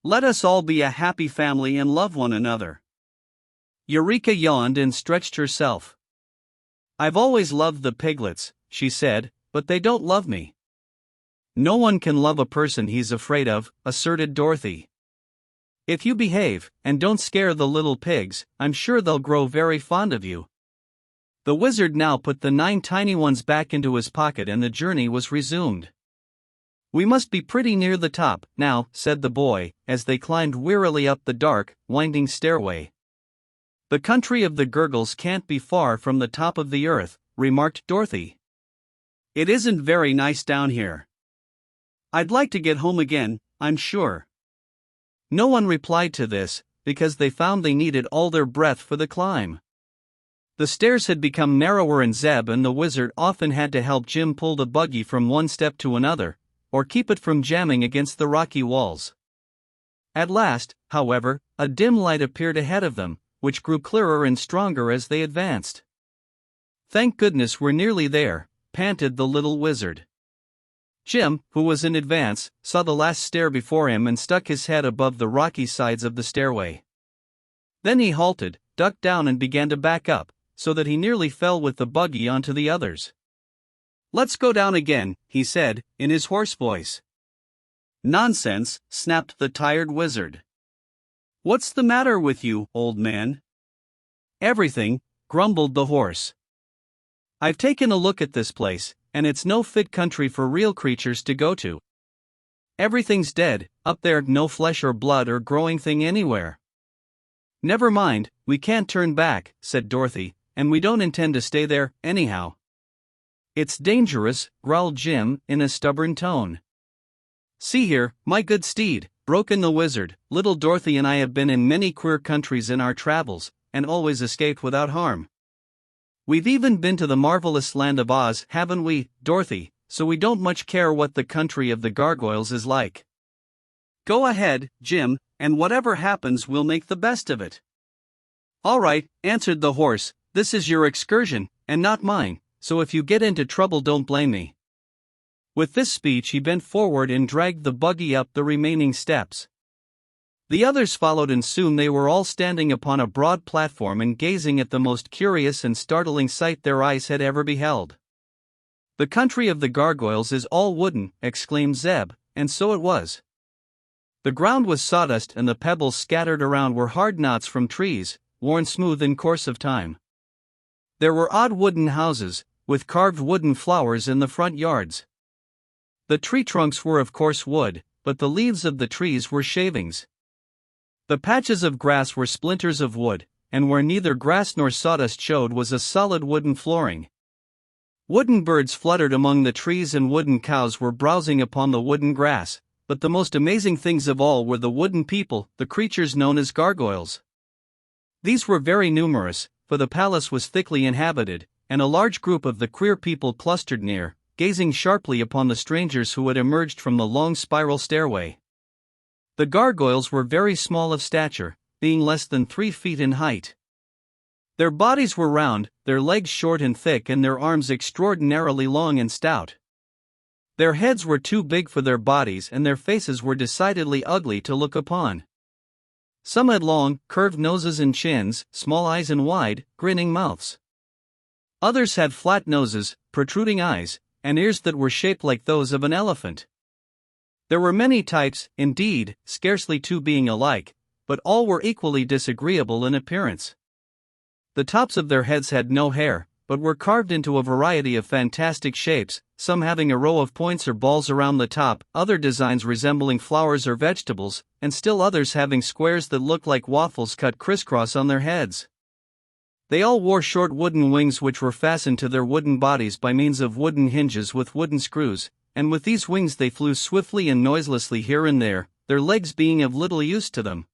"Let us all be a happy family and love one another." Eureka yawned and stretched herself. "I've always loved the piglets," she said, "but they don't love me." "No one can love a person he's afraid of," asserted Dorothy. "If you behave, and don't scare the little pigs, I'm sure they'll grow very fond of you." The wizard now put the 9 tiny ones back into his pocket and the journey was resumed. "We must be pretty near the top, now," said the boy, as they climbed wearily up the dark, winding stairway. "The country of the Gurgles can't be far from the top of the earth," remarked Dorothy. "It isn't very nice down here. I'd like to get home again, I'm sure." No one replied to this, because they found they needed all their breath for the climb. The stairs had become narrower and Zeb and the wizard often had to help Jim pull the buggy from one step to another, or keep it from jamming against the rocky walls. At last, however, a dim light appeared ahead of them, which grew clearer and stronger as they advanced. "Thank goodness we're nearly there," panted the little wizard. Jim, who was in advance, saw the last stair before him and stuck his head above the rocky sides of the stairway. Then he halted, ducked down and began to back up, so that he nearly fell with the buggy onto the others. "Let's go down again," he said, in his hoarse voice. "Nonsense," snapped the tired wizard. "What's the matter with you, old man?" "Everything," grumbled the horse. "I've taken a look at this place, and it's no fit country for real creatures to go to. Everything's dead, up there, no flesh or blood or growing thing anywhere." "Never mind, we can't turn back," said Dorothy, "and we don't intend to stay there, anyhow." "It's dangerous," growled Jim, in a stubborn tone. "See here, my good steed," broke in the wizard, "little Dorothy and I have been in many queer countries in our travels, and always escaped without harm. We've even been to the marvelous land of Oz, haven't we, Dorothy, so we don't much care what the country of the gargoyles is like. Go ahead, Jim, and whatever happens we'll make the best of it. All right, answered the horse, this is your excursion, and not mine, so if you get into trouble don't blame me. With this speech he bent forward and dragged the buggy up the remaining steps. The others followed and soon they were all standing upon a broad platform and gazing at the most curious and startling sight their eyes had ever beheld. The country of the gargoyles is all wooden, exclaimed Zeb, and so it was. The ground was sawdust and the pebbles scattered around were hard knots from trees, worn smooth in course of time. There were odd wooden houses, with carved wooden flowers in the front yards. The tree trunks were of coarse wood, but the leaves of the trees were shavings. The patches of grass were splinters of wood, and where neither grass nor sawdust showed was a solid wooden flooring. Wooden birds fluttered among the trees and wooden cows were browsing upon the wooden grass, but the most amazing things of all were the wooden people, the creatures known as gargoyles. These were very numerous, for the palace was thickly inhabited, and a large group of the queer people clustered near, gazing sharply upon the strangers who had emerged from the long spiral stairway. The gargoyles were very small of stature, being less than 3 feet in height. Their bodies were round, their legs short and thick and their arms extraordinarily long and stout. Their heads were too big for their bodies and their faces were decidedly ugly to look upon. Some had long, curved noses and chins, small eyes and wide, grinning mouths. Others had flat noses, protruding eyes, and ears that were shaped like those of an elephant. There were many types, indeed, scarcely two being alike, but all were equally disagreeable in appearance. The tops of their heads had no hair, but were carved into a variety of fantastic shapes, some having a row of points or balls around the top, other designs resembling flowers or vegetables, and still others having squares that looked like waffles cut crisscross on their heads. They all wore short wooden wings which were fastened to their wooden bodies by means of wooden hinges with wooden screws, and with these wings they flew swiftly and noiselessly here and there, their legs being of little use to them.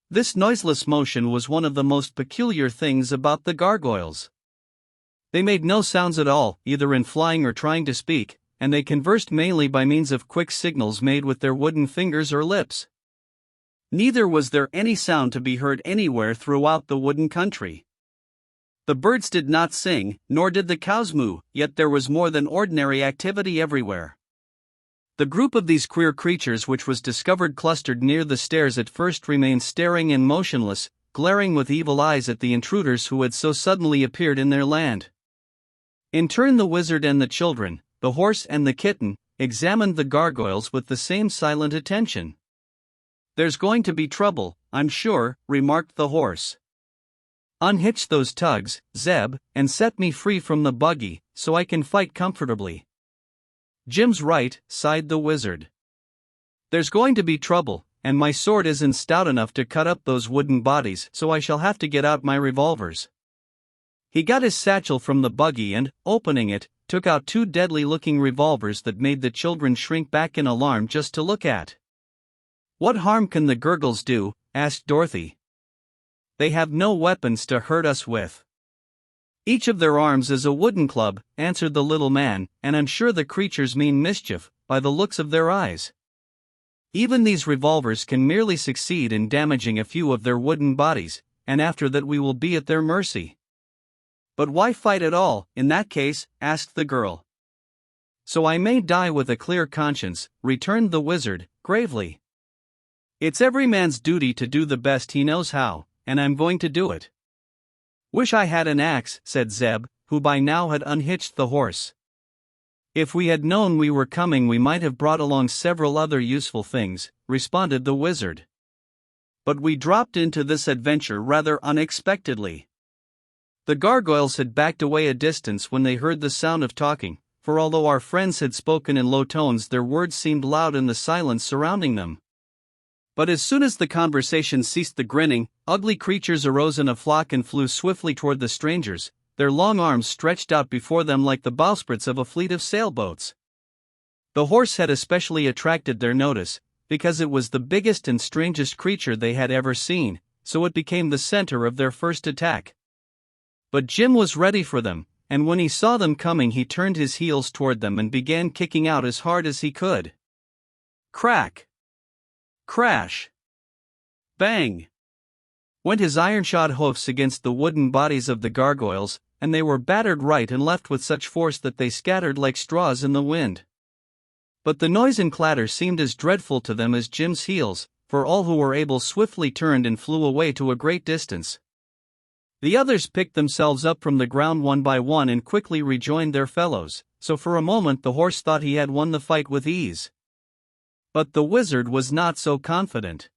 This noiseless motion was one of the most peculiar things about the gargoyles. They made no sounds at all, either in flying or trying to speak, and they conversed mainly by means of quick signals made with their wooden fingers or lips. Neither was there any sound to be heard anywhere throughout the wooden country. The birds did not sing, nor did the cows moo, yet there was more than ordinary activity everywhere. The group of these queer creatures which was discovered clustered near the stairs at first remained staring and motionless, glaring with evil eyes at the intruders who had so suddenly appeared in their land. In turn the wizard and the children, the horse and the kitten, examined the gargoyles with the same silent attention. "There's going to be trouble, I'm sure," remarked the horse. "Unhitch those tugs, Zeb, and set me free from the buggy, so I can fight comfortably." "Jim's right," sighed the wizard. "There's going to be trouble, and my sword isn't stout enough to cut up those wooden bodies, so I shall have to get out my revolvers." He got his satchel from the buggy and, opening it, took out 2 deadly-looking revolvers that made the children shrink back in alarm just to look at. "What harm can the gurgles do?" asked Dorothy. "They have no weapons to hurt us with." "Each of their arms is a wooden club," answered the little man, "and I'm sure the creatures mean mischief, by the looks of their eyes. Even these revolvers can merely succeed in damaging a few of their wooden bodies, and after that we will be at their mercy." "But why fight at all, in that case?" asked the girl. "So I may die with a clear conscience," returned the wizard, gravely. "It's every man's duty to do the best he knows how, and I'm going to do it." "Wish I had an axe," said Zeb, who by now had unhitched the horse. "If we had known we were coming we might have brought along several other useful things," responded the wizard. "But we dropped into this adventure rather unexpectedly." The gargoyles had backed away a distance when they heard the sound of talking, for although our friends had spoken in low tones their words seemed loud in the silence surrounding them. But as soon as the conversation ceased the grinning, ugly creatures arose in a flock and flew swiftly toward the strangers, their long arms stretched out before them like the bowsprits of a fleet of sailboats. The horse had especially attracted their notice, because it was the biggest and strangest creature they had ever seen, so it became the center of their first attack. But Jim was ready for them, and when he saw them coming he turned his heels toward them and began kicking out as hard as he could. Crack! Crash! Bang! Went his iron-shod hoofs against the wooden bodies of the gargoyles, and they were battered right and left with such force that they scattered like straws in the wind. But the noise and clatter seemed as dreadful to them as Jim's heels, for all who were able swiftly turned and flew away to a great distance. The others picked themselves up from the ground one by one and quickly rejoined their fellows, so for a moment the horse thought he had won the fight with ease. But the wizard was not so confident.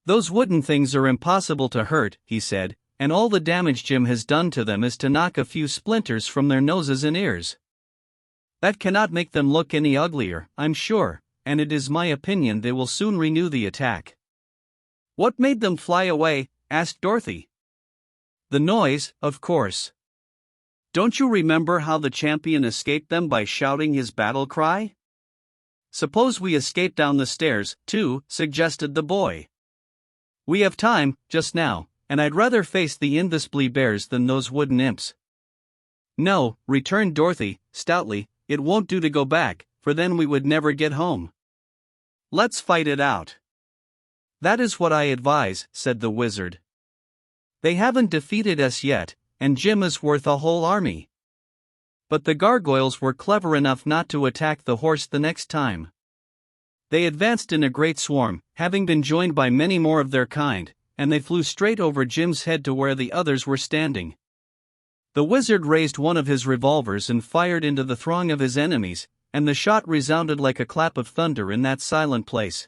"Those wooden things are impossible to hurt," he said, "and all the damage Jim has done to them is to knock a few splinters from their noses and ears. That cannot make them look any uglier, I'm sure, and it is my opinion they will soon renew the attack." "What made them fly away?" asked Dorothy. "The noise, of course. Don't you remember how the champion escaped them by shouting his battle cry?" "Suppose we escape down the stairs, too," suggested the boy. "We have time, just now, and I'd rather face the invisible bears than those wooden imps." "No," returned Dorothy, stoutly, "it won't do to go back, for then we would never get home. Let's fight it out." "That is what I advise," said the wizard. "They haven't defeated us yet, and Jim is worth a whole army." But the gargoyles were clever enough not to attack the horse the next time. They advanced in a great swarm, having been joined by many more of their kind, and they flew straight over Jim's head to where the others were standing. The wizard raised one of his revolvers and fired into the throng of his enemies, and the shot resounded like a clap of thunder in that silent place.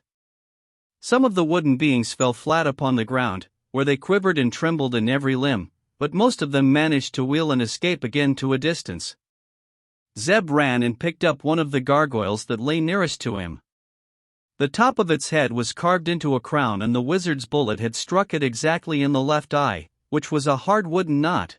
Some of the wooden beings fell flat upon the ground, where they quivered and trembled in every limb, but most of them managed to wheel and escape again to a distance. Zeb ran and picked up one of the gargoyles that lay nearest to him. The top of its head was carved into a crown, and the wizard's bullet had struck it exactly in the left eye, which was a hard wooden knot.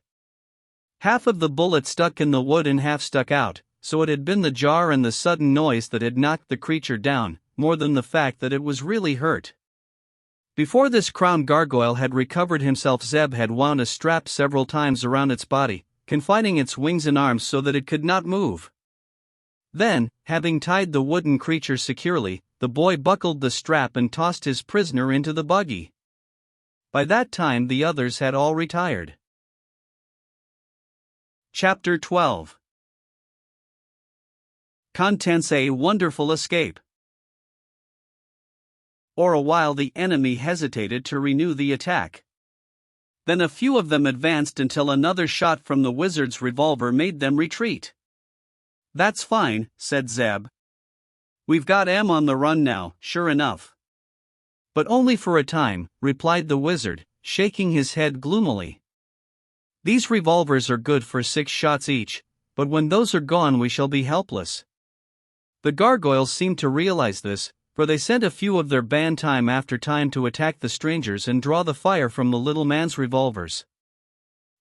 Half of the bullet stuck in the wood and half stuck out, so it had been the jar and the sudden noise that had knocked the creature down, more than the fact that it was really hurt. Before this crowned gargoyle had recovered himself, Zeb had wound a strap several times around its body, confining its wings and arms so that it could not move. Then, having tied the wooden creature securely, the boy buckled the strap and tossed his prisoner into the buggy. By that time the others had all retired. Chapter 12. Contents: A wonderful escape. For a while the enemy hesitated to renew the attack. Then a few of them advanced until another shot from the wizard's revolver made them retreat. "That's fine," said Zeb. "We've got 'em on the run now, sure enough." "But only for a time," replied the wizard, shaking his head gloomily. "These revolvers are good for 6 shots each, but when those are gone we shall be helpless." The gargoyles seemed to realize this, for they sent a few of their band time after time to attack the strangers and draw the fire from the little man's revolvers.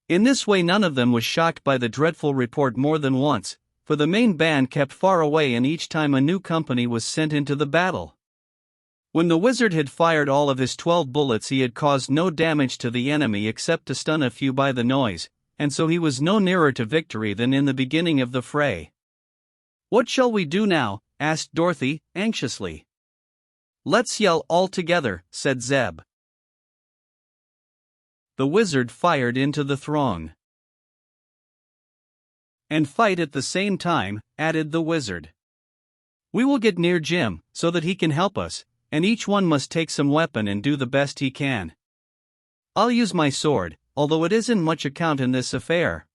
In this way none of them was shocked by the dreadful report more than once, for the main band kept far away and each time a new company was sent into the battle. When the wizard had fired all of his 12 bullets he had caused no damage to the enemy except to stun a few by the noise, and so he was no nearer to victory than in the beginning of the fray. "What shall we do now?" asked Dorothy, anxiously. "Let's yell all together," said Zeb. The wizard fired into the throng. "And fight at the same time," added the wizard. "We will get near Jim, so that he can help us, and each one must take some weapon and do the best he can. I'll use my sword, although it isn't much account in this affair.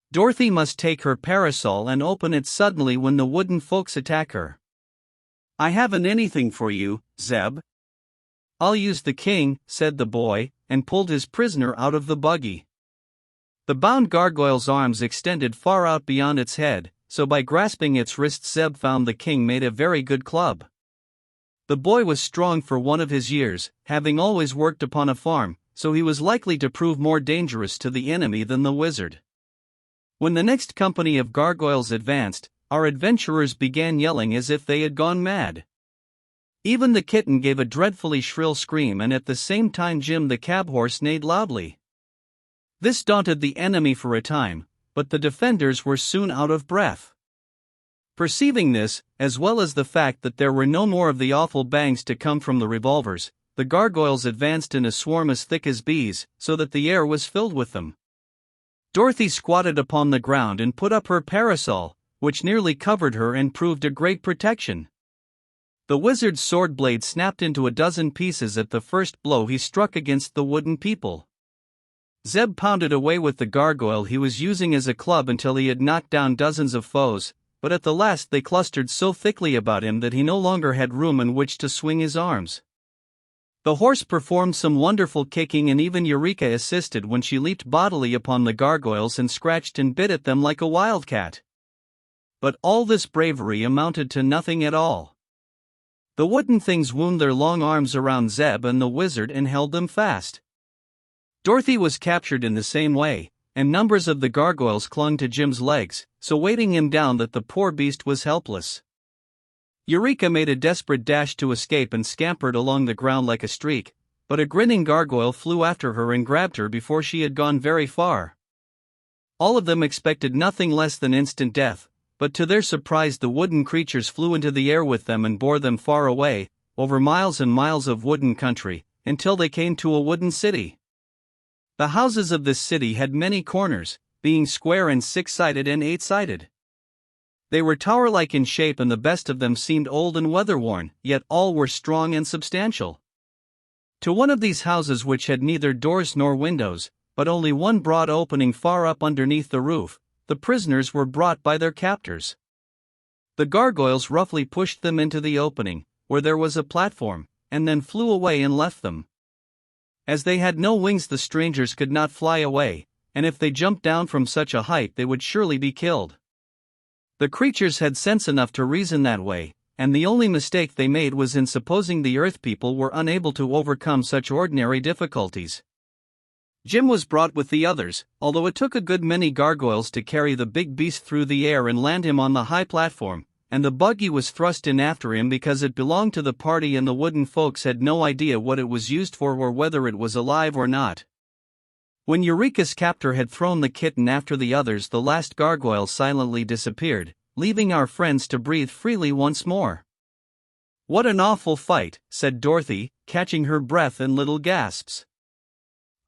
Dorothy must take her parasol and open it suddenly when the wooden folks attack her. I haven't anything for you, Zeb." "I'll use the king," said the boy, and pulled his prisoner out of the buggy. The bound gargoyle's arms extended far out beyond its head, so by grasping its wrists Zeb found the king made a very good club. The boy was strong for one of his years, having always worked upon a farm, so he was likely to prove more dangerous to the enemy than the wizard. When the next company of gargoyles advanced, our adventurers began yelling as if they had gone mad. Even the kitten gave a dreadfully shrill scream, and at the same time Jim the cab horse neighed loudly. This daunted the enemy for a time, but the defenders were soon out of breath. Perceiving this, as well as the fact that there were no more of the awful bangs to come from the revolvers, the gargoyles advanced in a swarm as thick as bees, so that the air was filled with them. Dorothy squatted upon the ground and put up her parasol, which nearly covered her and proved a great protection. The wizard's sword blade snapped into a dozen pieces at the first blow he struck against the wooden people. Zeb pounded away with the gargoyle he was using as a club until he had knocked down dozens of foes, but at the last they clustered so thickly about him that he no longer had room in which to swing his arms. The horse performed some wonderful kicking, and even Eureka assisted when she leaped bodily upon the gargoyles and scratched and bit at them like a wildcat. But all this bravery amounted to nothing at all. The wooden things wound their long arms around Zeb and the wizard and held them fast. Dorothy was captured in the same way, and numbers of the gargoyles clung to Jim's legs, so weighting him down that the poor beast was helpless. Eureka made a desperate dash to escape and scampered along the ground like a streak, but a grinning gargoyle flew after her and grabbed her before she had gone very far. All of them expected nothing less than instant death, but to their surprise the wooden creatures flew into the air with them and bore them far away, over miles and miles of wooden country, until they came to a wooden city. The houses of this city had many corners, being square and six-sided and eight-sided. They were tower-like in shape, and the best of them seemed old and weather-worn, yet all were strong and substantial. To one of these houses, which had neither doors nor windows, but only one broad opening far up underneath the roof, the prisoners were brought by their captors. The gargoyles roughly pushed them into the opening, where there was a platform, and then flew away and left them. As they had no wings, the strangers could not fly away, and if they jumped down from such a height they would surely be killed. The creatures had sense enough to reason that way, and the only mistake they made was in supposing the Earth people were unable to overcome such ordinary difficulties. Jim was brought with the others, although it took a good many gargoyles to carry the big beast through the air and land him on the high platform, and the buggy was thrust in after him because it belonged to the party and the wooden folks had no idea what it was used for or whether it was alive or not. When Eureka's captor had thrown the kitten after the others, the last gargoyle silently disappeared, leaving our friends to breathe freely once more. "What an awful fight," said Dorothy, catching her breath in little gasps.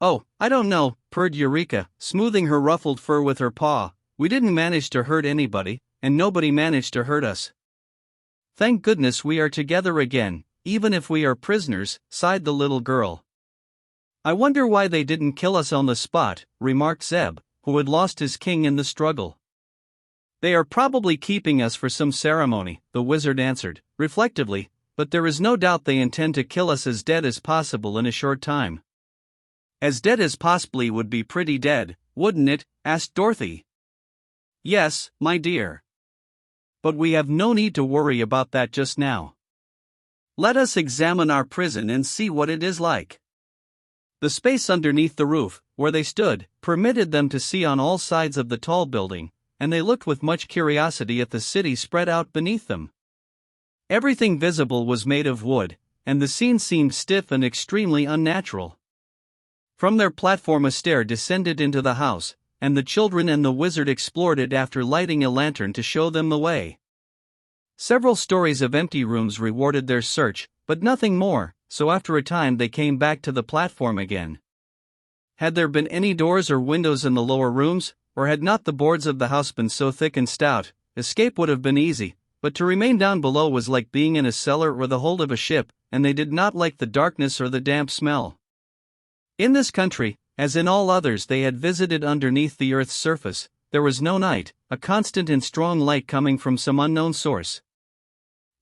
"Oh, I don't know," purred Eureka, smoothing her ruffled fur with her paw. "We didn't manage to hurt anybody, and nobody managed to hurt us." "Thank goodness we are together again, even if we are prisoners," sighed the little girl. "I wonder why they didn't kill us on the spot," remarked Zeb, who had lost his king in the struggle. "They are probably keeping us for some ceremony," the wizard answered, reflectively, "but there is no doubt they intend to kill us as dead as possible in a short time." "As dead as possibly would be pretty dead, wouldn't it?" asked Dorothy. "Yes, my dear. But we have no need to worry about that just now. Let us examine our prison and see what it is like." The space underneath the roof, where they stood, permitted them to see on all sides of the tall building, and they looked with much curiosity at the city spread out beneath them. Everything visible was made of wood, and the scene seemed stiff and extremely unnatural. From their platform a stair descended into the house, and the children and the wizard explored it after lighting a lantern to show them the way. Several stories of empty rooms rewarded their search, but nothing more, so after a time they came back to the platform again. Had there been any doors or windows in the lower rooms, or had not the boards of the house been so thick and stout, escape would have been easy, but to remain down below was like being in a cellar or the hold of a ship, and they did not like the darkness or the damp smell. In this country, as in all others they had visited underneath the earth's surface, there was no night, a constant and strong light coming from some unknown source.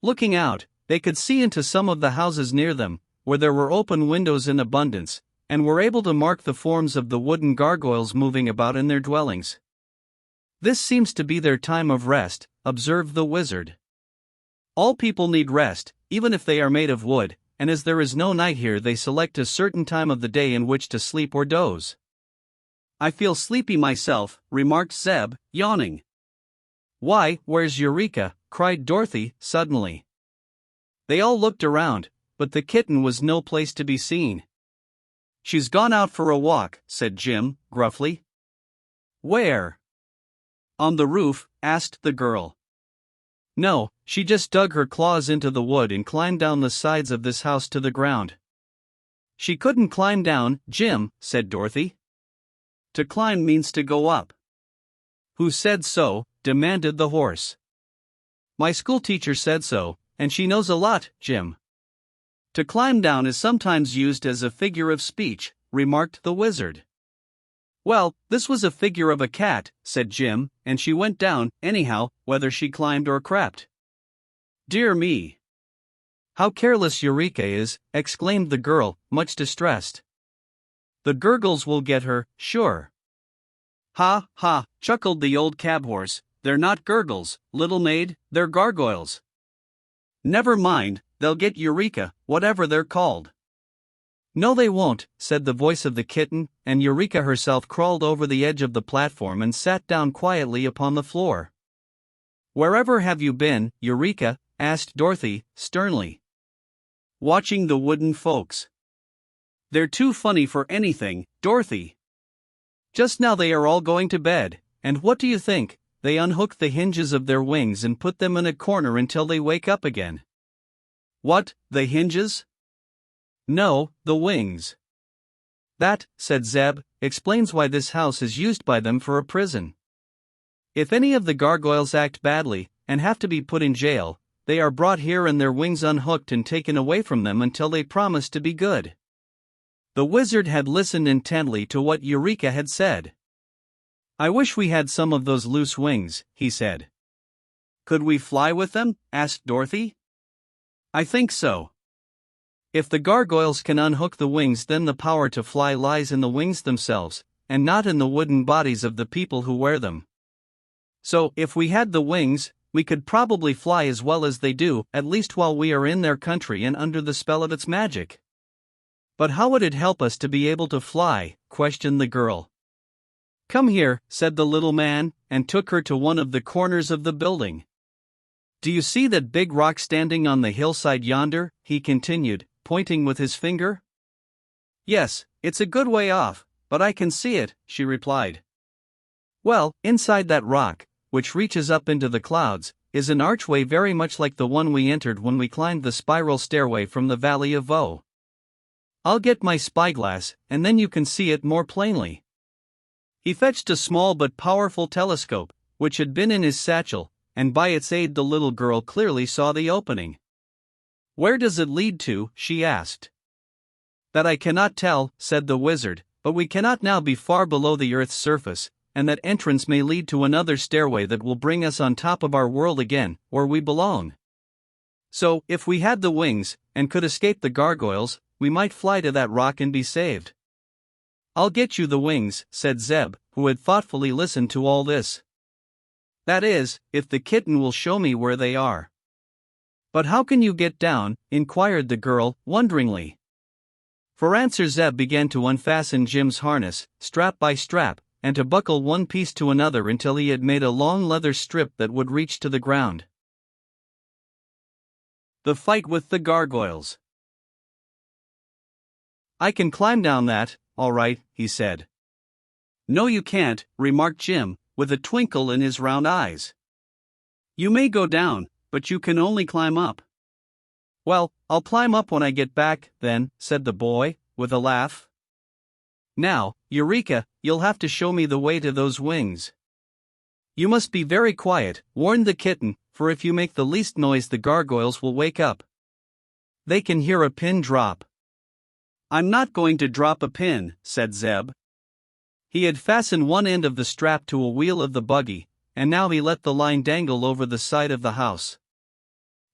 Looking out, they could see into some of the houses near them, where there were open windows in abundance, and were able to mark the forms of the wooden gargoyles moving about in their dwellings. "This seems to be their time of rest," observed the wizard. "All people need rest, even if they are made of wood, and as there is no night here they select a certain time of the day in which to sleep or doze." "I feel sleepy myself," remarked Zeb, yawning. "Why, where's Eureka?" cried Dorothy, suddenly. They all looked around, but the kitten was no place to be seen. "She's gone out for a walk," said Jim, gruffly. "Where?" "On the roof," asked the girl. "No, she just dug her claws into the wood and climbed down the sides of this house to the ground." "She couldn't climb down, Jim," said Dorothy. "To climb means to go up." "Who said so?" demanded the horse. "My schoolteacher said so, and she knows a lot, Jim." "To climb down is sometimes used as a figure of speech," remarked the wizard. "Well, this was a figure of a cat," said Jim, "and she went down, anyhow, whether she climbed or crept." "Dear me! How careless Eureka is," exclaimed the girl, much distressed. "The gurgles will get her, sure." "Ha, ha," chuckled the old cab horse, "they're not gurgles, little maid, they're gargoyles." "Never mind, they'll get Eureka, whatever they're called." "No, they won't," said the voice of the kitten, and Eureka herself crawled over the edge of the platform and sat down quietly upon the floor. "Wherever have you been, Eureka?" asked Dorothy, sternly. "Watching the wooden folks. They're too funny for anything, Dorothy. Just now they are all going to bed, and what do you think? They unhook the hinges of their wings and put them in a corner until they wake up again." "What, the hinges?" "No, the wings." "That," said Zeb, "explains why this house is used by them for a prison. If any of the gargoyles act badly, and have to be put in jail, they are brought here and their wings unhooked and taken away from them until they promise to be good." The wizard had listened intently to what Eureka had said. "I wish we had some of those loose wings," he said. "Could we fly with them?" asked Dorothy. "I think so. If the gargoyles can unhook the wings, then the power to fly lies in the wings themselves, and not in the wooden bodies of the people who wear them. So, if we had the wings, we could probably fly as well as they do, at least while we are in their country and under the spell of its magic." "But how would it help us to be able to fly?" questioned the girl. "Come here," said the little man, and took her to one of the corners of the building. "Do you see that big rock standing on the hillside yonder?" he continued, pointing with his finger. "Yes, it's a good way off, but I can see it," she replied. "Well, inside that rock, which reaches up into the clouds, is an archway very much like the one we entered when we climbed the spiral stairway from the Valley of Voe. I'll get my spyglass, and then you can see it more plainly." He fetched a small but powerful telescope, which had been in his satchel, and by its aid the little girl clearly saw the opening. "Where does it lead to?" she asked. "That I cannot tell," said the wizard, "but we cannot now be far below the earth's surface, and that entrance may lead to another stairway that will bring us on top of our world again, where we belong. So, if we had the wings, and could escape the gargoyles, we might fly to that rock and be saved." "I'll get you the wings," said Zeb, who had thoughtfully listened to all this. "That is, if the kitten will show me where they are." "But how can you get down?" inquired the girl, wonderingly. For answer Zeb began to unfasten Jim's harness, strap by strap, and to buckle one piece to another until he had made a long leather strip that would reach to the ground. The fight with the gargoyles. "I can climb down that, all right," he said. "No, you can't," remarked Jim, with a twinkle in his round eyes. "You may go down, but you can only climb up." "Well, I'll climb up when I get back, then," said the boy, with a laugh. "Now, Eureka, you'll have to show me the way to those wings." "You must be very quiet," warned the kitten, "for if you make the least noise the gargoyles will wake up. They can hear a pin drop." "I'm not going to drop a pin," said Zeb. He had fastened one end of the strap to a wheel of the buggy, and now he let the line dangle over the side of the house.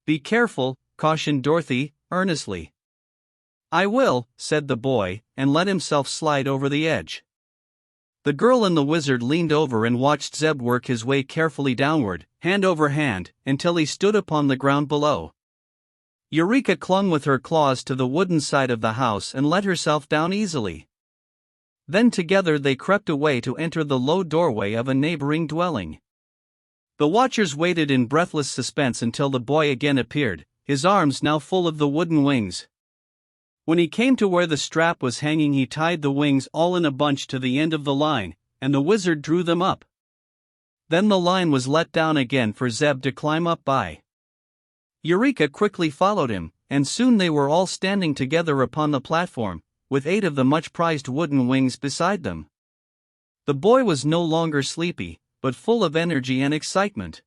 "Be careful," cautioned Dorothy, earnestly. "I will," said the boy, and let himself slide over the edge. The girl and the wizard leaned over and watched Zeb work his way carefully downward, hand over hand, until he stood upon the ground below. Eureka clung with her claws to the wooden side of the house and let herself down easily. Then together they crept away to enter the low doorway of a neighboring dwelling. The watchers waited in breathless suspense until the boy again appeared, his arms now full of the wooden wings. When he came to where the strap was hanging, he tied the wings all in a bunch to the end of the line, and the wizard drew them up. Then the line was let down again for Zeb to climb up by. Eureka quickly followed him, and soon they were all standing together upon the platform, with 8 of the much-prized wooden wings beside them. The boy was no longer sleepy, but full of energy and excitement.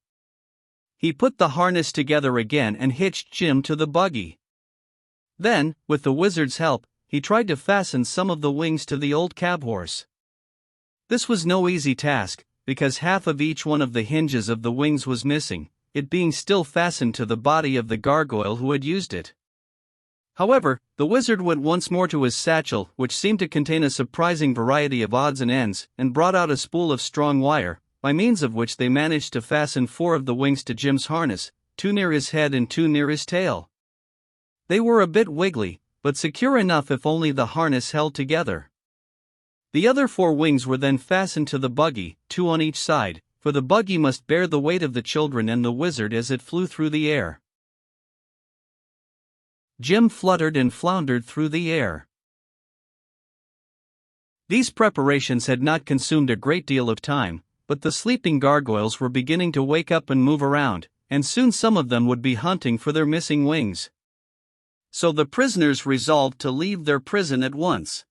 He put the harness together again and hitched Jim to the buggy. Then, with the wizard's help, he tried to fasten some of the wings to the old cab horse. This was no easy task, because half of each one of the hinges of the wings was missing, it being still fastened to the body of the gargoyle who had used it. However, the wizard went once more to his satchel, which seemed to contain a surprising variety of odds and ends, and brought out a spool of strong wire, by means of which they managed to fasten 4 of the wings to Jim's harness, 2 near his head and 2 near his tail. They were a bit wiggly, but secure enough if only the harness held together. The other 4 wings were then fastened to the buggy, 2 on each side, for the buggy must bear the weight of the children and the wizard as it flew through the air. Jim fluttered and floundered through the air. These preparations had not consumed a great deal of time, but the sleeping gargoyles were beginning to wake up and move around, and soon some of them would be hunting for their missing wings. So the prisoners resolved to leave their prison at once.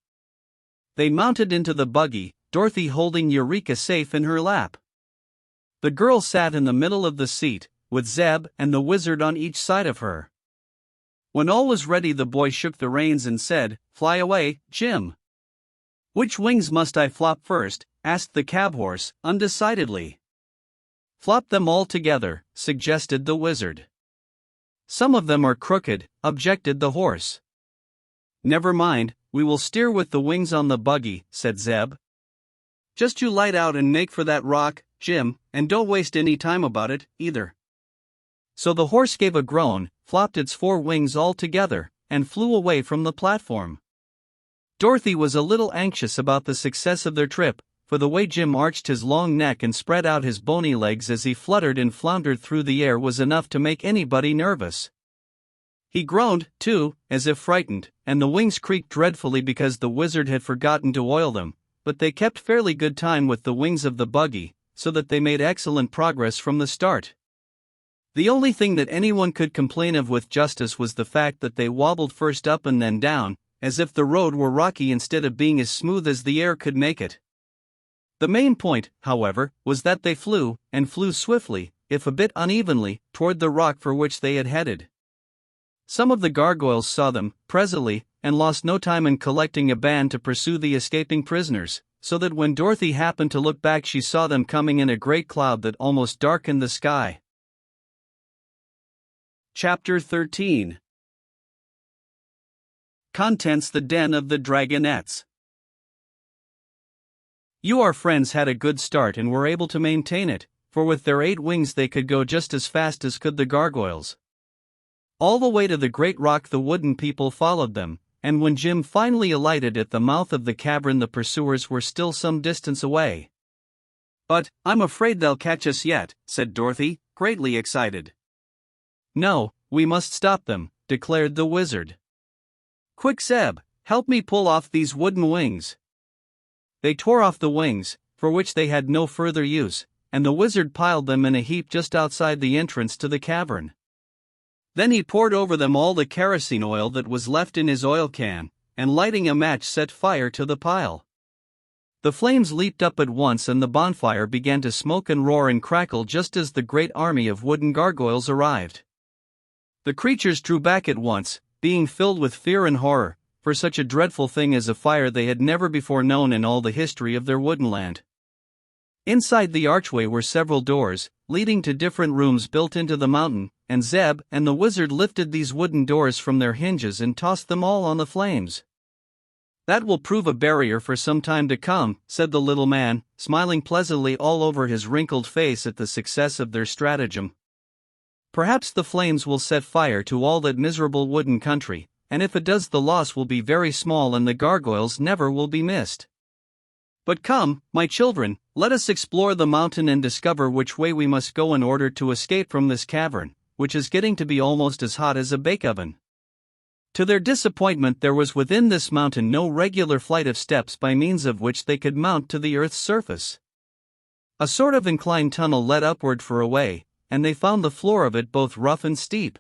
They mounted into the buggy, Dorothy holding Eureka safe in her lap. The girl sat in the middle of the seat, with Zeb and the wizard on each side of her. When all was ready, the boy shook the reins and said, "Fly away, Jim." "Which wings must I flop first?" asked the cab horse, undecidedly. "Flop them all together," suggested the wizard. "Some of them are crooked," objected the horse. "Never mind, we will steer with the wings on the buggy," said Zeb. "Just you light out and make for that rock, Jim, and don't waste any time about it, either." So the horse gave a groan, flopped its 4 wings all together, and flew away from the platform. Dorothy was a little anxious about the success of their trip, for the way Jim arched his long neck and spread out his bony legs as he fluttered and floundered through the air was enough to make anybody nervous. He groaned, too, as if frightened, and the wings creaked dreadfully because the wizard had forgotten to oil them, but they kept fairly good time with the wings of the buggy, so that they made excellent progress from the start. The only thing that anyone could complain of with justice was the fact that they wobbled first up and then down, as if the road were rocky instead of being as smooth as the air could make it. The main point, however, was that they flew, and flew swiftly, if a bit unevenly, toward the rock for which they had headed. Some of the gargoyles saw them, presently, and lost no time in collecting a band to pursue the escaping prisoners, so that when Dorothy happened to look back she saw them coming in a great cloud that almost darkened the sky. Chapter 13. Contents: The Den of the Dragonettes. Our friends had a good start and were able to maintain it, for with their 8 wings they could go just as fast as could the gargoyles. All the way to the great rock the wooden people followed them, and when Jim finally alighted at the mouth of the cavern the pursuers were still some distance away. "But, I'm afraid they'll catch us yet," said Dorothy, greatly excited. "No, we must stop them," declared the wizard. "Quick, Zeb, help me pull off these wooden wings." They tore off the wings, for which they had no further use, and the wizard piled them in a heap just outside the entrance to the cavern. Then he poured over them all the kerosene oil that was left in his oil can, and lighting a match set fire to the pile. The flames leaped up at once and the bonfire began to smoke and roar and crackle just as the great army of wooden gargoyles arrived. The creatures drew back at once, being filled with fear and horror, for such a dreadful thing as a fire they had never before known in all the history of their wooden land. Inside the archway were several doors, leading to different rooms built into the mountain, and Zeb and the wizard lifted these wooden doors from their hinges and tossed them all on the flames. "That will prove a barrier for some time to come," said the little man, smiling pleasantly all over his wrinkled face at the success of their stratagem. "Perhaps the flames will set fire to all that miserable wooden country, and if it does the loss will be very small and the gargoyles never will be missed. But come, my children, let us explore the mountain and discover which way we must go in order to escape from this cavern, which is getting to be almost as hot as a bake oven." To their disappointment, there was within this mountain no regular flight of steps by means of which they could mount to the earth's surface. A sort of inclined tunnel led upward for a way, and they found the floor of it both rough and steep.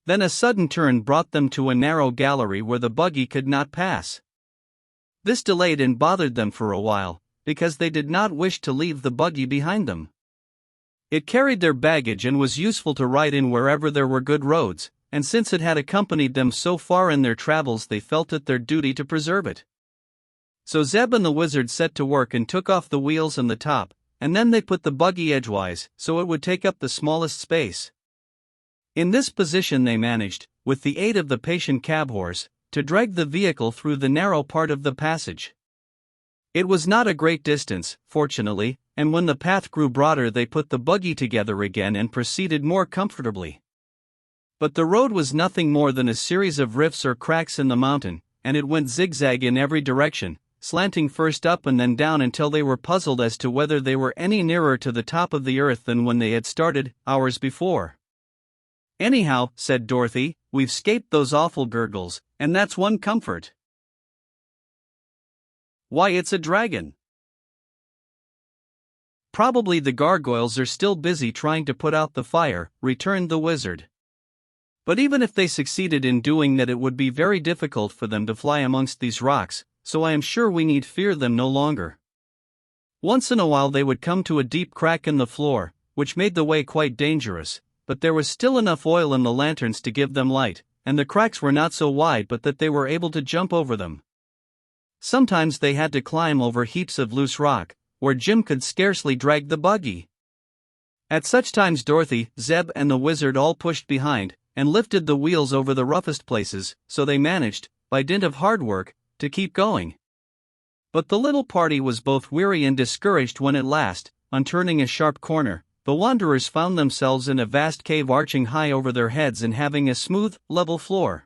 Then a sudden turn brought them to a narrow gallery where the buggy could not pass. This delayed and bothered them for a while, because they did not wish to leave the buggy behind them. It carried their baggage and was useful to ride in wherever there were good roads, and since it had accompanied them so far in their travels, they felt it their duty to preserve it. So Zeb and the wizard set to work and took off the wheels and the top, and then they put the buggy edgewise, so it would take up the smallest space. In this position they managed, with the aid of the patient cab horse, to drag the vehicle through the narrow part of the passage. It was not a great distance, fortunately, and when the path grew broader they put the buggy together again and proceeded more comfortably. But the road was nothing more than a series of rifts or cracks in the mountain, and it went zigzag in every direction, slanting first up and then down until they were puzzled as to whether they were any nearer to the top of the earth than when they had started, hours before. "Anyhow," said Dorothy, "we've escaped those awful gurgles, and that's one comfort." Why, it's a dragon. "Probably the gargoyles are still busy trying to put out the fire," returned the wizard. "But even if they succeeded in doing that, it would be very difficult for them to fly amongst these rocks, so I am sure we need fear them no longer. Once in a while they would come to a deep crack in the floor, which made the way quite dangerous, but there was still enough oil in the lanterns to give them light, and the cracks were not so wide but that they were able to jump over them. Sometimes they had to climb over heaps of loose rock, where Jim could scarcely drag the buggy. At such times Dorothy, Zeb and the wizard all pushed behind, and lifted the wheels over the roughest places, so they managed, by dint of hard work, to keep going. But the little party was both weary and discouraged when at last, on turning a sharp corner, the wanderers found themselves in a vast cave arching high over their heads and having a smooth, level floor.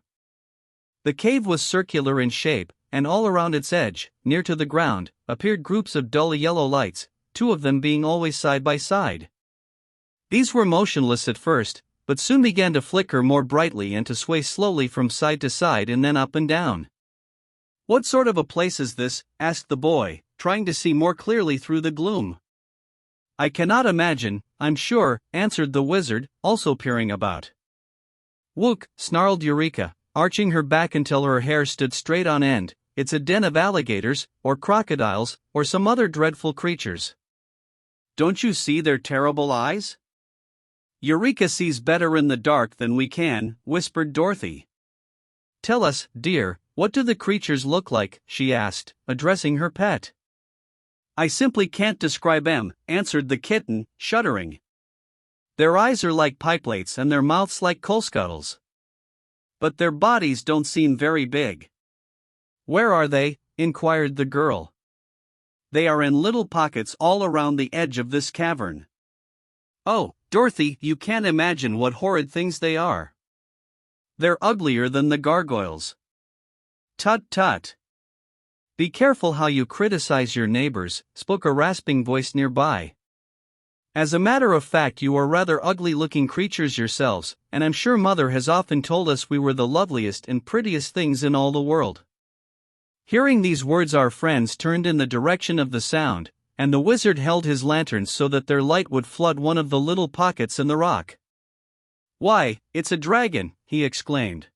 The cave was circular in shape, and all around its edge, near to the ground, appeared groups of dull yellow lights, 2 of them being always side by side. These were motionless at first, but soon began to flicker more brightly and to sway slowly from side to side and then up and down. "What sort of a place is this?" asked the boy, trying to see more clearly through the gloom. "I cannot imagine, I'm sure," answered the wizard, also peering about. "Wook," snarled Eureka, arching her back until her hair stood straight on end, "it's a den of alligators, or crocodiles, or some other dreadful creatures. Don't you see their terrible eyes?" "Eureka sees better in the dark than we can," whispered Dorothy. "Tell us, dear, what do the creatures look like?" she asked, addressing her pet. "I simply can't describe 'em," answered the kitten, shuddering. "Their eyes are like pipelates and their mouths like coal scuttles. But their bodies don't seem very big." "Where are they?" inquired the girl. "They are in little pockets all around the edge of this cavern." "Oh, Dorothy, you can't imagine what horrid things they are. They're uglier than the gargoyles." "Tut tut. Be careful how you criticize your neighbors," spoke a rasping voice nearby. "As a matter of fact, you are rather ugly-looking creatures yourselves, and I'm sure Mother has often told us we were the loveliest and prettiest things in all the world." Hearing these words, our friends turned in the direction of the sound, and the wizard held his lantern so that their light would flood one of the little pockets in the rock. "Why, it's a dragon!" he exclaimed.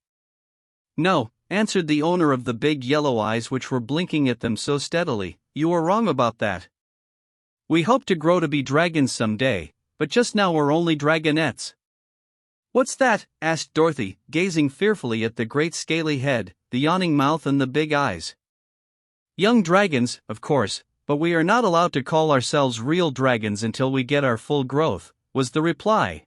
"No," answered the owner of the big yellow eyes which were blinking at them so steadily, "you are wrong about that. We hope to grow to be dragons some day, but just now we're only dragonettes." "What's that?" asked Dorothy, gazing fearfully at the great scaly head, the yawning mouth and the big eyes. "Young dragons, of course, but we are not allowed to call ourselves real dragons until we get our full growth," was the reply.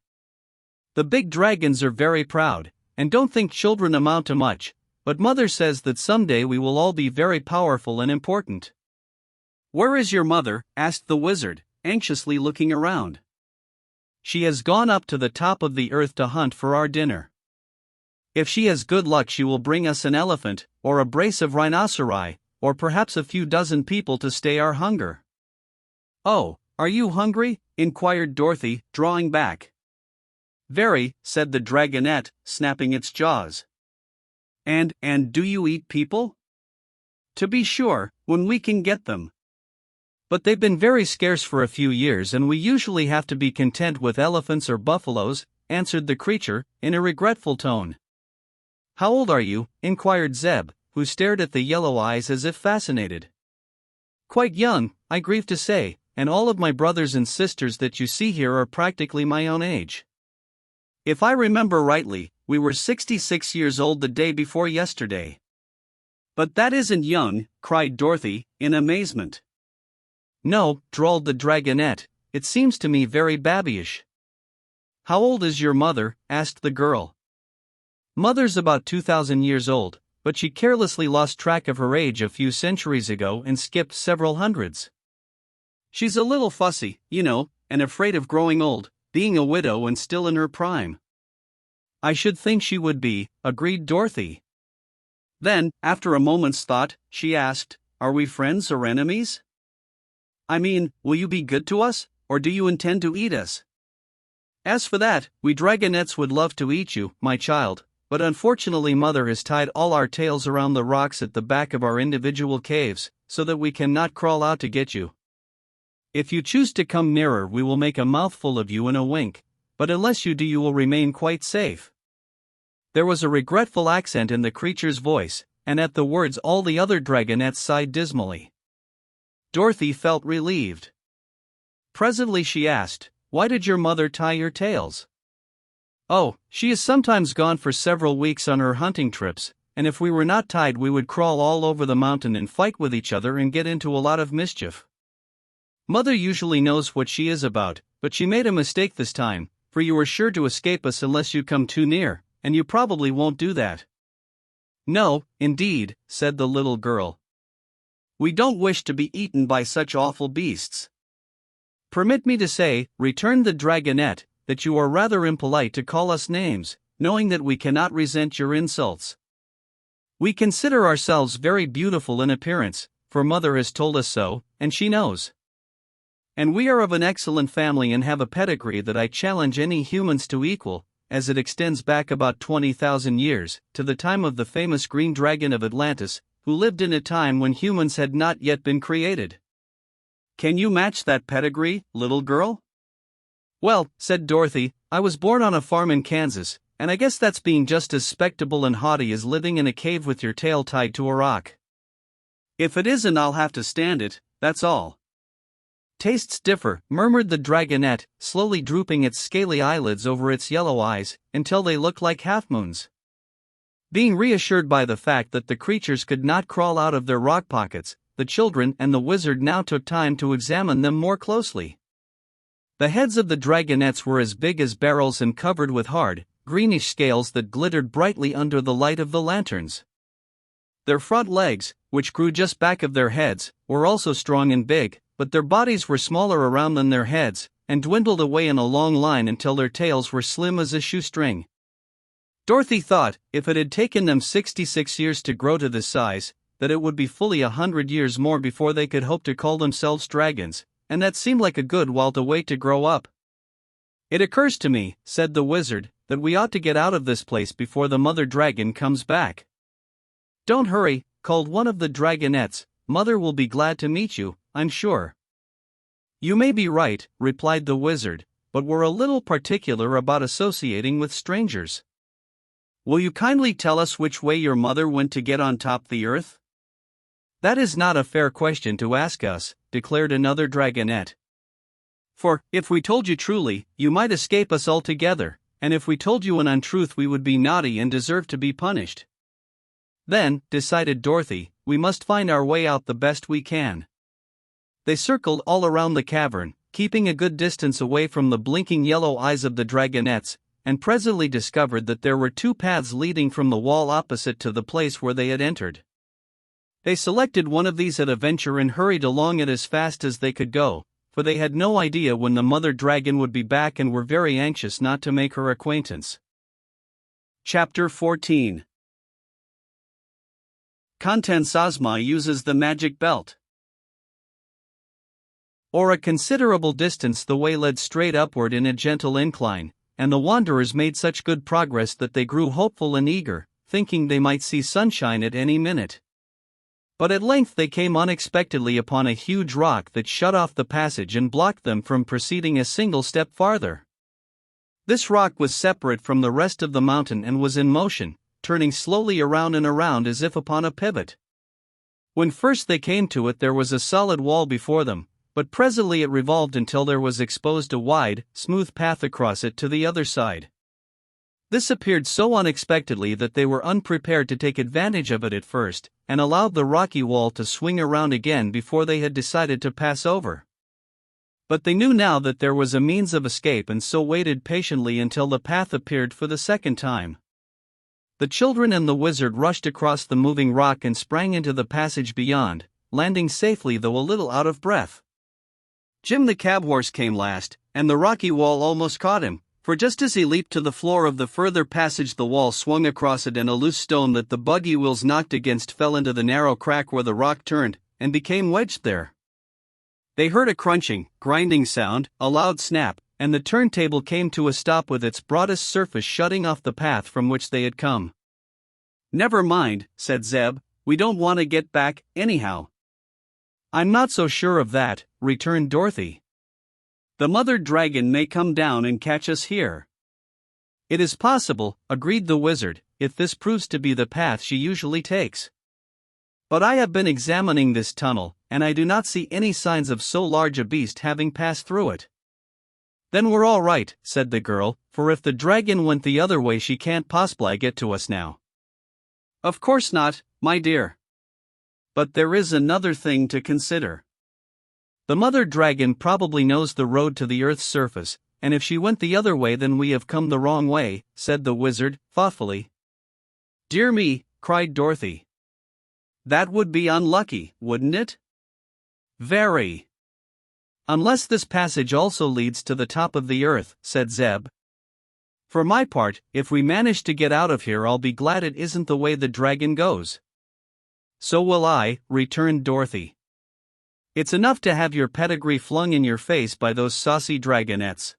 "The big dragons are very proud, and don't think children amount to much, but Mother says that someday we will all be very powerful and important." "Where is your mother?" asked the wizard, anxiously looking around. "She has gone up to the top of the earth to hunt for our dinner. If she has good luck she will bring us an elephant, or a brace of rhinoceri, or perhaps a few dozen people to stay our hunger." "Oh, are you hungry?" inquired Dorothy, drawing back. "Very," said the dragonette, snapping its jaws. And do you eat people? To be sure, when we can get them. But they've been very scarce for a few years and we usually have to be content with elephants or buffaloes, answered the creature, in a regretful tone. How old are you? Inquired Zeb, who stared at the yellow eyes as if fascinated. Quite young, I grieve to say, and all of my brothers and sisters that you see here are practically my own age. If I remember rightly, we were 66 years old the day before yesterday. But that isn't young, cried Dorothy, in amazement. No, drawled the dragonette, it seems to me very babyish. How old is your mother? Asked the girl. Mother's about 2,000 years old, but she carelessly lost track of her age a few centuries ago and skipped several hundreds. She's a little fussy, you know, and afraid of growing old, being a widow and still in her prime. I should think she would be, agreed Dorothy. Then, after a moment's thought, she asked, Are we friends or enemies? I mean, will you be good to us, or do you intend to eat us? As for that, we dragonettes would love to eat you, my child, but unfortunately Mother has tied all our tails around the rocks at the back of our individual caves, so that we cannot crawl out to get you. If you choose to come nearer we will make a mouthful of you in a wink, but unless you do you will remain quite safe. There was a regretful accent in the creature's voice, and at the words all the other dragonettes sighed dismally. Dorothy felt relieved. Presently she asked, Why did your mother tie your tails? Oh, she is sometimes gone for several weeks on her hunting trips, and if we were not tied we would crawl all over the mountain and fight with each other and get into a lot of mischief. Mother usually knows what she is about, but she made a mistake this time, for you are sure to escape us unless you come too near, and you probably won't do that. No, indeed, said the little girl. We don't wish to be eaten by such awful beasts. Permit me to say, returned the dragonette, that you are rather impolite to call us names, knowing that we cannot resent your insults. We consider ourselves very beautiful in appearance, for Mother has told us so, and she knows. And we are of an excellent family and have a pedigree that I challenge any humans to equal, as it extends back about 20,000 years, to the time of the famous green dragon of Atlantis, who lived in a time when humans had not yet been created. Can you match that pedigree, little girl? Well, said Dorothy, I was born on a farm in Kansas, and I guess that's being just as spectable and haughty as living in a cave with your tail tied to a rock. If it isn't I'll have to stand it, that's all. Tastes differ, murmured the dragonette, slowly drooping its scaly eyelids over its yellow eyes, until they looked like half-moons. Being reassured by the fact that the creatures could not crawl out of their rock pockets, the children and the wizard now took time to examine them more closely. The heads of the dragonettes were as big as barrels and covered with hard, greenish scales that glittered brightly under the light of the lanterns. Their front legs, which grew just back of their heads, were also strong and big, but their bodies were smaller around than their heads, and dwindled away in a long line until their tails were slim as a shoestring. Dorothy thought, if it had taken them 66 years to grow to this size, that it would be fully 100 years more before they could hope to call themselves dragons, and that seemed like a good while to wait to grow up. It occurs to me, said the wizard, that we ought to get out of this place before the mother dragon comes back. Don't hurry, called one of the dragonettes, Mother will be glad to meet you, I'm sure. You may be right, replied the wizard, but we're a little particular about associating with strangers. Will you kindly tell us which way your mother went to get on top the earth? That is not a fair question to ask us, declared another dragonette. For, if we told you truly, you might escape us altogether, and if we told you an untruth we would be naughty and deserve to be punished. Then, decided Dorothy, we must find our way out the best we can. They circled all around the cavern, keeping a good distance away from the blinking yellow eyes of the dragonettes, and presently discovered that there were two paths leading from the wall opposite to the place where they had entered. They selected one of these at a venture and hurried along it as fast as they could go, for they had no idea when the mother dragon would be back and were very anxious not to make her acquaintance. Chapter 14. Contents: Ozma uses the magic belt. Or a considerable distance the way led straight upward in a gentle incline, and the wanderers made such good progress that they grew hopeful and eager, thinking they might see sunshine at any minute. But at length they came unexpectedly upon a huge rock that shut off the passage and blocked them from proceeding a single step farther. This rock was separate from the rest of the mountain and was in motion, turning slowly around and around as if upon a pivot. When first they came to it, there was a solid wall before them, but presently it revolved until there was exposed a wide, smooth path across it to the other side. This appeared so unexpectedly that they were unprepared to take advantage of it at first, and allowed the rocky wall to swing around again before they had decided to pass over. But they knew now that there was a means of escape and so waited patiently until the path appeared for the second time. The children and the wizard rushed across the moving rock and sprang into the passage beyond, landing safely though a little out of breath. Jim the cab horse came last, and the rocky wall almost caught him, for just as he leaped to the floor of the further passage the wall swung across it and a loose stone that the buggy wheels knocked against fell into the narrow crack where the rock turned, and became wedged there. They heard a crunching, grinding sound, a loud snap, and the turntable came to a stop with its broadest surface shutting off the path from which they had come. "Never mind," said Zeb, "we don't want to get back, anyhow." "I'm not so sure of that," returned Dorothy. "The mother dragon may come down and catch us here." "It is possible," agreed the wizard, "if this proves to be the path she usually takes. But I have been examining this tunnel, and I do not see any signs of so large a beast having passed through it." "Then we're all right," said the girl, "for if the dragon went the other way she can't possibly get to us now." "Of course not, my dear. But there is another thing to consider. The mother dragon probably knows the road to the Earth's surface, and if she went the other way then we have come the wrong way," said the wizard, thoughtfully. "Dear me," cried Dorothy. "That would be unlucky, wouldn't it?" "Very. Unless this passage also leads to the top of the Earth," said Zeb. "For my part, if we manage to get out of here I'll be glad it isn't the way the dragon goes." "So will I," returned Dorothy. "It's enough to have your pedigree flung in your face by those saucy dragonettes.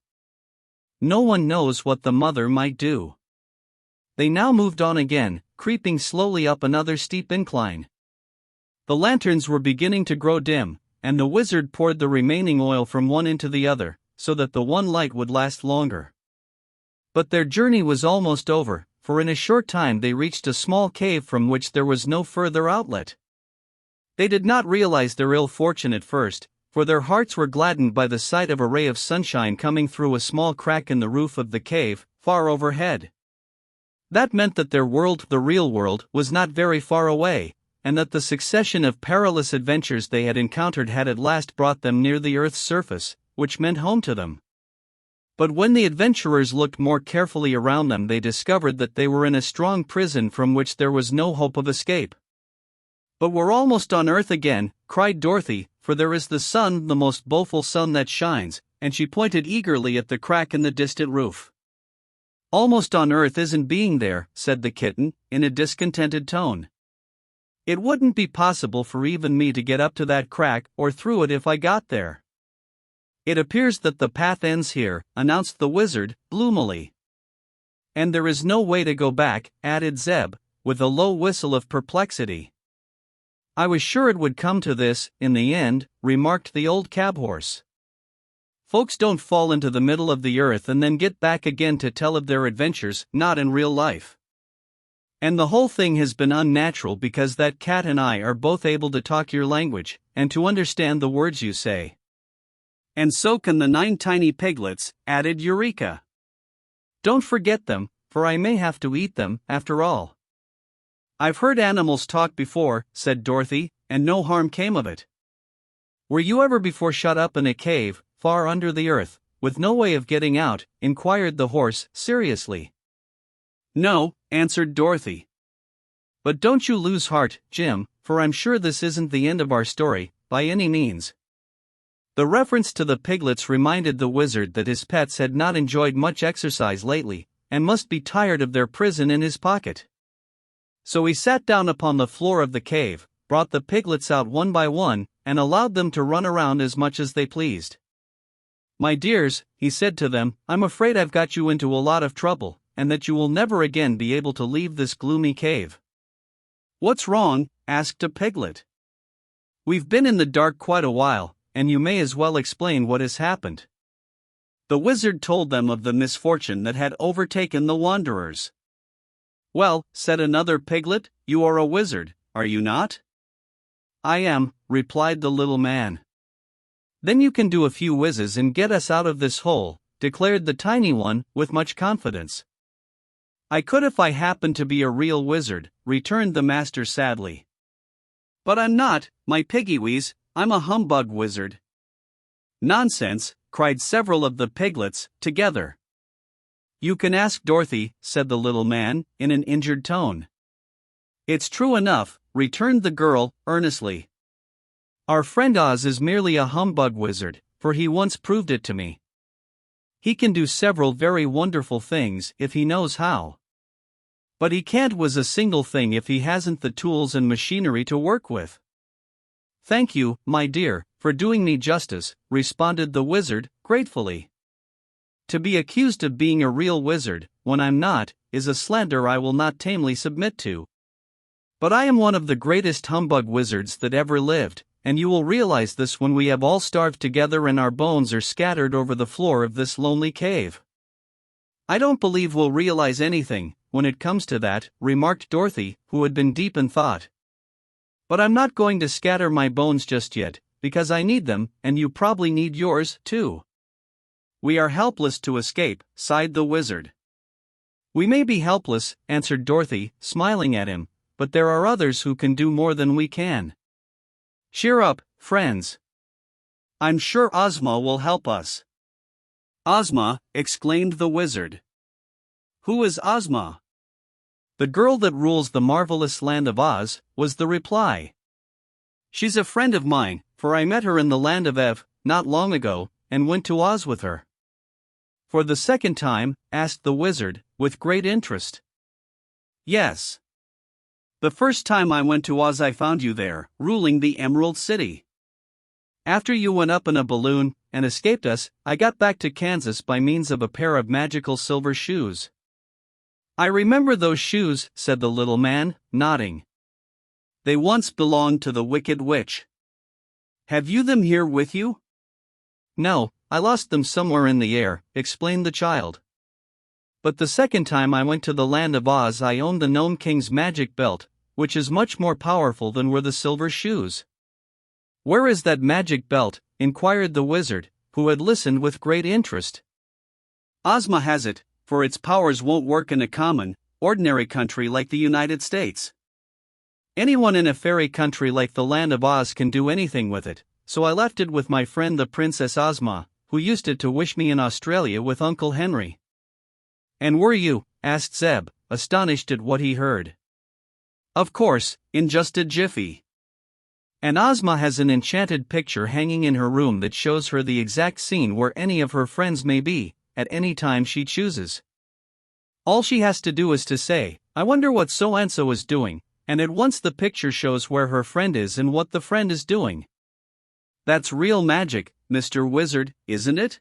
No one knows what the mother might do." They now moved on again, creeping slowly up another steep incline. The lanterns were beginning to grow dim, and the wizard poured the remaining oil from one into the other, so that the one light would last longer. But their journey was almost over, for in a short time they reached a small cave from which there was no further outlet. They did not realize their ill fortune at first, for their hearts were gladdened by the sight of a ray of sunshine coming through a small crack in the roof of the cave, far overhead. That meant that their world, the real world, was not very far away, and that the succession of perilous adventures they had encountered had at last brought them near the Earth's surface, which meant home to them. But when the adventurers looked more carefully around them they discovered that they were in a strong prison from which there was no hope of escape. "But we're almost on Earth again," cried Dorothy, "for there is the sun, the most beautiful sun that shines," and she pointed eagerly at the crack in the distant roof. "Almost on Earth isn't being there," said the kitten, in a discontented tone. "It wouldn't be possible for even me to get up to that crack or through it if I got there." "It appears that the path ends here," announced the wizard, gloomily. "And there is no way to go back," added Zeb, with a low whistle of perplexity. "I was sure it would come to this, in the end," remarked the old cab horse. "Folks don't fall into the middle of the earth and then get back again to tell of their adventures, not in real life. And the whole thing has been unnatural because that cat and I are both able to talk your language, and to understand the words you say." "And so can the 9 tiny piglets," added Eureka. "Don't forget them, for I may have to eat them, after all." "I've heard animals talk before," said Dorothy, "and no harm came of it." "Were you ever before shut up in a cave, far under the earth, with no way of getting out?" inquired the horse, seriously. "No," answered Dorothy. "But don't you lose heart, Jim, for I'm sure this isn't the end of our story, by any means." The reference to the piglets reminded the wizard that his pets had not enjoyed much exercise lately, and must be tired of their prison in his pocket. So he sat down upon the floor of the cave, brought the piglets out one by one, and allowed them to run around as much as they pleased. "My dears," he said to them, "I'm afraid I've got you into a lot of trouble, and that you will never again be able to leave this gloomy cave." "What's wrong?" asked a piglet. "We've been in the dark quite a while, and you may as well explain what has happened." The wizard told them of the misfortune that had overtaken the wanderers. "Well," said another piglet, "you are a wizard, are you not?" "I am," replied the little man. "Then you can do a few whizzes and get us out of this hole," declared the tiny one, with much confidence. "I could if I happened to be a real wizard," returned the master sadly. "But I'm not, my piggy-wees, I'm a humbug wizard." "Nonsense!" cried several of the piglets, together. "You can ask Dorothy," said the little man, in an injured tone. "It's true enough," returned the girl, earnestly. "Our friend Oz is merely a humbug wizard, for he once proved it to me. He can do several very wonderful things if he knows how. But he can't whiz a single thing if he hasn't the tools and machinery to work with." "Thank you, my dear, for doing me justice," responded the wizard, gratefully. "To be accused of being a real wizard, when I'm not, is a slander I will not tamely submit to. But I am one of the greatest humbug wizards that ever lived, and you will realize this when we have all starved together and our bones are scattered over the floor of this lonely cave." "I don't believe we'll realize anything, when it comes to that," remarked Dorothy, who had been deep in thought. "But I'm not going to scatter my bones just yet, because I need them, and you probably need yours, too." "We are helpless to escape," sighed the wizard. "We may be helpless," answered Dorothy, smiling at him, "but there are others who can do more than we can. Cheer up, friends. I'm sure Ozma will help us." "Ozma!" exclaimed the wizard. "Who is Ozma?" "The girl that rules the marvelous land of Oz," was the reply. "She's a friend of mine, for I met her in the land of Ev, not long ago, and went to Oz with her." "For the second time?" asked the wizard, with great interest. "Yes. The first time I went to Oz I found you there, ruling the Emerald City. After you went up in a balloon, and escaped us, I got back to Kansas by means of a pair of magical silver shoes." "I remember those shoes," said the little man, nodding. "They once belonged to the Wicked Witch. Have you them here with you?" "No, I lost them somewhere in the air," explained the child. "But the second time I went to the land of Oz I owned the Gnome King's magic belt, which is much more powerful than were the silver shoes." "Where is that magic belt?" inquired the wizard, who had listened with great interest. "Ozma has it, for its powers won't work in a common, ordinary country like the United States. Anyone in a fairy country like the land of Oz can do anything with it, so I left it with my friend the Princess Ozma, who used it to wish me in Australia with Uncle Henry." "And were you?" asked Zeb, astonished at what he heard. "Of course, in just a jiffy. And Ozma has an enchanted picture hanging in her room that shows her the exact scene where any of her friends may be, at any time she chooses. All she has to do is to say, 'I wonder what so-and-so is doing,' and at once the picture shows where her friend is and what the friend is doing. That's real magic, Mr. Wizard, isn't it?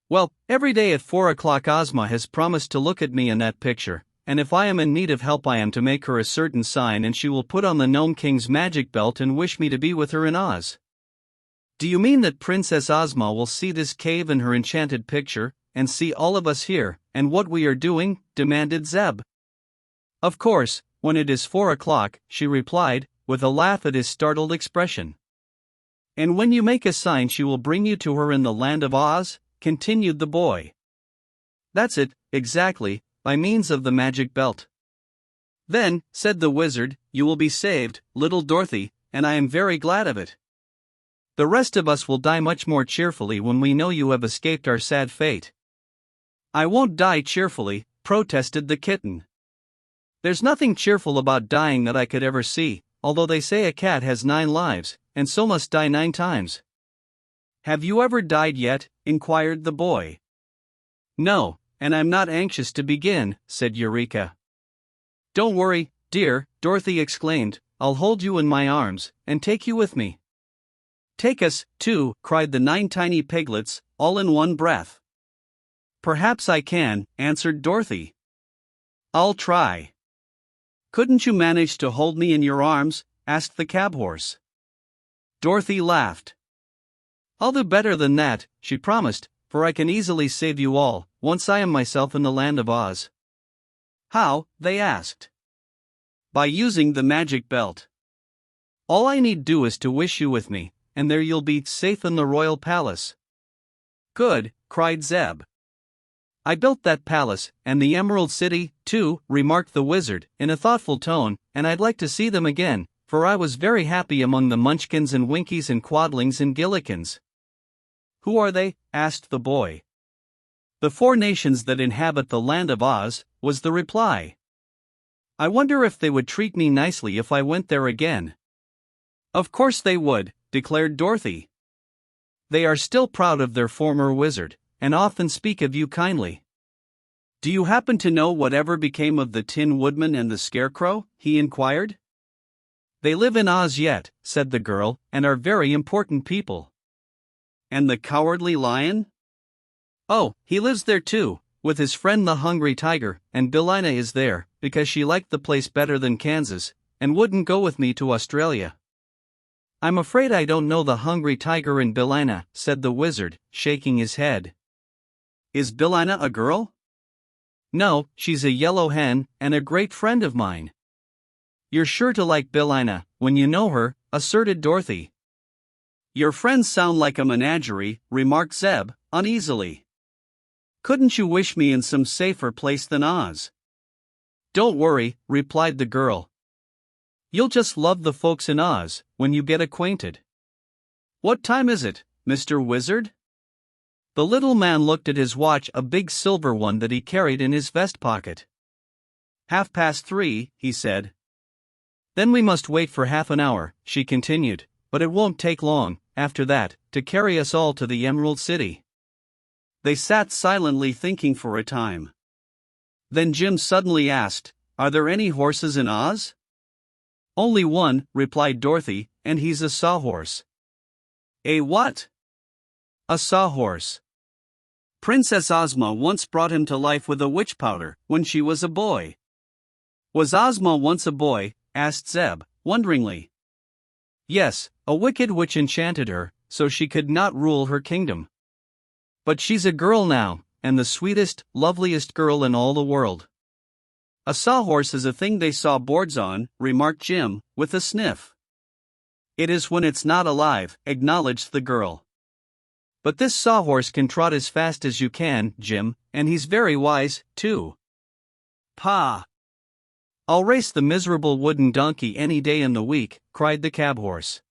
Well, every day at 4 o'clock Ozma has promised to look at me in that picture, and if I am in need of help I am to make her a certain sign and she will put on the Gnome King's magic belt and wish me to be with her in Oz." "Do you mean that Princess Ozma will see this cave and her enchanted picture, and see all of us here, and what we are doing?" demanded Zeb. "Of course, when it is 4 o'clock," she replied, with a laugh at his startled expression. "And when you make a sign she will bring you to her in the land of Oz?" continued the boy. "That's it, exactly, by means of the magic belt." "Then," said the wizard, "you will be saved, little Dorothy, and I am very glad of it. The rest of us will die much more cheerfully when we know you have escaped our sad fate." "I won't die cheerfully," protested the kitten. "There's nothing cheerful about dying that I could ever see, although they say a cat has 9 lives, and so must die 9 times. "Have you ever died yet?" inquired the boy. "No, and I'm not anxious to begin," said Eureka. "Don't worry, dear," Dorothy exclaimed, "I'll hold you in my arms, and take you with me." "Take us, too," cried the 9 tiny piglets, all in one breath. Perhaps I can, answered Dorothy. I'll try. Couldn't you manage to hold me in your arms? Asked the cab horse. Dorothy laughed. I'll do better than that, she promised, for I can easily save you all, once I am myself in the land of Oz. How? They asked. By using the magic belt. All I need do is to wish you with me, and there you'll be safe in the royal palace. Good, cried Zeb. I built that palace, and the Emerald City, too, remarked the wizard, in a thoughtful tone, and I'd like to see them again, for I was very happy among the Munchkins and Winkies and Quadlings and Gillikins. Who are they? Asked the boy. The 4 nations that inhabit the land of Oz, was the reply. I wonder if they would treat me nicely if I went there again. Of course they would, declared Dorothy. They are still proud of their former wizard, and often speak of you kindly. Do you happen to know whatever became of the Tin Woodman and the Scarecrow? He inquired. They live in Oz yet, said the girl, and are very important people. And the Cowardly Lion? Oh, he lives there too, with his friend the Hungry Tiger, and Billina is there, because she liked the place better than Kansas, and wouldn't go with me to Australia. I'm afraid I don't know the Hungry Tiger and Billina, said the wizard, shaking his head. Is Billina a girl? No, she's a yellow hen, and a great friend of mine. You're sure to like Billina, when you know her, asserted Dorothy. Your friends sound like a menagerie, remarked Zeb, uneasily. Couldn't you wish me in some safer place than Oz? Don't worry, replied the girl. You'll just love the folks in Oz, when you get acquainted. What time is it, Mr. Wizard? The little man looked at his watch, a big silver one that he carried in his vest pocket. 3:30, he said. Then we must wait for half an hour, she continued, but it won't take long, after that, to carry us all to the Emerald City. They sat silently thinking for a time. Then Jim suddenly asked, Are there any horses in Oz? Only one, replied Dorothy, and he's a sawhorse. A what? A sawhorse. Princess Ozma once brought him to life with a witch powder, when she was a boy. Was Ozma once a boy? Asked Zeb, wonderingly. Yes, a wicked witch enchanted her, so she could not rule her kingdom. But she's a girl now, and the sweetest, loveliest girl in all the world. A sawhorse is a thing they saw boards on, remarked Jim, with a sniff. It is when it's not alive, acknowledged the girl. But this sawhorse can trot as fast as you can, Jim, and he's very wise, too. Pah! I'll race the miserable wooden donkey any day in the week, cried the cab horse.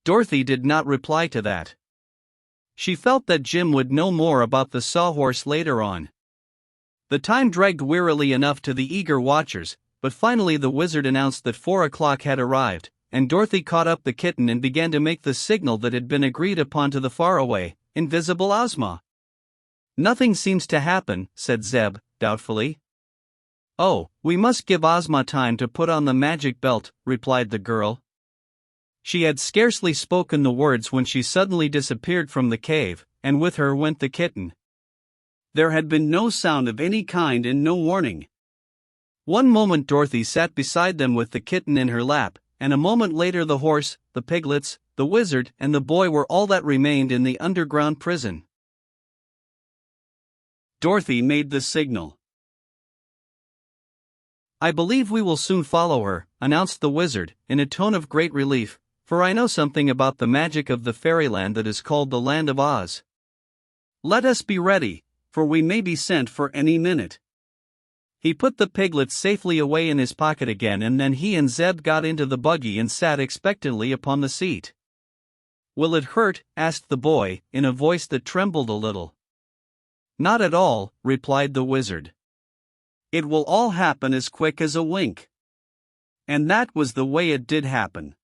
Dorothy did not reply to that. She felt that Jim would know more about the sawhorse later on. The time dragged wearily enough to the eager watchers, but finally the wizard announced that 4 o'clock had arrived, and Dorothy caught up the kitten and began to make the signal that had been agreed upon to the faraway, invisible Ozma. Nothing seems to happen, said Zeb, doubtfully. Oh, we must give Ozma time to put on the magic belt, replied the girl. She had scarcely spoken the words when she suddenly disappeared from the cave, and with her went the kitten. There had been no sound of any kind and no warning. One moment Dorothy sat beside them with the kitten in her lap, and a moment later the horse, the piglets, the wizard, and the boy were all that remained in the underground prison. Dorothy made the signal. I believe we will soon follow her, announced the wizard, in a tone of great relief, for I know something about the magic of the fairyland that is called the Land of Oz. Let us be ready, for we may be sent for any minute. He put the piglets safely away in his pocket again, and then he and Zeb got into the buggy and sat expectantly upon the seat. Will it hurt? Asked the boy, in a voice that trembled a little. Not at all, replied the wizard. It will all happen as quick as a wink. And that was the way it did happen.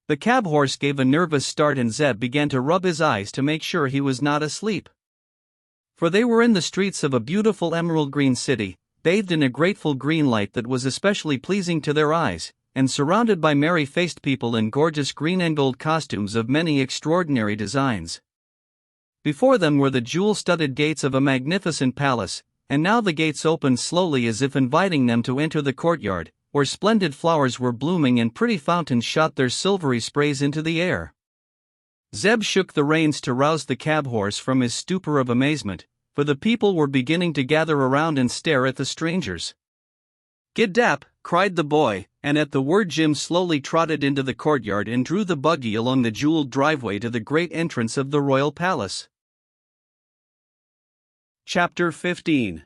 The cab horse gave a nervous start and Zeb began to rub his eyes to make sure he was not asleep. For they were in the streets of a beautiful emerald green city, bathed in a grateful green light that was especially pleasing to their eyes, and surrounded by merry-faced people in gorgeous green and gold costumes of many extraordinary designs. Before them were the jewel-studded gates of a magnificent palace, and now the gates opened slowly as if inviting them to enter the courtyard, where splendid flowers were blooming and pretty fountains shot their silvery sprays into the air. Zeb shook the reins to rouse the cab horse from his stupor of amazement, for the people were beginning to gather around and stare at the strangers. "Gid-dap!" cried the boy, and at the word Jim slowly trotted into the courtyard and drew the buggy along the jeweled driveway to the great entrance of the royal palace. Chapter 15.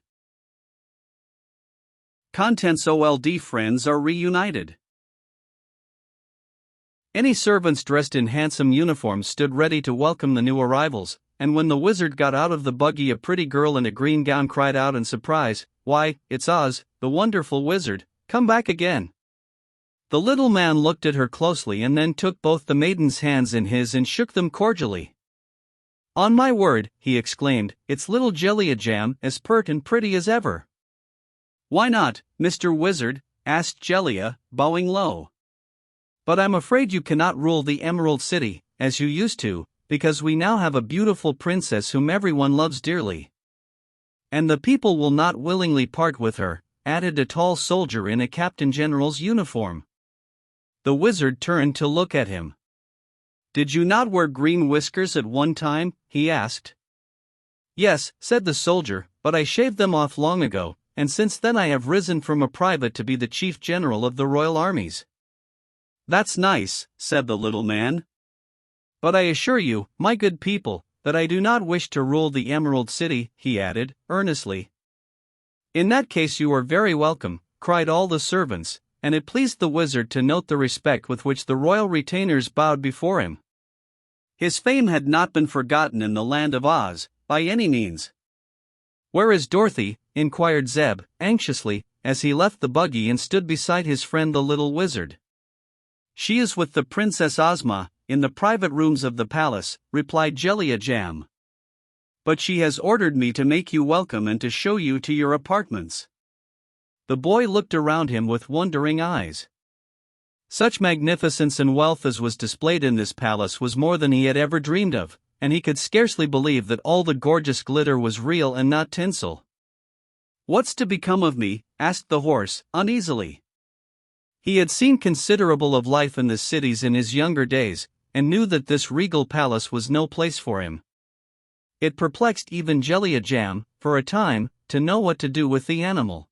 Contents. OLD friends are reunited. Any servants dressed in handsome uniforms stood ready to welcome the new arrivals, and when the wizard got out of the buggy, a pretty girl in a green gown cried out in surprise, "Why, it's Oz, the wonderful wizard, come back again." The little man looked at her closely and then took both the maiden's hands in his and shook them cordially. "On my word," he exclaimed, "it's little Jellia Jam, as pert and pretty as ever." "Why not, Mr. Wizard?" asked Jellia, bowing low. "But I'm afraid you cannot rule the Emerald City, as you used to, because we now have a beautiful princess whom everyone loves dearly. And the people will not willingly part with her," added a tall soldier in a captain general's uniform. The wizard turned to look at him. "Did you not wear green whiskers at one time?" he asked. "Yes," said the soldier, "but I shaved them off long ago, and since then I have risen from a private to be the chief general of the royal armies." "That's nice," said the little man. "But I assure you, my good people, that I do not wish to rule the Emerald City," he added, earnestly. "In that case you are very welcome," cried all the servants, and it pleased the wizard to note the respect with which the royal retainers bowed before him. His fame had not been forgotten in the land of Oz, by any means. "Where is Dorothy?" inquired Zeb, anxiously, as he left the buggy and stood beside his friend the little wizard. "She is with the Princess Ozma, in the private rooms of the palace," replied Jellia Jam. "But she has ordered me to make you welcome and to show you to your apartments." The boy looked around him with wondering eyes. Such magnificence and wealth as was displayed in this palace was more than he had ever dreamed of, and he could scarcely believe that all the gorgeous glitter was real and not tinsel. "What's to become of me?" asked the horse, uneasily. He had seen considerable of life in the cities in his younger days, and knew that this regal palace was no place for him. It perplexed even Jellia Jam, for a time, to know what to do with the animal.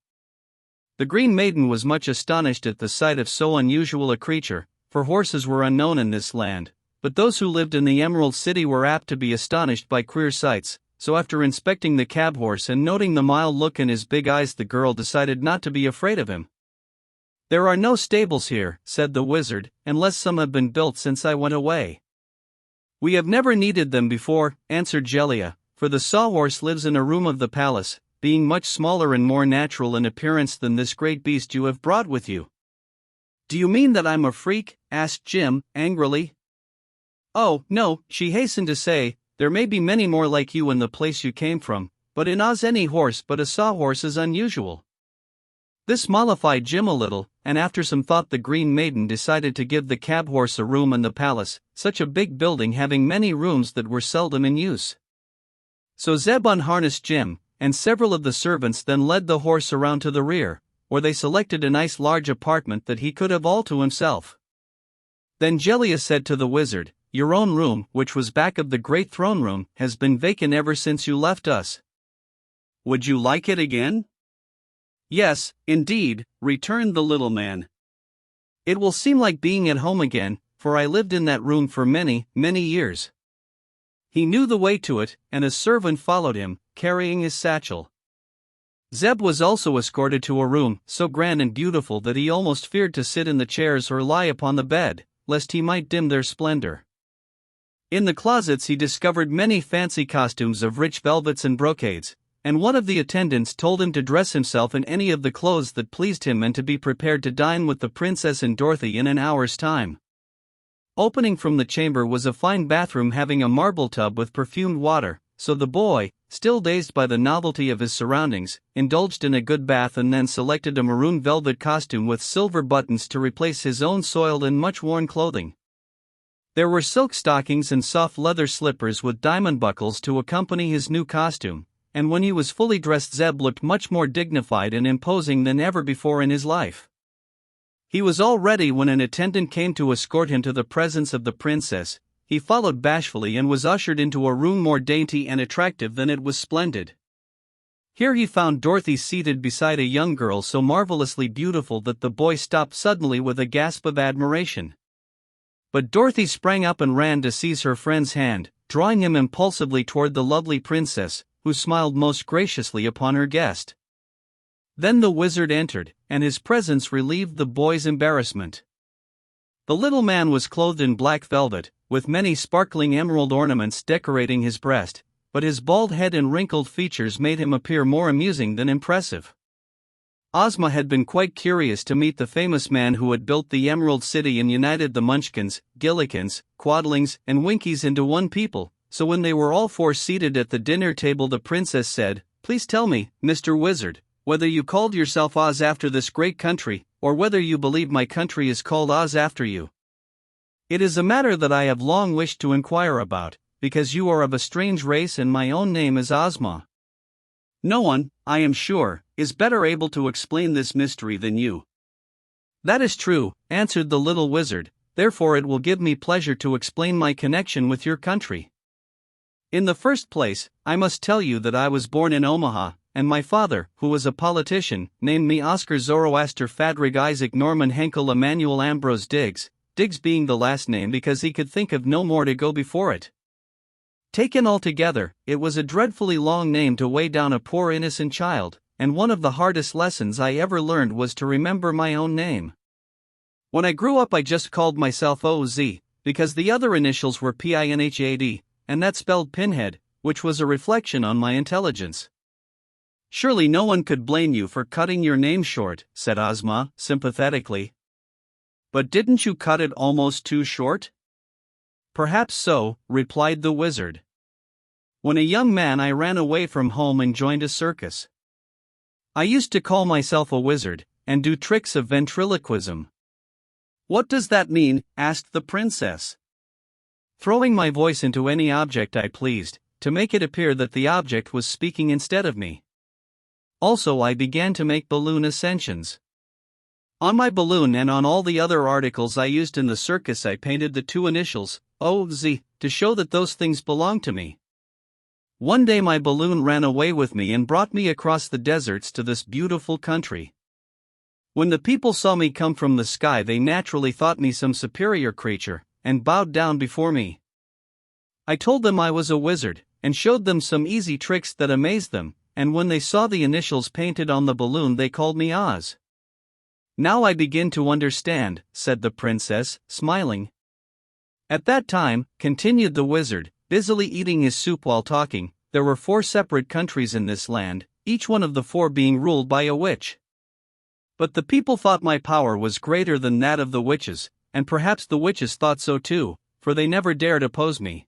The Green Maiden was much astonished at the sight of so unusual a creature, for horses were unknown in this land, but those who lived in the Emerald City were apt to be astonished by queer sights, so after inspecting the cab horse and noting the mild look in his big eyes, the girl decided not to be afraid of him. "There are no stables here," said the wizard, "unless some have been built since I went away." "We have never needed them before," answered Jellia, "for the sawhorse lives in a room of the palace, being much smaller and more natural in appearance than this great beast you have brought with you." "Do you mean that I'm a freak?" asked Jim, angrily. "Oh, no," she hastened to say, "there may be many more like you in the place you came from, but in Oz any horse but a sawhorse is unusual." This mollified Jim a little, and after some thought the Green Maiden decided to give the cab horse a room in the palace, such a big building having many rooms that were seldom in use. So Zeb unharnessed Jim, and several of the servants then led the horse around to the rear, where they selected a nice large apartment that he could have all to himself. Then Jellia said to the wizard, "Your own room, which was back of the great throne room, has been vacant ever since you left us. Would you like it again?" "Yes, indeed," returned the little man. "It will seem like being at home again, for I lived in that room for many, many years." He knew the way to it, and a servant followed him, carrying his satchel. Zeb was also escorted to a room so grand and beautiful that he almost feared to sit in the chairs or lie upon the bed, lest he might dim their splendor. In the closets he discovered many fancy costumes of rich velvets and brocades, and one of the attendants told him to dress himself in any of the clothes that pleased him and to be prepared to dine with the princess and Dorothy in an hour's time. Opening from the chamber was a fine bathroom having a marble tub with perfumed water, so the boy, still dazed by the novelty of his surroundings, indulged in a good bath and then selected a maroon velvet costume with silver buttons to replace his own soiled and much worn clothing. There were silk stockings and soft leather slippers with diamond buckles to accompany his new costume, and when he was fully dressed Zeb looked much more dignified and imposing than ever before in his life. He was all ready when an attendant came to escort him to the presence of the princess. He followed bashfully and was ushered into a room more dainty and attractive than it was splendid. Here he found Dorothy seated beside a young girl so marvelously beautiful that the boy stopped suddenly with a gasp of admiration. But Dorothy sprang up and ran to seize her friend's hand, drawing him impulsively toward the lovely princess, who smiled most graciously upon her guest. Then the wizard entered, and his presence relieved the boy's embarrassment. The little man was clothed in black velvet, with many sparkling emerald ornaments decorating his breast, but his bald head and wrinkled features made him appear more amusing than impressive. Ozma had been quite curious to meet the famous man who had built the Emerald City and united the Munchkins, Gillikins, Quadlings, and Winkies into one people, so when they were all four seated at the dinner table the princess said, "Please tell me, Mr. Wizard, whether you called yourself Oz after this great country, or whether you believe my country is called Oz after you. It is a matter that I have long wished to inquire about, because you are of a strange race and my own name is Ozma. No one, I am sure, is better able to explain this mystery than you." "That is true," answered the little wizard, "therefore it will give me pleasure to explain my connection with your country. In the first place, I must tell you that I was born in Omaha, and my father, who was a politician, named me Oscar Zoroaster Fadrig Isaac Norman Henkel Emmanuel Ambrose Diggs, Diggs being the last name because he could think of no more to go before it. Taken altogether, it was a dreadfully long name to weigh down a poor innocent child, and one of the hardest lessons I ever learned was to remember my own name. When I grew up I just called myself OZ, because the other initials were PINHAD, and that spelled pinhead, which was a reflection on my intelligence." "Surely no one could blame you for cutting your name short," said Ozma, sympathetically. "But didn't you cut it almost too short?" "Perhaps so," replied the wizard. "When a young man I ran away from home and joined a circus. I used to call myself a wizard, and do tricks of ventriloquism." "What does that mean?" asked the princess. "Throwing my voice into any object I pleased, to make it appear that the object was speaking instead of me. Also I began to make balloon ascensions. On my balloon and on all the other articles I used in the circus I painted the two initials, OZ, to show that those things belonged to me. One day my balloon ran away with me and brought me across the deserts to this beautiful country. When the people saw me come from the sky they naturally thought me some superior creature, and bowed down before me. I told them I was a wizard, and showed them some easy tricks that amazed them, and when they saw the initials painted on the balloon they called me Oz." "Now I begin to understand," said the princess, smiling. "At that time," continued the wizard, busily eating his soup while talking, "there were 4 separate countries in this land, each one of the 4 being ruled by a witch. But the people thought my power was greater than that of the witches, and perhaps the witches thought so too, for they never dared oppose me.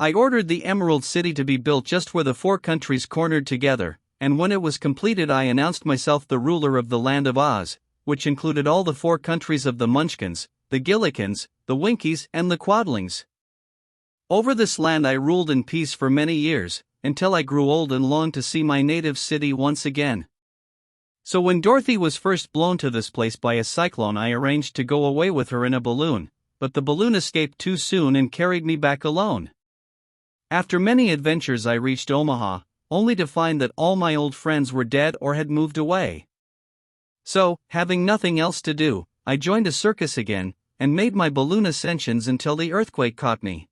I ordered the Emerald City to be built just where the 4 countries cornered together, and when it was completed I announced myself the ruler of the land of Oz, which included all the 4 countries of the Munchkins, the Gillikins, the Winkies, and the Quadlings. Over this land I ruled in peace for many years, until I grew old and longed to see my native city once again. So when Dorothy was first blown to this place by a cyclone I arranged to go away with her in a balloon, but the balloon escaped too soon and carried me back alone. After many adventures I reached Omaha, only to find that all my old friends were dead or had moved away. So, having nothing else to do, I joined a circus again, and made my balloon ascensions until the earthquake caught me."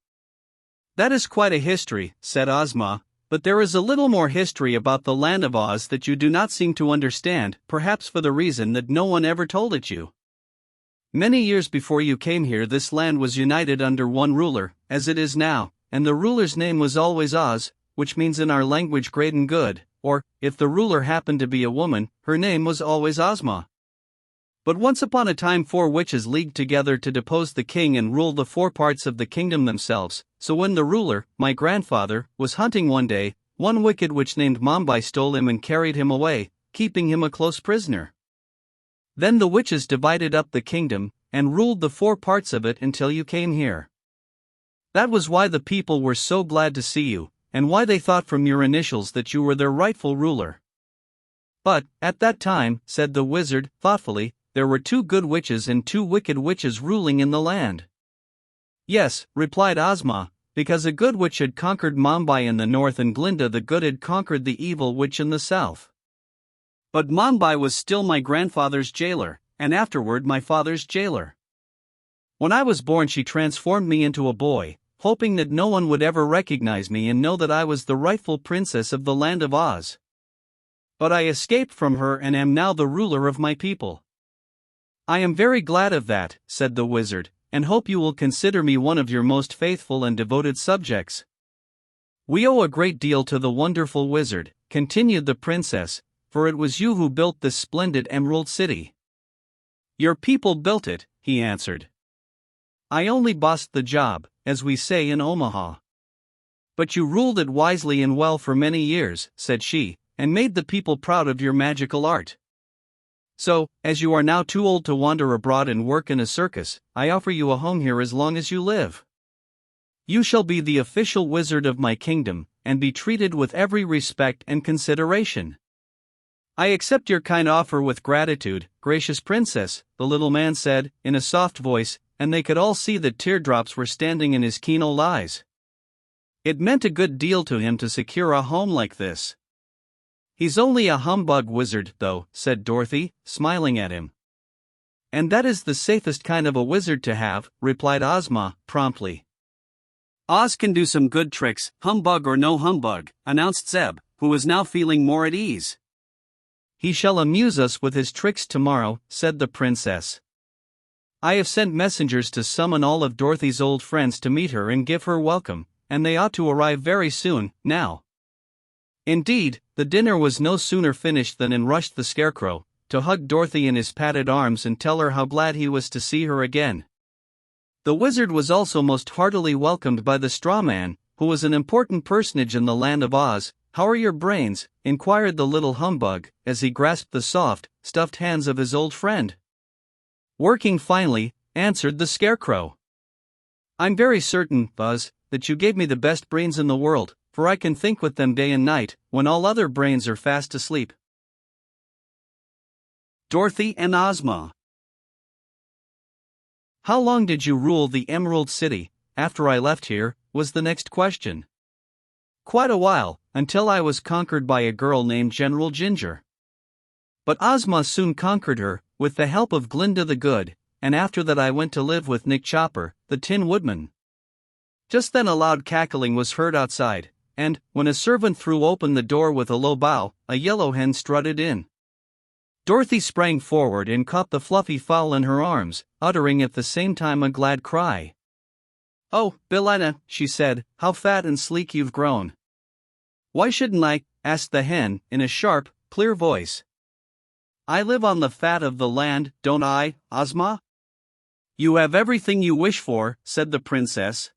"That is quite a history," said Ozma, "but there is a little more history about the land of Oz that you do not seem to understand, perhaps for the reason that no one ever told it you. Many years before you came here this land was united under one ruler, as it is now, and the ruler's name was always Oz, which means in our language great and good, or, if the ruler happened to be a woman, her name was always Ozma. But once upon a time 4 witches leagued together to depose the king and rule the 4 parts of the kingdom themselves, so when the ruler, my grandfather, was hunting one day, one wicked witch named Mombi stole him and carried him away, keeping him a close prisoner. Then the witches divided up the kingdom, and ruled the 4 parts of it until you came here. That was why the people were so glad to see you, and why they thought from your initials that you were their rightful ruler. But, at that time, said the wizard, thoughtfully, there were 2 good witches and 2 wicked witches ruling in the land. Yes, replied Ozma, because a good witch had conquered Mombai in the north and Glinda the good had conquered the evil witch in the south. But Mombai was still my grandfather's jailer, and afterward my father's jailer. When I was born she transformed me into a boy, hoping that no one would ever recognize me and know that I was the rightful princess of the land of Oz. But I escaped from her and am now the ruler of my people. I am very glad of that, said the wizard, and hope you will consider me one of your most faithful and devoted subjects. We owe a great deal to the wonderful wizard, continued the princess, for it was you who built this splendid emerald city. Your people built it, he answered. I only bossed the job, as we say in Omaha. But you ruled it wisely and well for many years, said she, and made the people proud of your magical art. So, as you are now too old to wander abroad and work in a circus, I offer you a home here as long as you live. You shall be the official wizard of my kingdom, and be treated with every respect and consideration. I accept your kind offer with gratitude, gracious princess, the little man said, in a soft voice, and they could all see that teardrops were standing in his keen old eyes. It meant a good deal to him to secure a home like this. He's only a humbug wizard, though, said Dorothy, smiling at him. And that is the safest kind of a wizard to have, replied Ozma, promptly. Oz can do some good tricks, humbug or no humbug, announced Zeb, who was now feeling more at ease. He shall amuse us with his tricks tomorrow, said the princess. I have sent messengers to summon all of Dorothy's old friends to meet her and give her welcome, and they ought to arrive very soon, now. Indeed, the dinner was no sooner finished than in rushed the Scarecrow, to hug Dorothy in his padded arms and tell her how glad he was to see her again. The wizard was also most heartily welcomed by the Straw Man, who was an important personage in the land of Oz. How are your brains? Inquired the little humbug, as he grasped the soft, stuffed hands of his old friend. Working finely, answered the Scarecrow. I'm very certain, Buzz, that you gave me the best brains in the world, for I can think with them day and night, when all other brains are fast asleep. Dorothy and Ozma. How long did you rule the Emerald City? After I left here, was the next question. Quite a while, until I was conquered by a girl named General Ginger. But Ozma soon conquered her, with the help of Glinda the Good, and after that I went to live with Nick Chopper, the Tin Woodman. Just then a loud cackling was heard outside, and, when a servant threw open the door with a low bow, a yellow hen strutted in. Dorothy sprang forward and caught the fluffy fowl in her arms, uttering at the same time a glad cry. Oh, Billina, she said, how fat and sleek you've grown. Why shouldn't I? Asked the hen, in a sharp, clear voice. I live on the fat of the land, don't I, Ozma? You have everything you wish for, said the princess.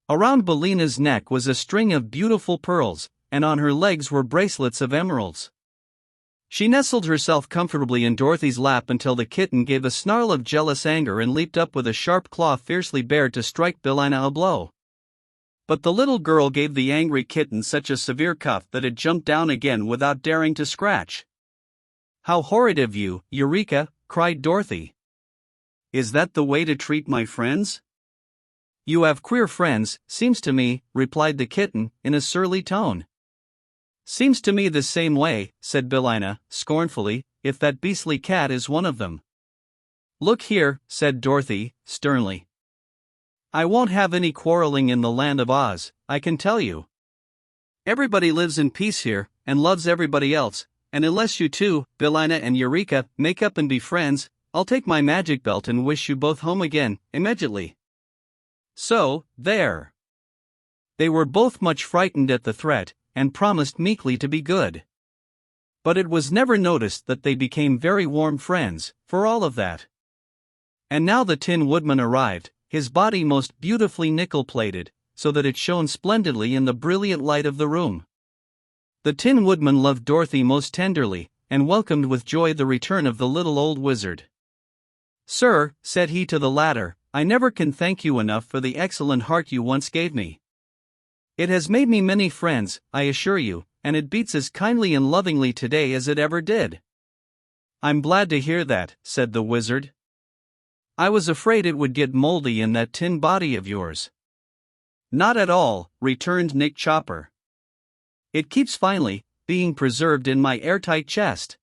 Around Billina's neck was a string of beautiful pearls, and on her legs were bracelets of emeralds. She nestled herself comfortably in Dorothy's lap until the kitten gave a snarl of jealous anger and leaped up with a sharp claw fiercely bared to strike Billina a blow. But the little girl gave the angry kitten such a severe cuff that it jumped down again without daring to scratch. How horrid of you, Eureka, cried Dorothy. Is that the way to treat my friends? You have queer friends, seems to me, replied the kitten, in a surly tone. Seems to me the same way, said Billina, scornfully, if that beastly cat is one of them. Look here, said Dorothy, sternly. I won't have any quarreling in the land of Oz, I can tell you. Everybody lives in peace here, and loves everybody else, and unless you two, Billina and Eureka, make up and be friends, I'll take my magic belt and wish you both home again, immediately. So, there. They were both much frightened at the threat, and promised meekly to be good. But it was never noticed that they became very warm friends, for all of that. And now the Tin Woodman arrived, his body most beautifully nickel-plated, so that it shone splendidly in the brilliant light of the room. The Tin Woodman loved Dorothy most tenderly, and welcomed with joy the return of the little old wizard. "Sir," said he to the latter, "I never can thank you enough for the excellent heart you once gave me. It has made me many friends, I assure you, and it beats as kindly and lovingly today as it ever did." "I'm glad to hear that," said the wizard. "I was afraid it would get moldy in that tin body of yours." "Not at all," returned Nick Chopper. "It keeps finely, being preserved in my airtight chest."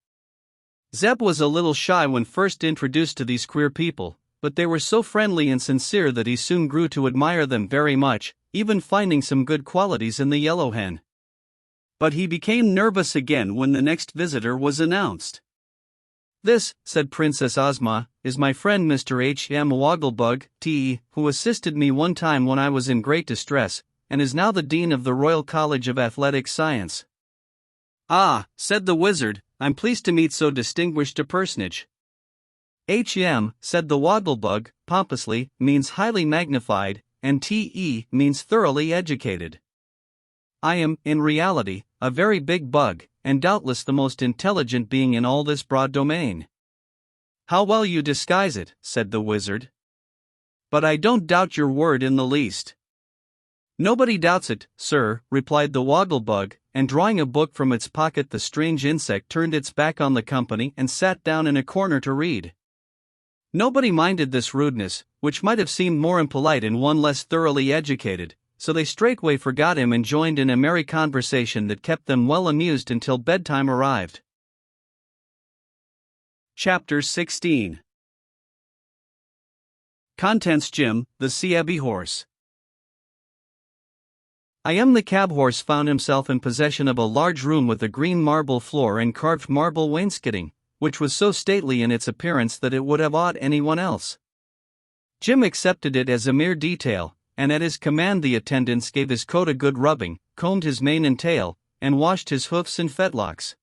Zeb was a little shy when first introduced to these queer people, but they were so friendly and sincere that he soon grew to admire them very much, even finding some good qualities in the yellow hen. But he became nervous again when the next visitor was announced. "This," said Princess Ozma, "is my friend Mr. H.M. Wogglebug, T.E., who assisted me one time when I was in great distress, and is now the Dean of the Royal College of Athletic Science." "Ah," said the wizard, "I'm pleased to meet so distinguished a personage." "H.M.," said the Wogglebug, pompously, "means highly magnified, and T.E. means thoroughly educated. I am, in reality, a very big bug, and doubtless the most intelligent being in all this broad domain." "How well you disguise it," said the wizard. "But I don't doubt your word in the least." "Nobody doubts it, sir," replied the Wogglebug, and drawing a book from its pocket, the strange insect turned its back on the company and sat down in a corner to read. Nobody minded this rudeness, which might have seemed more impolite in one less thoroughly educated, so they straightway forgot him and joined in a merry conversation that kept them well amused until bedtime arrived. Chapter 16. Contents: Jim, the Siabi horse. The cab horse found himself in possession of a large room with a green marble floor and carved marble wainscoting, which was so stately in its appearance that it would have awed anyone else. Jim accepted it as a mere detail, and at his command the attendants gave his coat a good rubbing, combed his mane and tail, and washed his hoofs and fetlocks.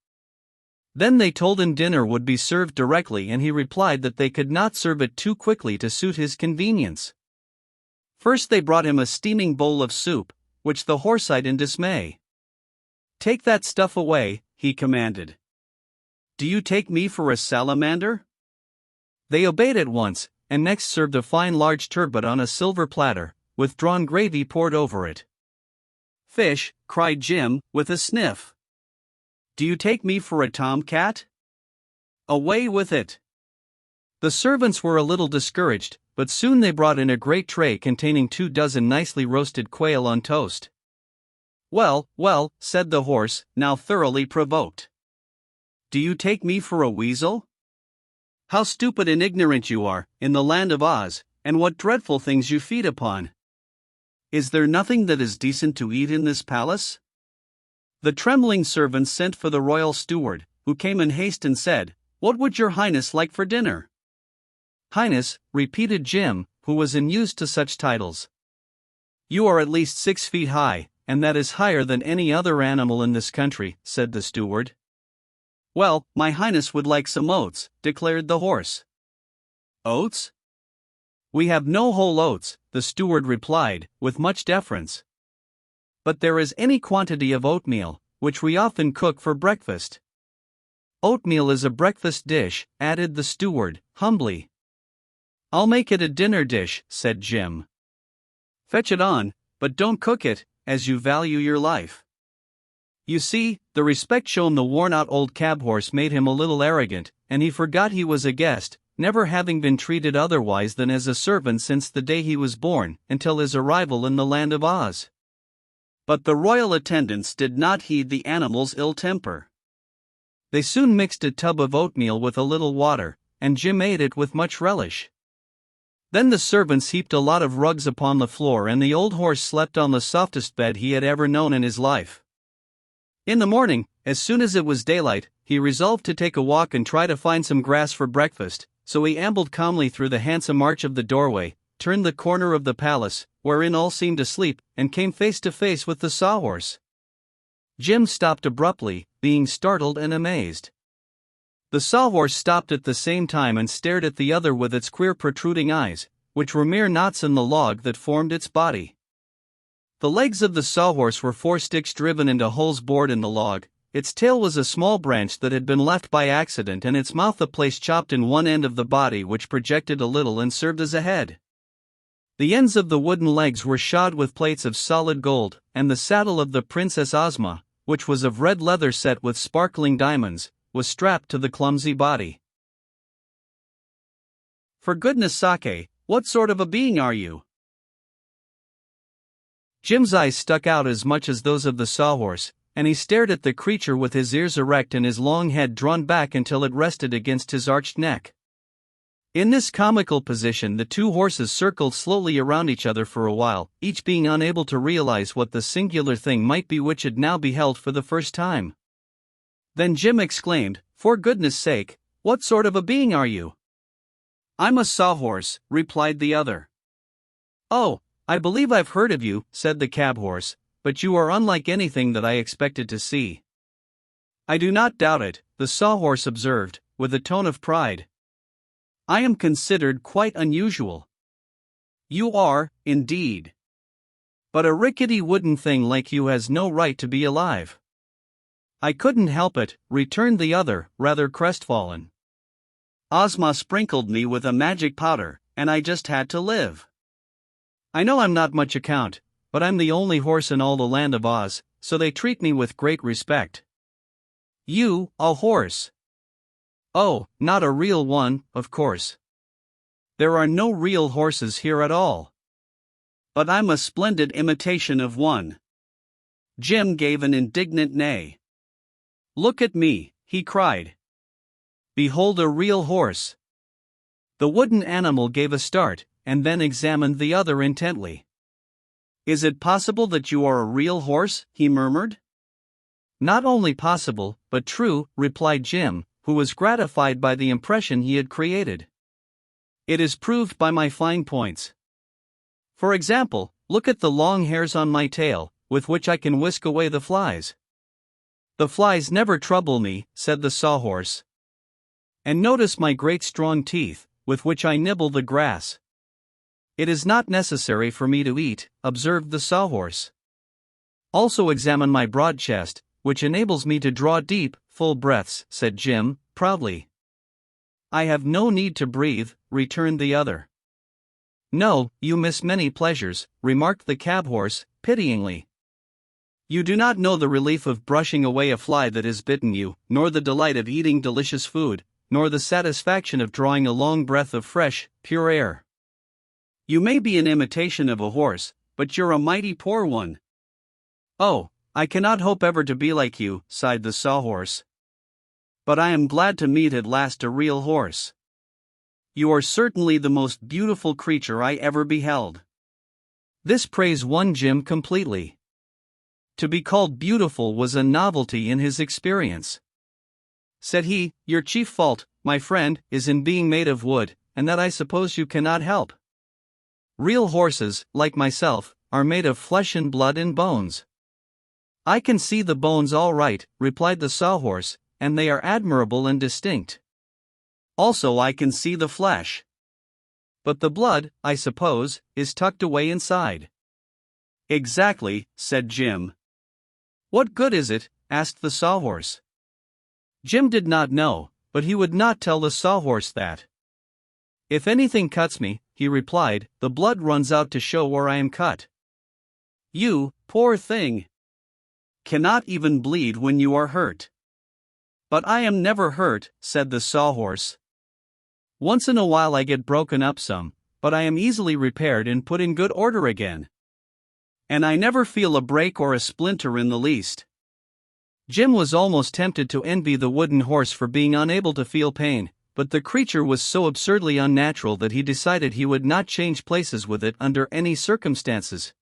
Then they told him dinner would be served directly, and he replied that they could not serve it too quickly to suit his convenience. First they brought him a steaming bowl of soup, which the horse eyed in dismay. "Take that stuff away," he commanded. "Do you take me for a salamander?" They obeyed at once, and next served a fine large turbot on a silver platter, with drawn gravy poured over it. "Fish," cried Jim, with a sniff. "Do you take me for a tomcat?" "Away with it." The servants were a little discouraged, but soon they brought in a great tray containing 24 nicely roasted quail on toast. "Well, well," said the horse, now thoroughly provoked. "Do you take me for a weasel? How stupid and ignorant you are, in the land of Oz, and what dreadful things you feed upon. Is there nothing that is decent to eat in this palace?" The trembling servants sent for the royal steward, who came in haste and said, "What would your highness like for dinner?" "Highness," repeated Jim, who was unused to such titles. "You are at least 6 feet high, and that is higher than any other animal in this country," said the steward. "Well, my highness would like some oats," declared the horse. "Oats? We have no whole oats," the steward replied, with much deference. "But there is any quantity of oatmeal, which we often cook for breakfast." "Oatmeal is a breakfast dish," added the steward, humbly. "I'll make it a dinner dish," said Jim. "Fetch it on, but don't cook it, as you value your life." You see, the respect shown the worn-out old cab horse made him a little arrogant, and he forgot he was a guest, never having been treated otherwise than as a servant since the day he was born, until his arrival in the land of Oz. But the royal attendants did not heed the animal's ill temper. They soon mixed a tub of oatmeal with a little water, and Jim ate it with much relish. Then the servants heaped a lot of rugs upon the floor, and the old horse slept on the softest bed he had ever known in his life. In the morning, as soon as it was daylight, he resolved to take a walk and try to find some grass for breakfast, so he ambled calmly through the handsome arch of the doorway, turned the corner of the palace, wherein all seemed asleep, and came face to face with the sawhorse. Jim stopped abruptly, being startled and amazed. The sawhorse stopped at the same time and stared at the other with its queer protruding eyes, which were mere knots in the log that formed its body. The legs of the sawhorse were 4 sticks driven into holes bored in the log, its tail was a small branch that had been left by accident, and its mouth a place chopped in one end of the body which projected a little and served as a head. The ends of the wooden legs were shod with plates of solid gold, and the saddle of the Princess Ozma, which was of red leather set with sparkling diamonds, was strapped to the clumsy body. "For goodness sake, what sort of a being are you?" Jim's eyes stuck out as much as those of the sawhorse, and he stared at the creature with his ears erect and his long head drawn back until it rested against his arched neck. In this comical position, the two horses circled slowly around each other for a while, each being unable to realize what the singular thing might be which it now beheld for the first time. Then Jim exclaimed, "For goodness sake, what sort of a being are you?" "I'm a sawhorse," replied the other. "Oh, I believe I've heard of you," said the cab horse, "but you are unlike anything that I expected to see." "I do not doubt it," the sawhorse observed, with a tone of pride. "I am considered quite unusual." "You are, indeed. But a rickety wooden thing like you has no right to be alive." "I couldn't help it," returned the other, rather crestfallen. "Ozma sprinkled me with a magic powder, and I just had to live. I know I'm not much account, but I'm the only horse in all the land of Oz, so they treat me with great respect." "You, a horse?" "Oh, not a real one, of course. There are no real horses here at all. But I'm a splendid imitation of one." Jim gave an indignant neigh. "Look at me," he cried. "Behold a real horse." The wooden animal gave a start, and then examined the other intently. "Is it possible that you are a real horse?" he murmured. "Not only possible, but true," replied Jim, who was gratified by the impression he had created. "It is proved by my fine points. For example, look at the long hairs on my tail, with which I can whisk away the flies." "The flies never trouble me," said the sawhorse. "And notice my great strong teeth, with which I nibble the grass." "It is not necessary for me to eat," observed the sawhorse. "Also examine my broad chest, which enables me to draw deep, full breaths," said Jim, proudly. "I have no need to breathe," returned the other. "No, you miss many pleasures," remarked the cab horse, pityingly. "You do not know the relief of brushing away a fly that has bitten you, nor the delight of eating delicious food, nor the satisfaction of drawing a long breath of fresh, pure air. You may be an imitation of a horse, but you're a mighty poor one." "Oh, I cannot hope ever to be like you," sighed the sawhorse. "But I am glad to meet at last a real horse. You are certainly the most beautiful creature I ever beheld." This praise won Jim completely. To be called beautiful was a novelty in his experience. Said he, "Your chief fault, my friend, is in being made of wood, and that I suppose you cannot help. Real horses, like myself, are made of flesh and blood and bones." "I can see the bones all right," replied the sawhorse, "and they are admirable and distinct. Also I can see the flesh. But the blood, I suppose, is tucked away inside." "Exactly," said Jim. "What good is it?" asked the sawhorse. Jim did not know, but he would not tell the sawhorse that. "If anything cuts me," he replied, "the blood runs out to show where I am cut." "You, poor thing, cannot even bleed when you are hurt." "But I am never hurt," said the sawhorse. "Once in a while I get broken up some, but I am easily repaired and put in good order again. And I never feel a break or a splinter in the least." Jim was almost tempted to envy the wooden horse for being unable to feel pain, but the creature was so absurdly unnatural that he decided he would not change places with it under any circumstances.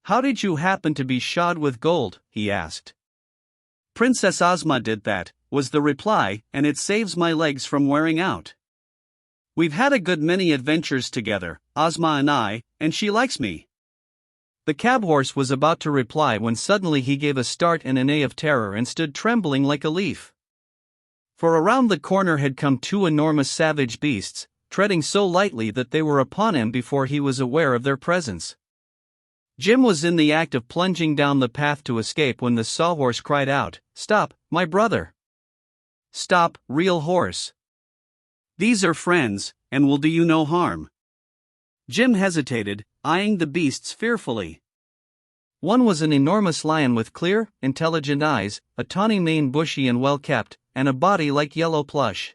"How did you happen to be shod with gold?" he asked. "Princess Ozma did that," was the reply, "and it saves my legs from wearing out. We've had a good many adventures together, Ozma and I, and she likes me." The cab horse was about to reply when suddenly he gave a start and a neigh of terror and stood trembling like a leaf. For around the corner had come two enormous savage beasts, treading so lightly that they were upon him before he was aware of their presence. Jim was in the act of plunging down the path to escape when the sawhorse cried out, "Stop, my brother! Stop, real horse! These are friends, and will do you no harm." Jim hesitated, eyeing the beasts fearfully. One was an enormous lion with clear, intelligent eyes, a tawny mane bushy and well-kept, and a body like yellow plush.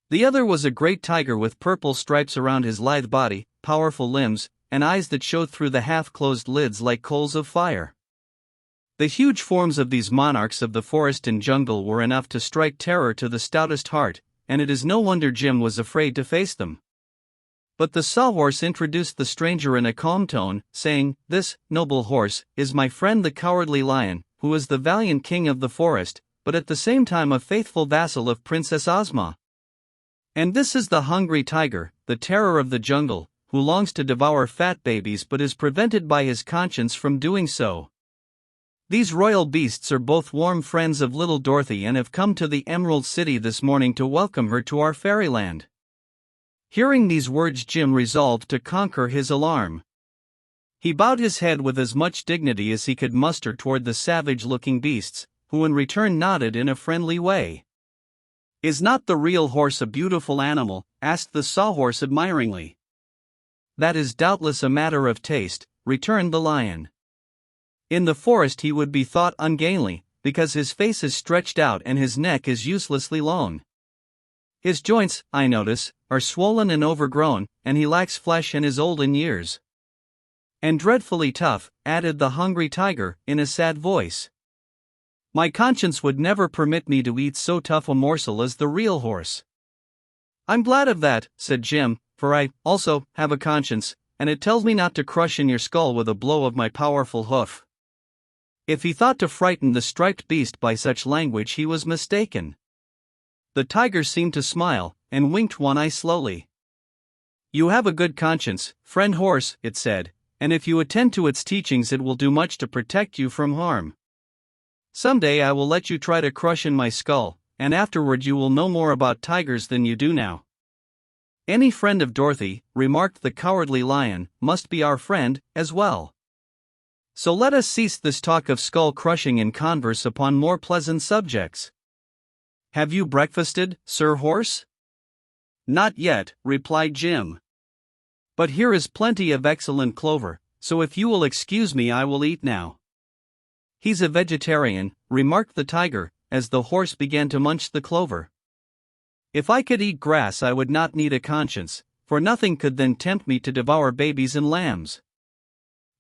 The other was a great tiger with purple stripes around his lithe body, powerful limbs, and eyes that showed through the half-closed lids like coals of fire. The huge forms of these monarchs of the forest and jungle were enough to strike terror to the stoutest heart, and it is no wonder Jim was afraid to face them. But the sawhorse introduced the stranger in a calm tone, saying, "This, noble horse, is my friend the Cowardly Lion, who is the valiant king of the forest, but at the same time a faithful vassal of Princess Ozma. And this is the Hungry Tiger, the terror of the jungle, who longs to devour fat babies but is prevented by his conscience from doing so. These royal beasts are both warm friends of little Dorothy and have come to the Emerald City this morning to welcome her to our fairyland." Hearing these words, Jim resolved to conquer his alarm. He bowed his head with as much dignity as he could muster toward the savage-looking beasts, who in return nodded in a friendly way. "Is not the real horse a beautiful animal?" asked the sawhorse admiringly. "That is doubtless a matter of taste," returned the lion. "In the forest he would be thought ungainly, because his face is stretched out and his neck is uselessly long. His joints, I notice, are swollen and overgrown, and he lacks flesh and is old in years. And dreadfully tough," added the Hungry Tiger, in a sad voice. "My conscience would never permit me to eat so tough a morsel as the real horse." "I'm glad of that," said Jim, "for I, also, have a conscience, and it tells me not to crush in your skull with a blow of my powerful hoof." If he thought to frighten the striped beast by such language, he was mistaken. The tiger seemed to smile, and winked one eye slowly. "You have a good conscience, friend horse," it said, "and if you attend to its teachings it will do much to protect you from harm. Someday I will let you try to crush in my skull, and afterward you will know more about tigers than you do now." "Any friend of Dorothy," remarked the Cowardly Lion, "must be our friend, as well. So let us cease this talk of skull-crushing and converse upon more pleasant subjects. Have you breakfasted, Sir Horse?" "Not yet," replied Jim. "But here is plenty of excellent clover, so if you will excuse me I will eat now." "He's a vegetarian," remarked the tiger, as the horse began to munch the clover. "If I could eat grass I would not need a conscience, for nothing could then tempt me to devour babies and lambs."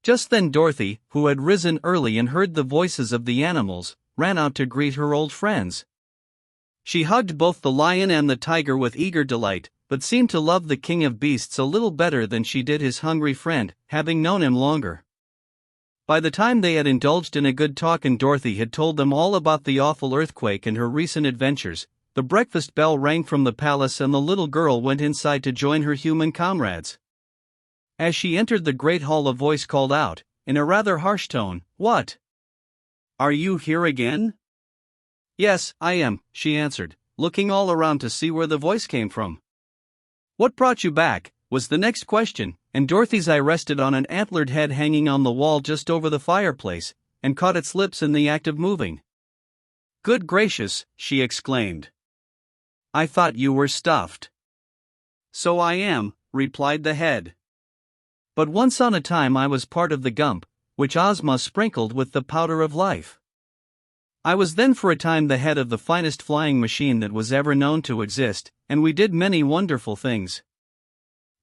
Just then Dorothy, who had risen early and heard the voices of the animals, ran out to greet her old friends. She hugged both the lion and the tiger with eager delight, but seemed to love the king of beasts a little better than she did his hungry friend, having known him longer. By the time they had indulged in a good talk and Dorothy had told them all about the awful earthquake and her recent adventures, the breakfast bell rang from the palace and the little girl went inside to join her human comrades. As she entered the great hall a voice called out, in a rather harsh tone, "What? Are you here again?" "Yes, I am," she answered, looking all around to see where the voice came from. "What brought you back?" was the next question, and Dorothy's eye rested on an antlered head hanging on the wall just over the fireplace, and caught its lips in the act of moving. "Good gracious," she exclaimed. "I thought you were stuffed." "So I am," replied the head. "But once on a time I was part of the gump, which Ozma sprinkled with the powder of life. I was then for a time the head of the finest flying machine that was ever known to exist, and we did many wonderful things.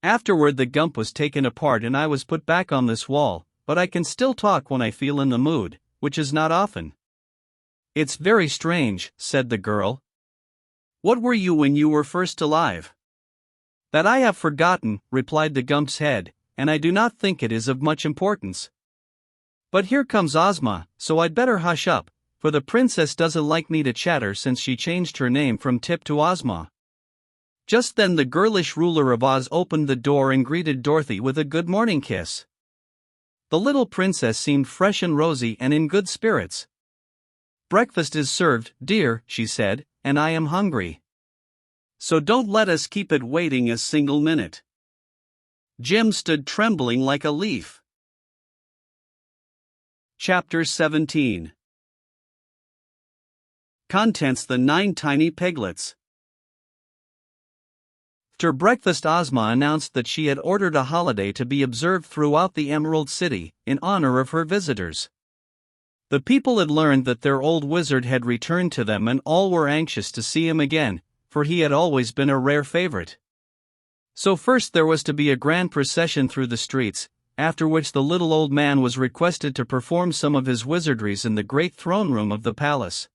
Afterward the gump was taken apart and I was put back on this wall, but I can still talk when I feel in the mood, which is not often." "It's very strange," said the girl. "What were you when you were first alive?" "That I have forgotten," replied the gump's head, "and I do not think it is of much importance. But here comes Ozma, so I'd better hush up, for the princess doesn't like me to chatter since she changed her name from Tip to Ozma." Just then the girlish ruler of Oz opened the door and greeted Dorothy with a good morning kiss. The little princess seemed fresh and rosy and in good spirits. "Breakfast is served, dear," she said, "and I am hungry. So don't let us keep it waiting a single minute." Jim stood trembling like a leaf. Chapter 17. Contents: the 9 tiny piglets. After breakfast, Ozma announced that she had ordered a holiday to be observed throughout the Emerald City, in honor of her visitors. The people had learned that their old wizard had returned to them, and all were anxious to see him again, for he had always been a rare favorite. So first there was to be a grand procession through the streets, after which the little old man was requested to perform some of his wizardries in the great throne room of the palace.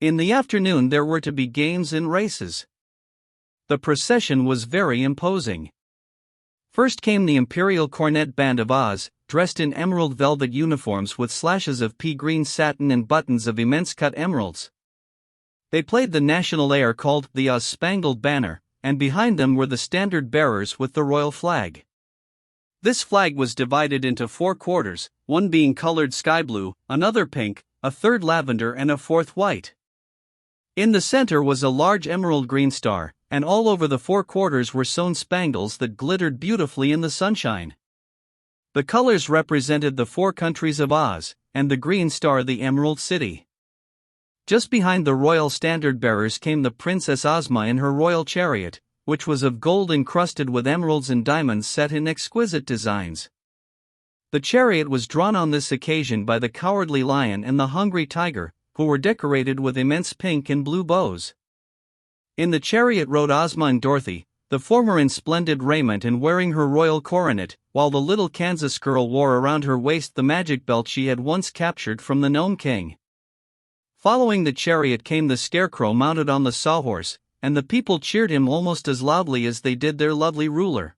In the afternoon there were to be games and races. The procession was very imposing. First came the Imperial Cornet Band of Oz, dressed in emerald velvet uniforms with slashes of pea-green satin and buttons of immense cut emeralds. They played the national air called the Oz-Spangled Banner, and behind them were the standard bearers with the royal flag. This flag was divided into 4 quarters, one being colored sky blue, another pink, a third lavender, and a fourth white. In the center was a large emerald green star, and all over the 4 quarters were sewn spangles that glittered beautifully in the sunshine. The colors represented the 4 countries of Oz, and the green star the Emerald City. Just behind the royal standard bearers came the Princess Ozma in her royal chariot, which was of gold encrusted with emeralds and diamonds set in exquisite designs. The chariot was drawn on this occasion by the Cowardly Lion and the Hungry Tiger, who were decorated with immense pink and blue bows. In the chariot rode Ozma and Dorothy, the former in splendid raiment and wearing her royal coronet, while the little Kansas girl wore around her waist the magic belt she had once captured from the Gnome King. Following the chariot came the Scarecrow mounted on the Sawhorse, and the people cheered him almost as loudly as they did their lovely ruler.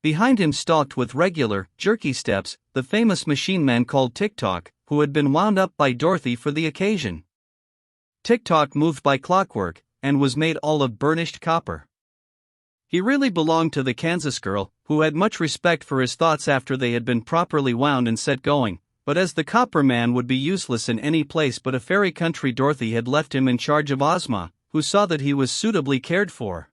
Behind him stalked with regular, jerky steps, the famous machine man called Tick-Tock, who had been wound up by Dorothy for the occasion. Tick-Tock moved by clockwork, and was made all of burnished copper. He really belonged to the Kansas girl, who had much respect for his thoughts after they had been properly wound and set going, but as the copper man would be useless in any place but a fairy country, Dorothy had left him in charge of Ozma, who saw that he was suitably cared for.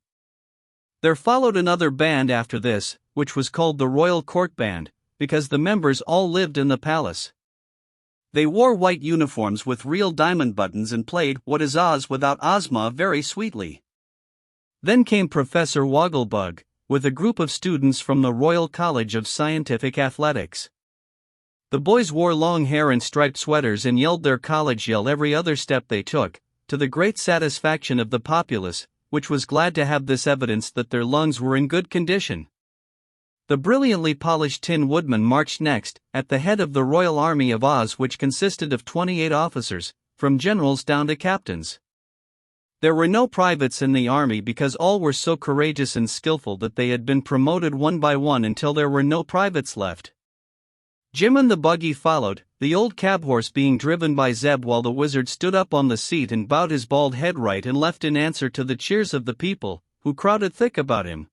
There followed another band after this, which was called the Royal Court Band, because the members all lived in the palace. They wore white uniforms with real diamond buttons and played "What is Oz Without Ozma" very sweetly. Then came Professor Wogglebug, with a group of students from the Royal College of Scientific Athletics. The boys wore long hair and striped sweaters and yelled their college yell every other step they took, to the great satisfaction of the populace, which was glad to have this evidence that their lungs were in good condition. The brilliantly polished Tin Woodman marched next, at the head of the Royal Army of Oz, which consisted of 28 officers, from generals down to captains. There were no privates in the army because all were so courageous and skillful that they had been promoted one by one until there were no privates left. Jim and the buggy followed, the old cab horse being driven by Zeb, while the wizard stood up on the seat and bowed his bald head right and left in answer to the cheers of the people, who crowded thick about him.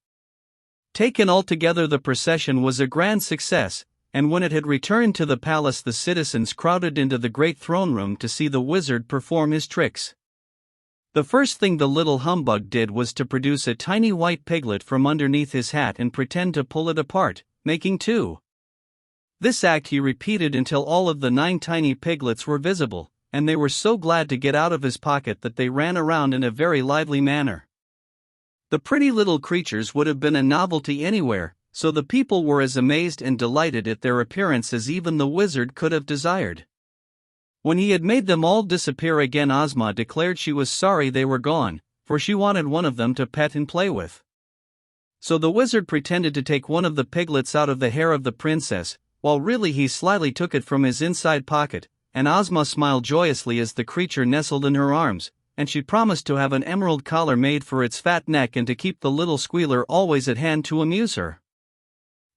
Taken altogether, the procession was a grand success, and when it had returned to the palace, the citizens crowded into the great throne room to see the wizard perform his tricks. The first thing the little humbug did was to produce a tiny white piglet from underneath his hat and pretend to pull it apart, making 2. This act he repeated until all of the 9 tiny piglets were visible, and they were so glad to get out of his pocket that they ran around in a very lively manner. The pretty little creatures would have been a novelty anywhere, so the people were as amazed and delighted at their appearance as even the wizard could have desired. When he had made them all disappear again, Ozma declared she was sorry they were gone, for she wanted one of them to pet and play with. So the wizard pretended to take one of the piglets out of the hair of the princess, while really he slyly took it from his inside pocket, and Ozma smiled joyously as the creature nestled in her arms, and she promised to have an emerald collar made for its fat neck and to keep the little squealer always at hand to amuse her.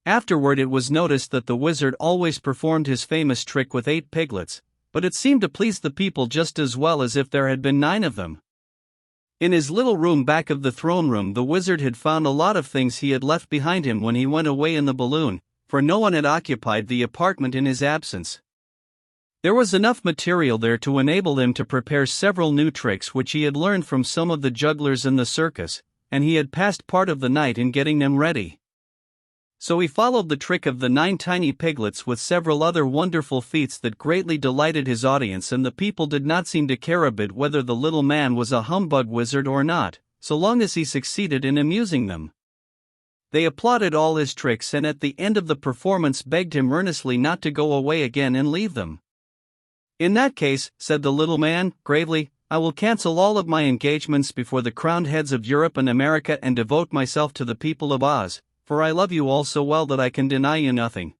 Afterward it was noticed that the wizard always performed his famous trick with 8 piglets, but it seemed to please the people just as well as if there had been 9 of them. In his little room back of the throne room, the wizard had found a lot of things he had left behind him when he went away in the balloon, for no one had occupied the apartment in his absence. There was enough material there to enable him to prepare several new tricks which he had learned from some of the jugglers in the circus, and he had passed part of the night in getting them ready. So he followed the trick of the 9 tiny piglets with several other wonderful feats that greatly delighted his audience, and the people did not seem to care a bit whether the little man was a humbug wizard or not, so long as he succeeded in amusing them. They applauded all his tricks and at the end of the performance begged him earnestly not to go away again and leave them. "In that case," said the little man, gravely, "I will cancel all of my engagements before the crowned heads of Europe and America and devote myself to the people of Oz, for I love you all so well that I can deny you nothing."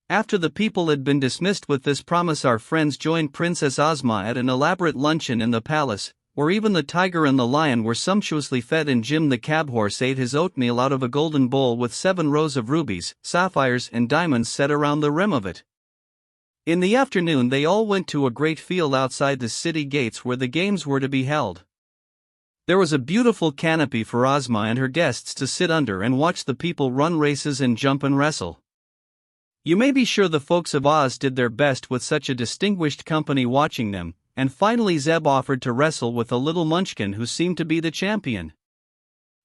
After the people had been dismissed with this promise, our friends joined Princess Ozma at an elaborate luncheon in the palace, where even the tiger and the lion were sumptuously fed, and Jim the cab horse ate his oatmeal out of a golden bowl with 7 rows of rubies, sapphires and diamonds set around the rim of it. In the afternoon they all went to a great field outside the city gates where the games were to be held. There was a beautiful canopy for Ozma and her guests to sit under and watch the people run races and jump and wrestle. You may be sure the folks of Oz did their best with such a distinguished company watching them, and finally Zeb offered to wrestle with a little munchkin who seemed to be the champion.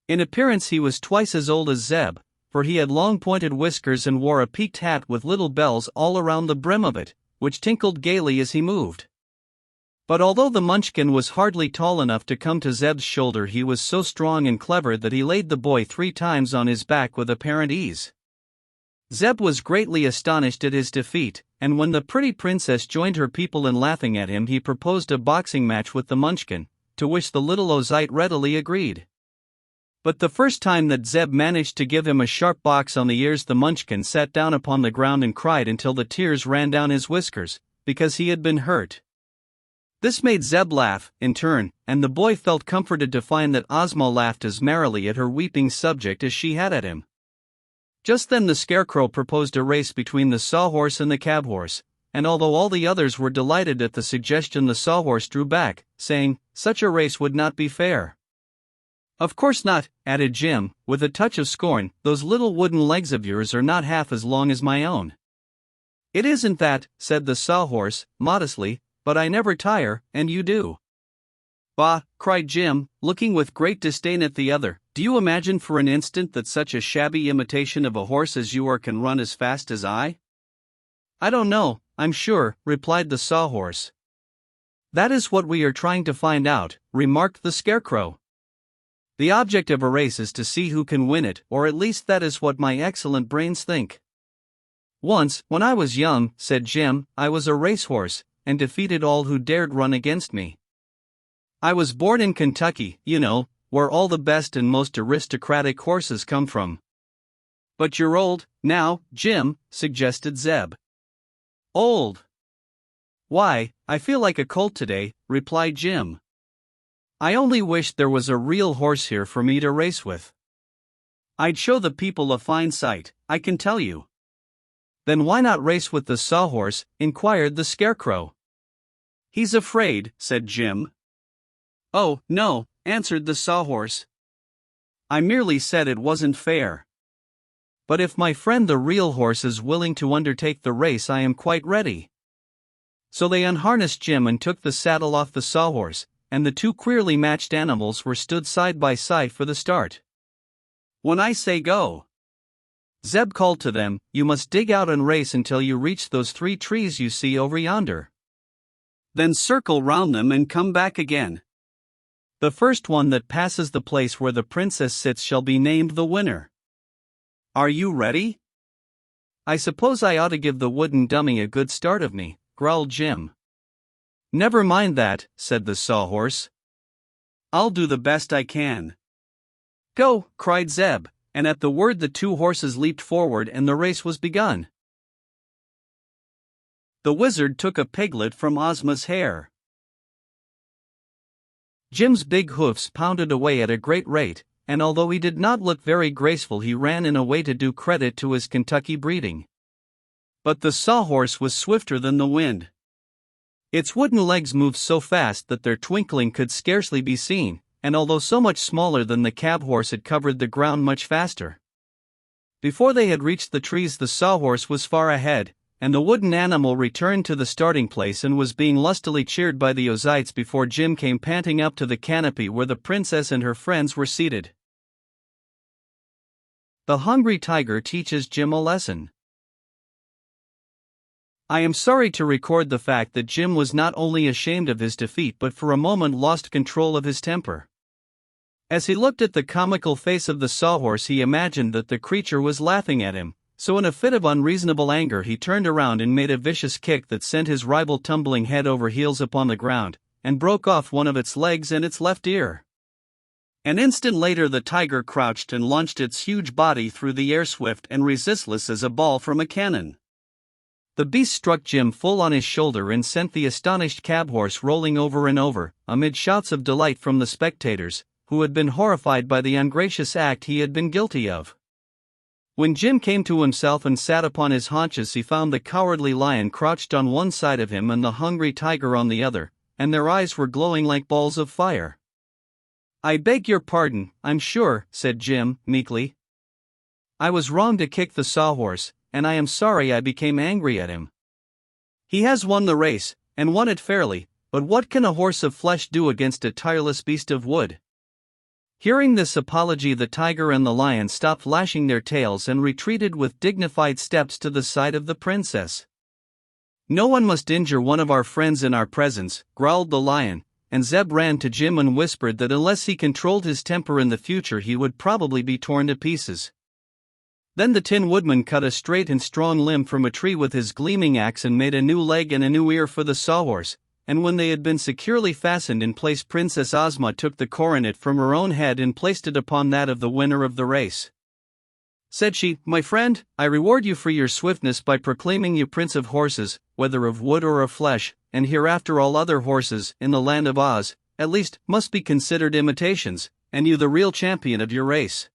In appearance he was twice as old as Zeb, for he had long pointed whiskers and wore a peaked hat with little bells all around the brim of it, which tinkled gaily as he moved. But although the munchkin was hardly tall enough to come to Zeb's shoulder, he was so strong and clever that he laid the boy 3 times on his back with apparent ease. Zeb was greatly astonished at his defeat, and when the pretty princess joined her people in laughing at him, he proposed a boxing match with the munchkin, to which the little Ozite readily agreed. But the first time that Zeb managed to give him a sharp box on the ears, the munchkin sat down upon the ground and cried until the tears ran down his whiskers, because he had been hurt. This made Zeb laugh, in turn, and the boy felt comforted to find that Ozma laughed as merrily at her weeping subject as she had at him. Just then the Scarecrow proposed a race between the Sawhorse and the Cab-horse, and although all the others were delighted at the suggestion, the Sawhorse drew back, saying, "Such a race would not be fair." "Of course not," added Jim, with a touch of scorn, "those little wooden legs of yours are not half as long as my own." "It isn't that," said the Sawhorse, modestly, "but I never tire, and you do." "Bah!" cried Jim, looking with great disdain at the other, "do you imagine for an instant that such a shabby imitation of a horse as you are can run as fast as I?" "I don't know, I'm sure," replied the Sawhorse. "That is what we are trying to find out," remarked the Scarecrow. "The object of a race is to see who can win it, or at least that is what my excellent brains think." "Once, when I was young," said Jim, "I was a racehorse, and defeated all who dared run against me. I was born in Kentucky, you know, where all the best and most aristocratic horses come from." "But you're old, now, Jim," suggested Zeb. "Old? Why, I feel like a colt today," replied Jim. "I only wish there was a real horse here for me to race with. I'd show the people a fine sight, I can tell you." "Then why not race with the Sawhorse?" inquired the Scarecrow. "He's afraid," said Jim. "Oh, no," answered the Sawhorse. "I merely said it wasn't fair. But if my friend the real horse is willing to undertake the race, I am quite ready." So they unharnessed Jim and took the saddle off the Sawhorse, and the 2 queerly matched animals were stood side by side for the start. "When I say go," Zeb called to them, "you must dig out and race until you reach those 3 trees you see over yonder. Then circle round them and come back again. The first one that passes the place where the princess sits shall be named the winner. Are you ready?" "I suppose I ought to give the wooden dummy a good start of me," growled Jim. "Never mind that," said the Sawhorse. "I'll do the best I can." "Go!" cried Zeb, and at the word the 2 horses leaped forward and the race was begun. The Wizard took a piglet from Ozma's hair. Jim's big hoofs pounded away at a great rate, and although he did not look very graceful, he ran in a way to do credit to his Kentucky breeding. But the Sawhorse was swifter than the wind. Its wooden legs moved so fast that their twinkling could scarcely be seen, and although so much smaller than the Cab-horse, it covered the ground much faster. Before they had reached the trees, the Sawhorse was far ahead, and the wooden animal returned to the starting place and was being lustily cheered by the Ozites before Jim came panting up to the canopy where the princess and her friends were seated. The hungry tiger teaches Jim a lesson. I am sorry to record the fact that Jim was not only ashamed of his defeat but for a moment lost control of his temper. As he looked at the comical face of the sawhorse, he imagined that the creature was laughing at him, so in a fit of unreasonable anger he turned around and made a vicious kick that sent his rival tumbling head over heels upon the ground, and broke off one of its legs and its left ear. An instant later the tiger crouched and launched its huge body through the air, swift and resistless as a ball from a cannon. The beast struck Jim full on his shoulder and sent the astonished cab horse rolling over and over, amid shouts of delight from the spectators, who had been horrified by the ungracious act he had been guilty of. When Jim came to himself and sat upon his haunches, he found the cowardly lion crouched on one side of him and the hungry tiger on the other, and their eyes were glowing like balls of fire. "I beg your pardon, I'm sure," said Jim, meekly. "I was wrong to kick the sawhorse, and I am sorry I became angry at him. He has won the race, and won it fairly, but what can a horse of flesh do against a tireless beast of wood?" Hearing this apology, the tiger and the lion stopped lashing their tails and retreated with dignified steps to the side of the princess. "No one must injure one of our friends in our presence," growled the lion, and Zeb ran to Jim and whispered that unless he controlled his temper in the future he would probably be torn to pieces. Then the Tin Woodman cut a straight and strong limb from a tree with his gleaming axe and made a new leg and a new ear for the sawhorse, and when they had been securely fastened in place, Princess Ozma took the coronet from her own head and placed it upon that of the winner of the race. Said she, "My friend, I reward you for your swiftness by proclaiming you Prince of Horses, whether of wood or of flesh, and hereafter all other horses, in the land of Oz, at least, must be considered imitations, and you the real champion of your race."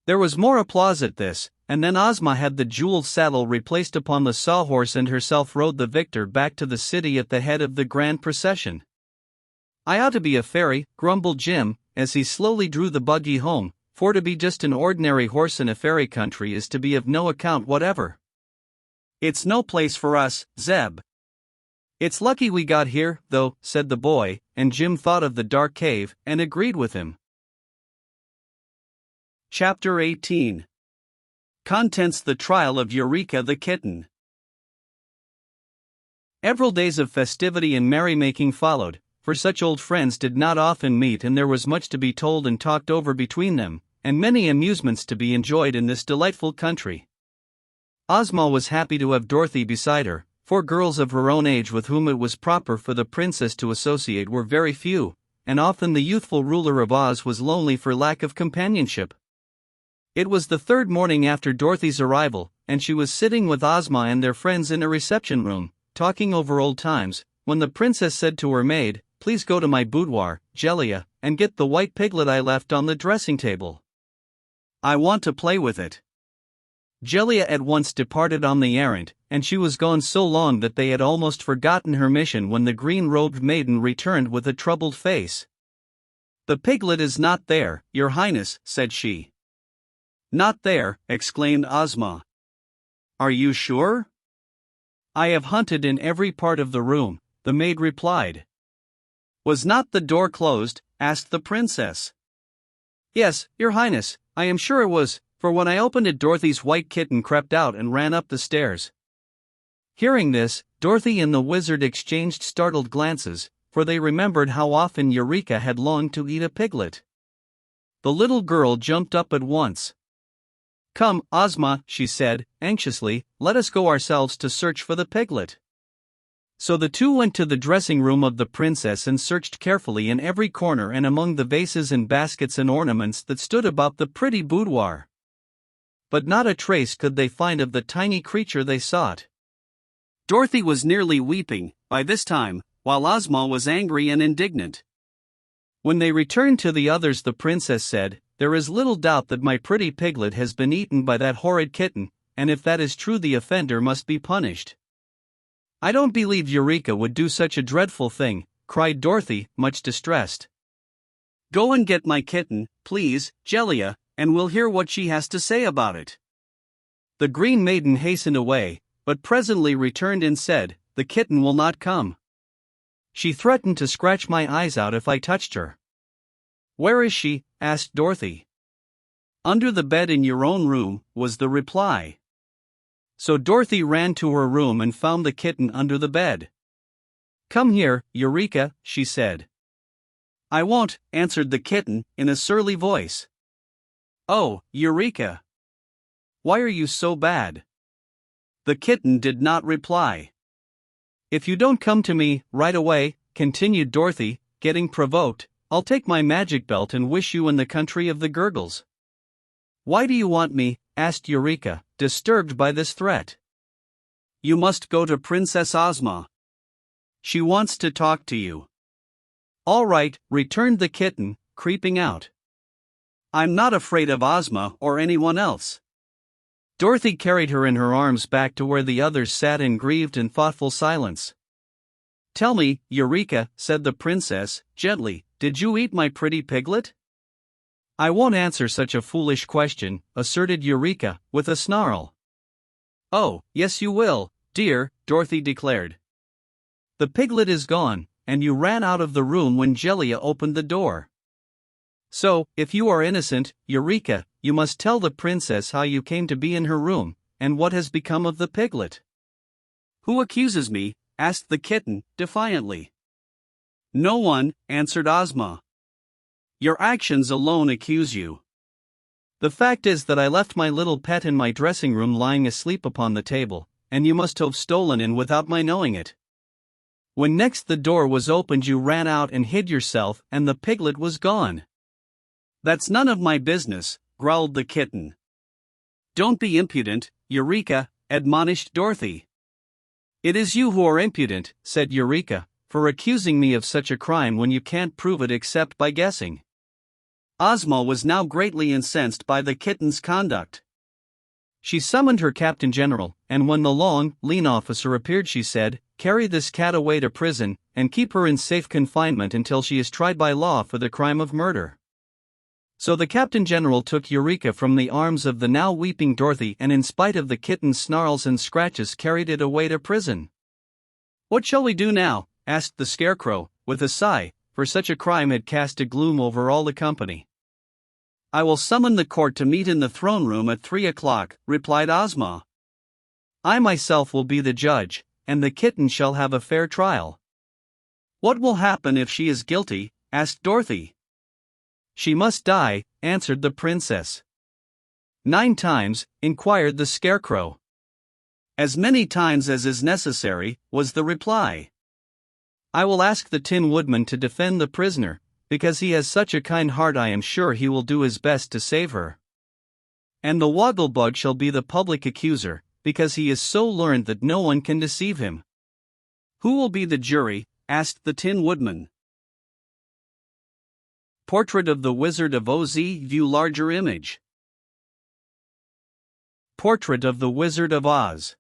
There was more applause at this, and then Ozma had the jeweled saddle replaced upon the sawhorse and herself rode the victor back to the city at the head of the grand procession. "I ought to be a fairy," grumbled Jim, as he slowly drew the buggy home, "for to be just an ordinary horse in a fairy country is to be of no account whatever. It's no place for us, Zeb." "It's lucky we got here, though," said the boy, and Jim thought of the dark cave, and agreed with him. Chapter 18. Contents: the trial of Eureka the kitten. Several days of festivity and merrymaking followed, for such old friends did not often meet, and there was much to be told and talked over between them, and many amusements to be enjoyed in this delightful country. Ozma was happy to have Dorothy beside her, for girls of her own age with whom it was proper for the princess to associate were very few, and often the youthful ruler of Oz was lonely for lack of companionship. It was the third morning after Dorothy's arrival, and she was sitting with Ozma and their friends in a reception room, talking over old times, when the princess said to her maid, "Please go to my boudoir, Jellia, and get the white piglet I left on the dressing table. I want to play with it." Jellia at once departed on the errand, and she was gone so long that they had almost forgotten her mission when the green-robed maiden returned with a troubled face. "The piglet is not there, Your Highness," said she. "Not there!" exclaimed Ozma. "Are you sure?" "I have hunted in every part of the room," the maid replied. "Was not the door closed?" asked the princess. "Yes, Your Highness, I am sure it was, for when I opened it Dorothy's white kitten crept out and ran up the stairs." Hearing this, Dorothy and the wizard exchanged startled glances, for they remembered how often Eureka had longed to eat a piglet. The little girl jumped up at once. "Come, Ozma," she said, anxiously, "let us go ourselves to search for the piglet." So the two went to the dressing room of the princess and searched carefully in every corner and among the vases and baskets and ornaments that stood about the pretty boudoir. But not a trace could they find of the tiny creature they sought. Dorothy was nearly weeping, by this time, while Ozma was angry and indignant. When they returned to the others, the princess said, "There is little doubt that my pretty piglet has been eaten by that horrid kitten, and if that is true the offender must be punished." "I don't believe Eureka would do such a dreadful thing," cried Dorothy, much distressed. "Go and get my kitten, please, Jellia, and we'll hear what she has to say about it." The Green Maiden hastened away, but presently returned and said, "The kitten will not come. She threatened to scratch my eyes out if I touched her." "Where is she?" asked Dorothy. "Under the bed in your own room," was the reply. So Dorothy ran to her room and found the kitten under the bed. "Come here, Eureka," she said. "I won't," answered the kitten, in a surly voice. "Oh, Eureka! Why are you so bad?" The kitten did not reply. "If you don't come to me, right away," continued Dorothy, getting provoked, "I'll take my magic belt and wish you in the country of the Gurgles." "Why do you want me?" asked Eureka, disturbed by this threat. "You must go to Princess Ozma. She wants to talk to you." "All right," returned the kitten, creeping out. "I'm not afraid of Ozma or anyone else." Dorothy carried her in her arms back to where the others sat in grieved and thoughtful silence. "Tell me, Eureka," said the princess, gently, "did you eat my pretty piglet?" "I won't answer such a foolish question," asserted Eureka, with a snarl. "Oh, yes you will, dear," Dorothy declared. "The piglet is gone, and you ran out of the room when Jellia opened the door. So, if you are innocent, Eureka, you must tell the princess how you came to be in her room, and what has become of the piglet." "Who accuses me?" asked the kitten, defiantly. "No one," answered Ozma. "Your actions alone accuse you. The fact is that I left my little pet in my dressing room lying asleep upon the table, and you must have stolen in without my knowing it. When next the door was opened you ran out and hid yourself, and the piglet was gone." "That's none of my business," growled the kitten. "Don't be impudent, Eureka," admonished Dorothy. "It is you who are impudent," said Eureka, "for accusing me of such a crime when you can't prove it except by guessing." Ozma was now greatly incensed by the kitten's conduct. She summoned her captain general, and when the long, lean officer appeared she said, "Carry this cat away to prison, and keep her in safe confinement until she is tried by law for the crime of murder." So the captain general took Eureka from the arms of the now weeping Dorothy and in spite of the kitten's snarls and scratches carried it away to prison. "What shall we do now?" asked the scarecrow, with a sigh, for such a crime had cast a gloom over all the company. "I will summon the court to meet in the throne room at 3 o'clock, replied Ozma. "I myself will be the judge, and the kitten shall have a fair trial." "What will happen if she is guilty?" asked Dorothy. "She must die," answered the princess. "9 times?" inquired the scarecrow. "As many times as is necessary," was the reply. "I will ask the Tin Woodman to defend the prisoner, because he has such a kind heart I am sure he will do his best to save her. And the Wogglebug shall be the public accuser, because he is so learned that no one can deceive him." "Who will be the jury?" asked the Tin Woodman. Portrait of the Wizard of Oz. View larger image. Portrait of the Wizard of Oz.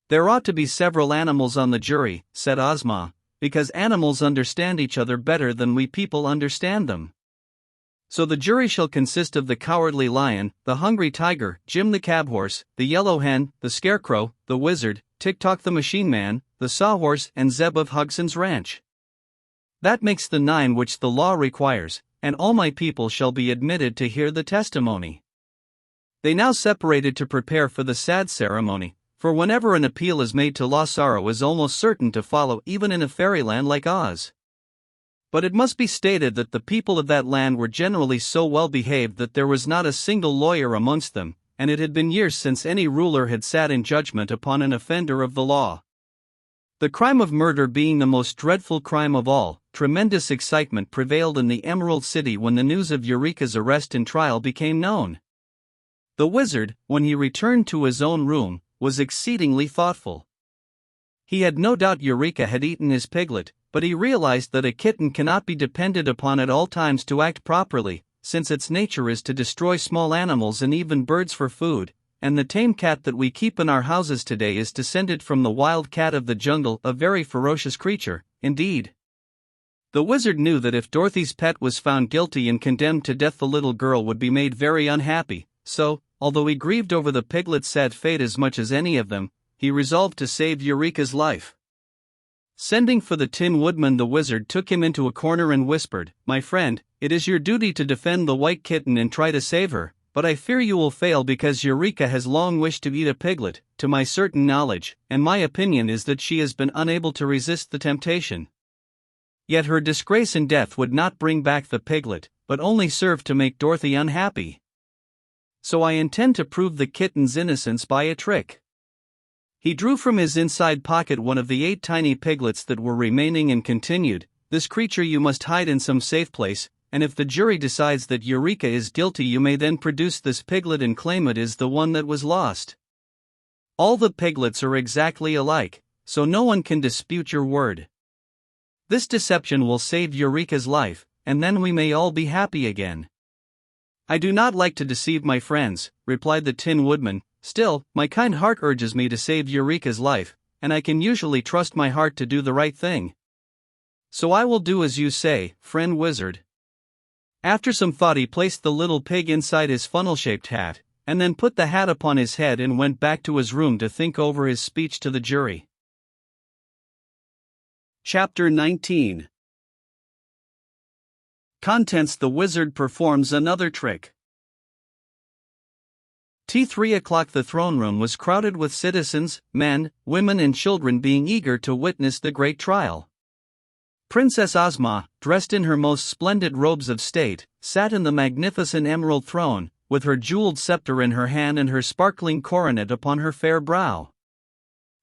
"There ought to be several animals on the jury," said Ozma, "because animals understand each other better than we people understand them. So the jury shall consist of the Cowardly Lion, the Hungry Tiger, Jim the Cabhorse, the Yellow Hen, the Scarecrow, the Wizard, Tick-Tock the Machine Man, the Sawhorse, and Zeb of Hugson's Ranch. That makes the 9 which the law requires, and all my people shall be admitted to hear the testimony." They now separated to prepare for the sad ceremony, for whenever an appeal is made to law sorrow is almost certain to follow even in a fairyland like Oz. But it must be stated that the people of that land were generally so well behaved that there was not a single lawyer amongst them, and it had been years since any ruler had sat in judgment upon an offender of the law. The crime of murder being the most dreadful crime of all, tremendous excitement prevailed in the Emerald City when the news of Eureka's arrest and trial became known. The wizard, when he returned to his own room, was exceedingly thoughtful. He had no doubt Eureka had eaten his piglet, but he realized that a kitten cannot be depended upon at all times to act properly, since its nature is to destroy small animals and even birds for food, and the tame cat that we keep in our houses today is descended from the wild cat of the jungle, a very ferocious creature, indeed. The wizard knew that if Dorothy's pet was found guilty and condemned to death the little girl would be made very unhappy, so, although he grieved over the piglet's sad fate as much as any of them, he resolved to save Eureka's life. Sending for the Tin Woodman, the wizard took him into a corner and whispered, "My friend, it is your duty to defend the white kitten and try to save her, but I fear you will fail because Eureka has long wished to eat a piglet, to my certain knowledge, and my opinion is that she has been unable to resist the temptation. Yet her disgrace and death would not bring back the piglet, but only serve to make Dorothy unhappy. So I intend to prove the kitten's innocence by a trick." He drew from his inside pocket one of the 8 tiny piglets that were remaining and continued, "This creature you must hide in some safe place, and if the jury decides that Eureka is guilty you may then produce this piglet and claim it is the one that was lost. All the piglets are exactly alike, so no one can dispute your word. This deception will save Eureka's life, and then we may all be happy again." "I do not like to deceive my friends," replied the Tin Woodman. "Still, my kind heart urges me to save Eureka's life, and I can usually trust my heart to do the right thing. So I will do as you say, friend wizard." After some thought he placed the little pig inside his funnel-shaped hat, and then put the hat upon his head and went back to his room to think over his speech to the jury. Chapter 19. Contents: The wizard performs another trick. 3 o'clock. The throne room was crowded with citizens, men, women and children being eager to witness the great trial. Princess Ozma, dressed in her most splendid robes of state, sat in the magnificent emerald throne, with her jeweled scepter in her hand and her sparkling coronet upon her fair brow.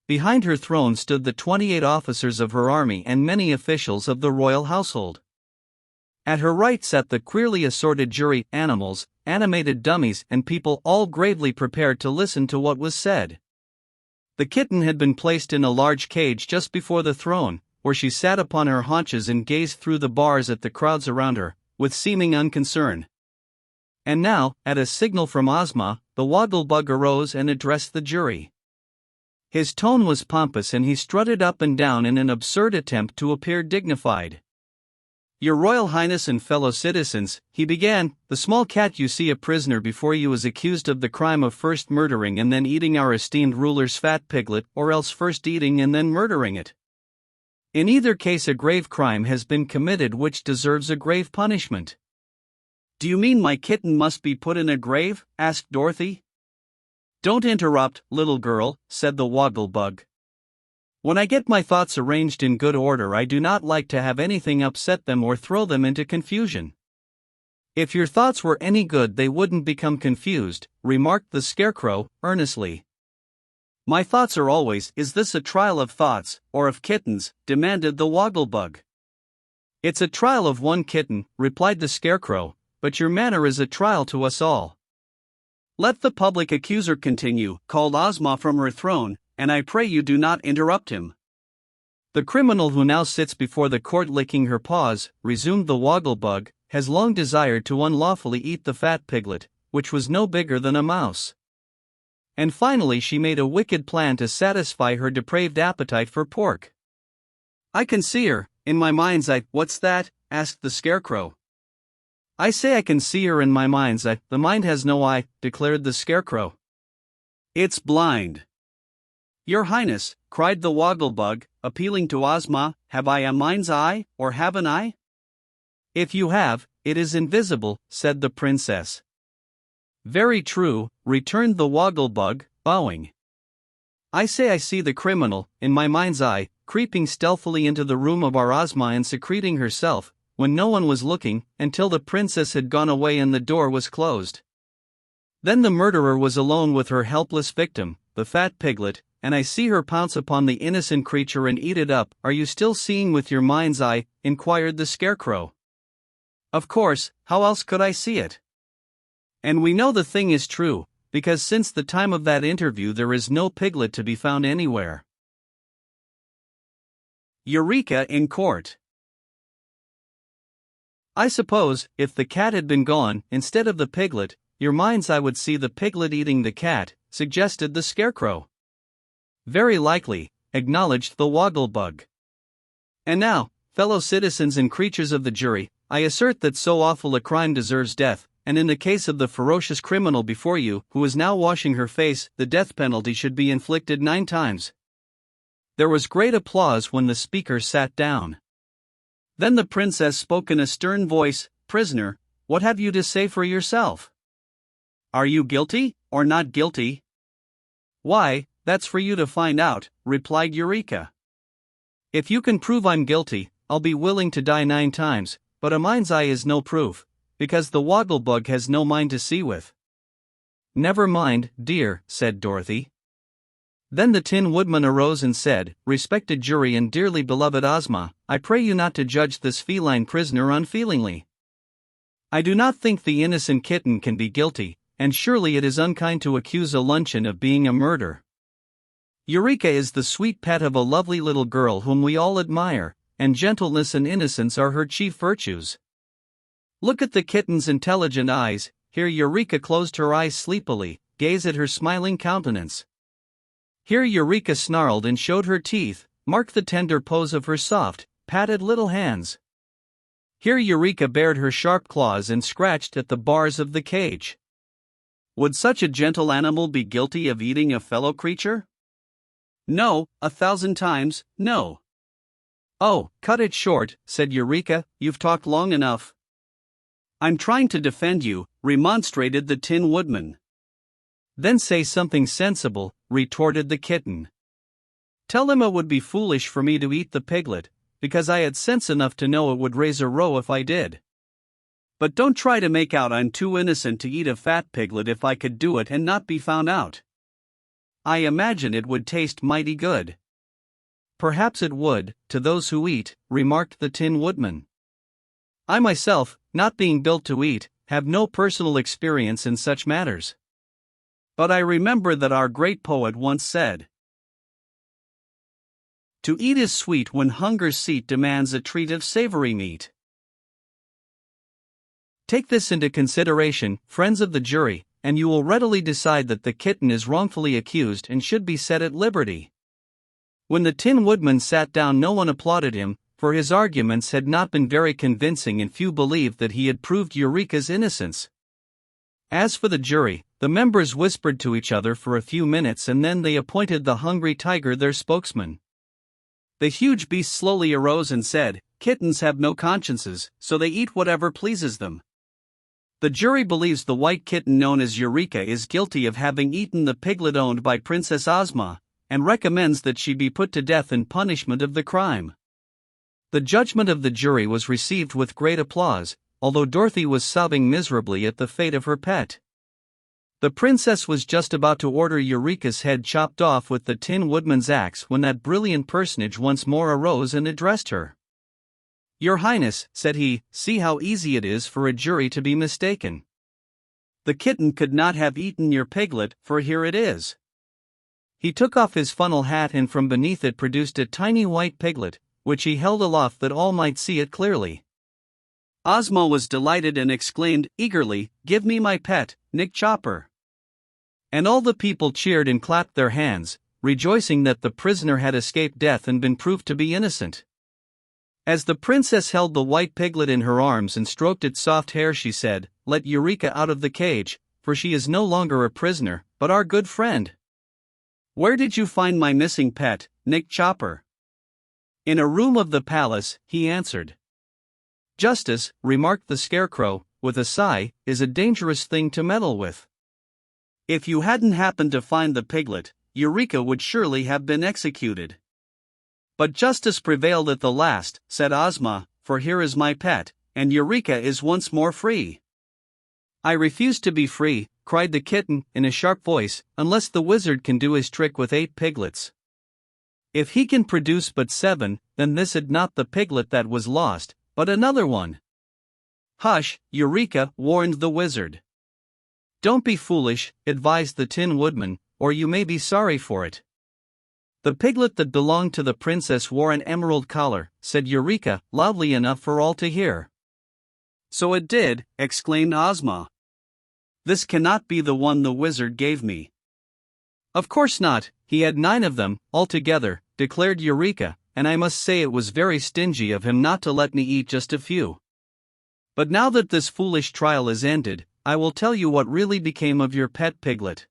Behind her throne stood the 28 officers of her army and many officials of the royal household. At her right sat the queerly assorted jury, animals, animated dummies and people all gravely prepared to listen to what was said. The kitten had been placed in a large cage just before the throne, where she sat upon her haunches and gazed through the bars at the crowds around her, with seeming unconcern. And now, at a signal from Ozma, the Wogglebug arose and addressed the jury. His tone was pompous and he strutted up and down in an absurd attempt to appear dignified. "Your Royal Highness and fellow citizens," he began, "the small cat you see a prisoner before you is accused of the crime of first murdering and then eating our esteemed ruler's fat piglet, or else first eating and then murdering it. In either case a grave crime has been committed which deserves a grave punishment." "Do you mean my kitten must be put in a grave?" asked Dorothy. "Don't interrupt, little girl," said the Wogglebug. "When I get my thoughts arranged in good order I do not like to have anything upset them or throw them into confusion." "If your thoughts were any good they wouldn't become confused," remarked the Scarecrow, earnestly. "My thoughts are always, is this a trial of thoughts, or of kittens?" demanded the Wogglebug. "It's a trial of one kitten," replied the Scarecrow, "but your manner is a trial to us all." "Let the public accuser continue," called Ozma from her throne, "and I pray you do not interrupt him." "The criminal who now sits before the court licking her paws," resumed the Wogglebug, "has long desired to unlawfully eat the fat piglet, which was no bigger than a mouse. And finally she made a wicked plan to satisfy her depraved appetite for pork." "I can see her, in my mind's eye." "What's that?" asked the Scarecrow. "I say I can see her in my mind's eye." "The mind has no eye," declared the Scarecrow. "It's blind." "Your Highness," cried the Wogglebug, appealing to Ozma, "have I a mind's eye, or haven't I?" "If you have, it is invisible," said the princess. "Very true," returned the Wogglebug, bowing. "I say I see the criminal, in my mind's eye, creeping stealthily into the room of our Ozma and secreting herself, when no one was looking, until the princess had gone away and the door was closed. Then the murderer was alone with her helpless victim, the fat piglet, and I see her pounce upon the innocent creature and eat it up." "Are you still seeing with your mind's eye?" inquired the Scarecrow. "Of course, how else could I see it? And we know the thing is true, because since the time of that interview there is no piglet to be found anywhere." Eureka in court. "I suppose, if the cat had been gone, instead of the piglet, your mind's eye would see the piglet eating the cat," suggested the Scarecrow. "Very likely," acknowledged the Wogglebug. "And now, fellow citizens and creatures of the jury, I assert that so awful a crime deserves death, and in the case of the ferocious criminal before you, who is now washing her face, the death penalty should be inflicted 9 times. There was great applause when the speaker sat down. Then the princess spoke in a stern voice, "Prisoner, what have you to say for yourself? Are you guilty, or not guilty?" "Why, that's for you to find out," replied Eureka. "If you can prove I'm guilty, I'll be willing to die 9 times, but a mind's eye is no proof, because the Wogglebug has no mind to see with." "Never mind, dear," said Dorothy. Then the Tin Woodman arose and said, "Respected jury and dearly beloved Ozma, I pray you not to judge this feline prisoner unfeelingly. I do not think the innocent kitten can be guilty, and surely it is unkind to accuse a luncheon of being a murder. Eureka is the sweet pet of a lovely little girl whom we all admire, and gentleness and innocence are her chief virtues. Look at the kitten's intelligent eyes." Here Eureka closed her eyes sleepily, gaze at her smiling countenance. Here Eureka snarled and showed her teeth, mark the tender pose of her soft, patted little hands. Here Eureka bared her sharp claws and scratched at the bars of the cage. Would such a gentle animal be guilty of eating a fellow creature? No, 1,000 times, no. "Oh, cut it short," said Eureka, "you've talked long enough." "I'm trying to defend you," remonstrated the Tin Woodman. "Then say something sensible," retorted the kitten. "Tell him it would be foolish for me to eat the piglet, because I had sense enough to know it would raise a row if I did. But don't try to make out I'm too innocent to eat a fat piglet if I could do it and not be found out. I imagine it would taste mighty good." "Perhaps it would, to those who eat," remarked the Tin Woodman. "I myself, not being built to eat, have no personal experience in such matters. But I remember that our great poet once said, 'To eat is sweet when hunger's seat demands a treat of savory meat.' Take this into consideration, friends of the jury, and you will readily decide that the kitten is wrongfully accused and should be set at liberty." When the Tin Woodman sat down, no one applauded him, for his arguments had not been very convincing and few believed that he had proved Eureka's innocence. As for the jury, the members whispered to each other for a few minutes and then they appointed the hungry tiger their spokesman. The huge beast slowly arose and said, "Kittens have no consciences, so they eat whatever pleases them. The jury believes the white kitten known as Eureka is guilty of having eaten the piglet owned by Princess Ozma, and recommends that she be put to death in punishment of the crime." The judgment of the jury was received with great applause, although Dorothy was sobbing miserably at the fate of her pet. The princess was just about to order Eureka's head chopped off with the Tin Woodman's axe when that brilliant personage once more arose and addressed her. "Your Highness," said he, "see how easy it is for a jury to be mistaken. The kitten could not have eaten your piglet, for here it is." He took off his funnel hat and from beneath it produced a tiny white piglet, which he held aloft that all might see it clearly. Ozma was delighted and exclaimed eagerly, "Give me my pet, Nick Chopper." And all the people cheered and clapped their hands, rejoicing that the prisoner had escaped death and been proved to be innocent. As the princess held the white piglet in her arms and stroked its soft hair, she said, "Let Eureka out of the cage, for she is no longer a prisoner, but our good friend." "Where did you find my missing pet, Nick Chopper?" "In a room of the palace," he answered. "Justice," remarked the Scarecrow, with a sigh, "is a dangerous thing to meddle with. If you hadn't happened to find the piglet, Eureka would surely have been executed." "But justice prevailed at the last," said Ozma, "for here is my pet, and Eureka is once more free." "I refuse to be free," cried the kitten, in a sharp voice, "unless the wizard can do his trick with 8 piglets. If he can produce but 7, then this is not the piglet that was lost, but another one." "Hush, Eureka," warned the wizard. "Don't be foolish," advised the Tin Woodman, "or you may be sorry for it." "The piglet that belonged to the princess wore an emerald collar," said Eureka, loudly enough for all to hear. "So it did," exclaimed Ozma. "This cannot be the one the wizard gave me." "Of course not, he had 9 of them, altogether," declared Eureka, "and I must say it was very stingy of him not to let me eat just a few. But now that this foolish trial is ended, I will tell you what really became of your pet piglet.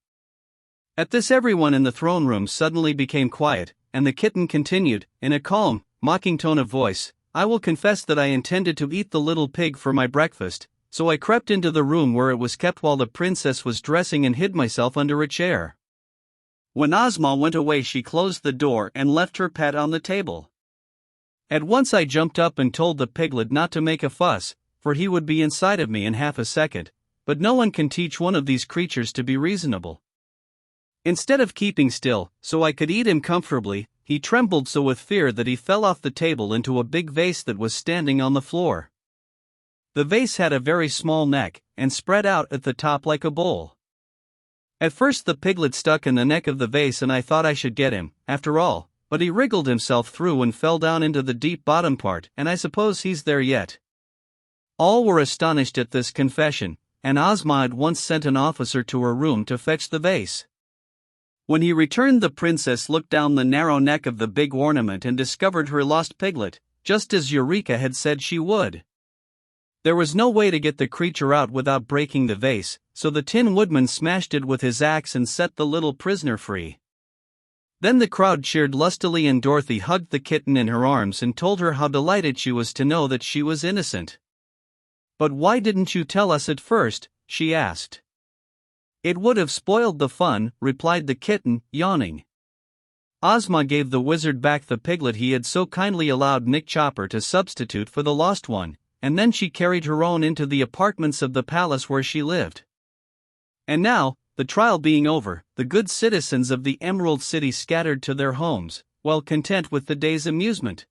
At this, everyone in the throne room suddenly became quiet, and the kitten continued, in a calm, mocking tone of voice, "I will confess that I intended to eat the little pig for my breakfast, so I crept into the room where it was kept while the princess was dressing and hid myself under a chair. When Ozma went away, she closed the door and left her pet on the table. At once I jumped up and told the piglet not to make a fuss, for he would be inside of me in half a second, but no one can teach one of these creatures to be reasonable. Instead of keeping still, so I could eat him comfortably, he trembled so with fear that he fell off the table into a big vase that was standing on the floor. The vase had a very small neck, and spread out at the top like a bowl. At first the piglet stuck in the neck of the vase and I thought I should get him, after all, but he wriggled himself through and fell down into the deep bottom part, and I suppose he's there yet." All were astonished at this confession, and Ozma at once sent an officer to her room to fetch the vase. When he returned, the princess looked down the narrow neck of the big ornament and discovered her lost piglet, just as Eureka had said she would. There was no way to get the creature out without breaking the vase, so the Tin Woodman smashed it with his axe and set the little prisoner free. Then the crowd cheered lustily and Dorothy hugged the kitten in her arms and told her how delighted she was to know that she was innocent. "But why didn't you tell us at first?" she asked. "It would have spoiled the fun," replied the kitten, yawning. Ozma gave the wizard back the piglet he had so kindly allowed Nick Chopper to substitute for the lost one, and then she carried her own into the apartments of the palace where she lived. And now, the trial being over, the good citizens of the Emerald City scattered to their homes, well content with the day's amusement.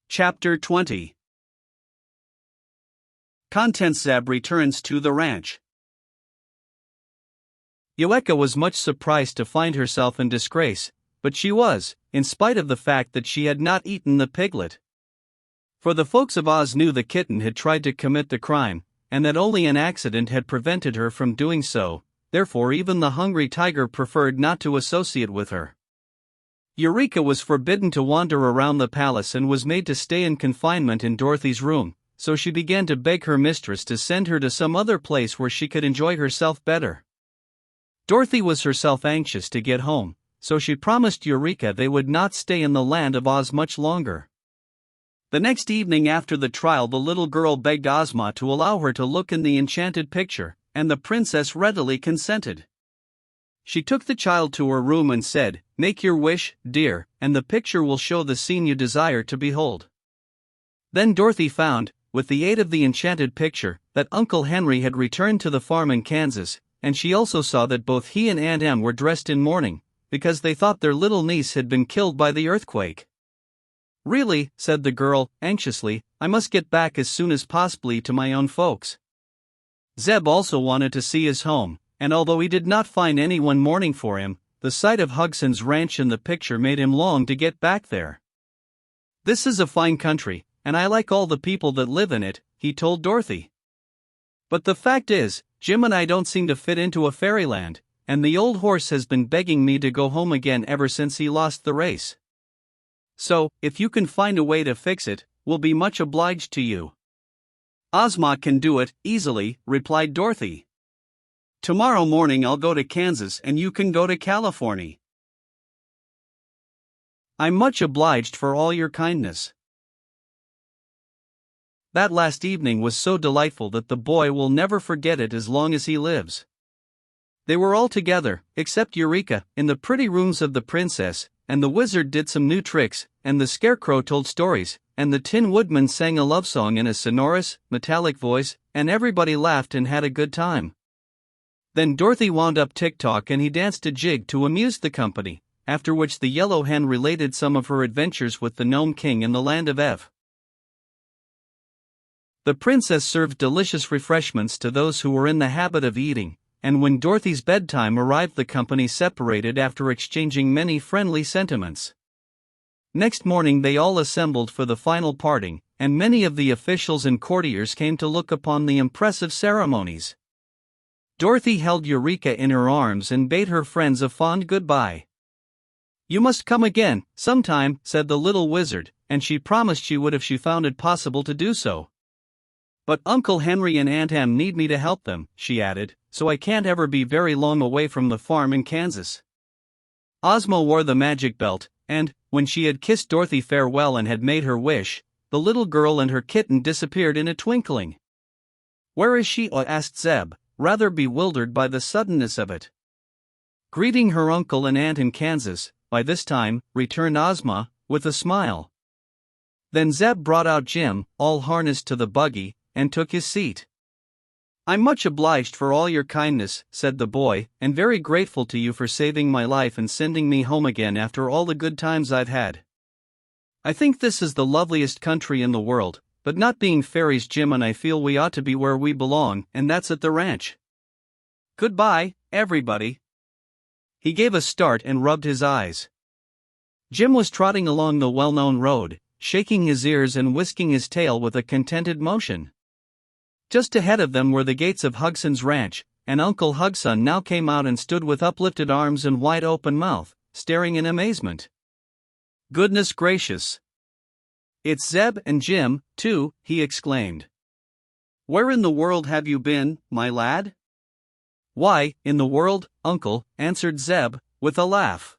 Chapter 20. Contents. Zeb returns to the ranch. Eureka was much surprised to find herself in disgrace, but she was, in spite of the fact that she had not eaten the piglet. For the folks of Oz knew the kitten had tried to commit the crime, and that only an accident had prevented her from doing so, therefore even the hungry tiger preferred not to associate with her. Eureka was forbidden to wander around the palace and was made to stay in confinement in Dorothy's room, so she began to beg her mistress to send her to some other place where she could enjoy herself better. Dorothy was herself anxious to get home, so she promised Eureka they would not stay in the land of Oz much longer. The next evening after the trial, the little girl begged Ozma to allow her to look in the enchanted picture, and the princess readily consented. She took the child to her room and said, "Make your wish, dear, and the picture will show the scene you desire to behold." Then Dorothy found, with the aid of the enchanted picture, that Uncle Henry had returned to the farm in Kansas, and she also saw that both he and Aunt Em were dressed in mourning, because they thought their little niece had been killed by the earthquake. "Really," said the girl, anxiously, "I must get back as soon as possibly to my own folks." Zeb also wanted to see his home, and although he did not find anyone mourning for him, the sight of Hugson's ranch in the picture made him long to get back there. "This is a fine country, and I like all the people that live in it," he told Dorothy. "But the fact is, Jim and I don't seem to fit into a fairyland, and the old horse has been begging me to go home again ever since he lost the race. So, if you can find a way to fix it, we'll be much obliged to you." "Ozma can do it, easily," replied Dorothy. "Tomorrow morning I'll go to Kansas and you can go to California." "I'm much obliged for all your kindness." That last evening was so delightful that the boy will never forget it as long as he lives. They were all together, except Eureka, in the pretty rooms of the princess, and the wizard did some new tricks, and the scarecrow told stories, and the Tin Woodman sang a love song in a sonorous, metallic voice, and everybody laughed and had a good time. Then Dorothy wound up TikTok and he danced a jig to amuse the company, after which the Yellow Hen related some of her adventures with the Gnome King in the land of Ev. The princess served delicious refreshments to those who were in the habit of eating, and when Dorothy's bedtime arrived the company separated after exchanging many friendly sentiments. Next morning they all assembled for the final parting, and many of the officials and courtiers came to look upon the impressive ceremonies. Dorothy held Eureka in her arms and bade her friends a fond goodbye. "You must come again, sometime," said the little wizard, and she promised she would if she found it possible to do so. "But Uncle Henry and Aunt Em need me to help them," she added, so I can't ever be very long away from the farm in Kansas. Ozma wore the magic belt, and, when she had kissed Dorothy farewell and had made her wish, the little girl and her kitten disappeared in a twinkling. "Where is she?" asked Zeb, rather bewildered by the suddenness of it. "Greeting her uncle and aunt in Kansas, by this time," returned Ozma, with a smile. Then Zeb brought out Jim, all harnessed to the buggy, and took his seat. "I'm much obliged for all your kindness," said the boy, "and very grateful to you for saving my life and sending me home again after all the good times I've had. I think this is the loveliest country in the world, but not being fairies, Jim and I feel we ought to be where we belong, and that's at the ranch. Goodbye, everybody." He gave a start and rubbed his eyes. Jim was trotting along the well-known road, shaking his ears and whisking his tail with a contented motion. Just ahead of them were the gates of Hugson's ranch, and Uncle Hugson now came out and stood with uplifted arms and wide open mouth, staring in amazement. "Goodness gracious! It's Zeb and Jim, too," he exclaimed. "Where in the world have you been, my lad?" "Why, in the world, Uncle," answered Zeb, with a laugh.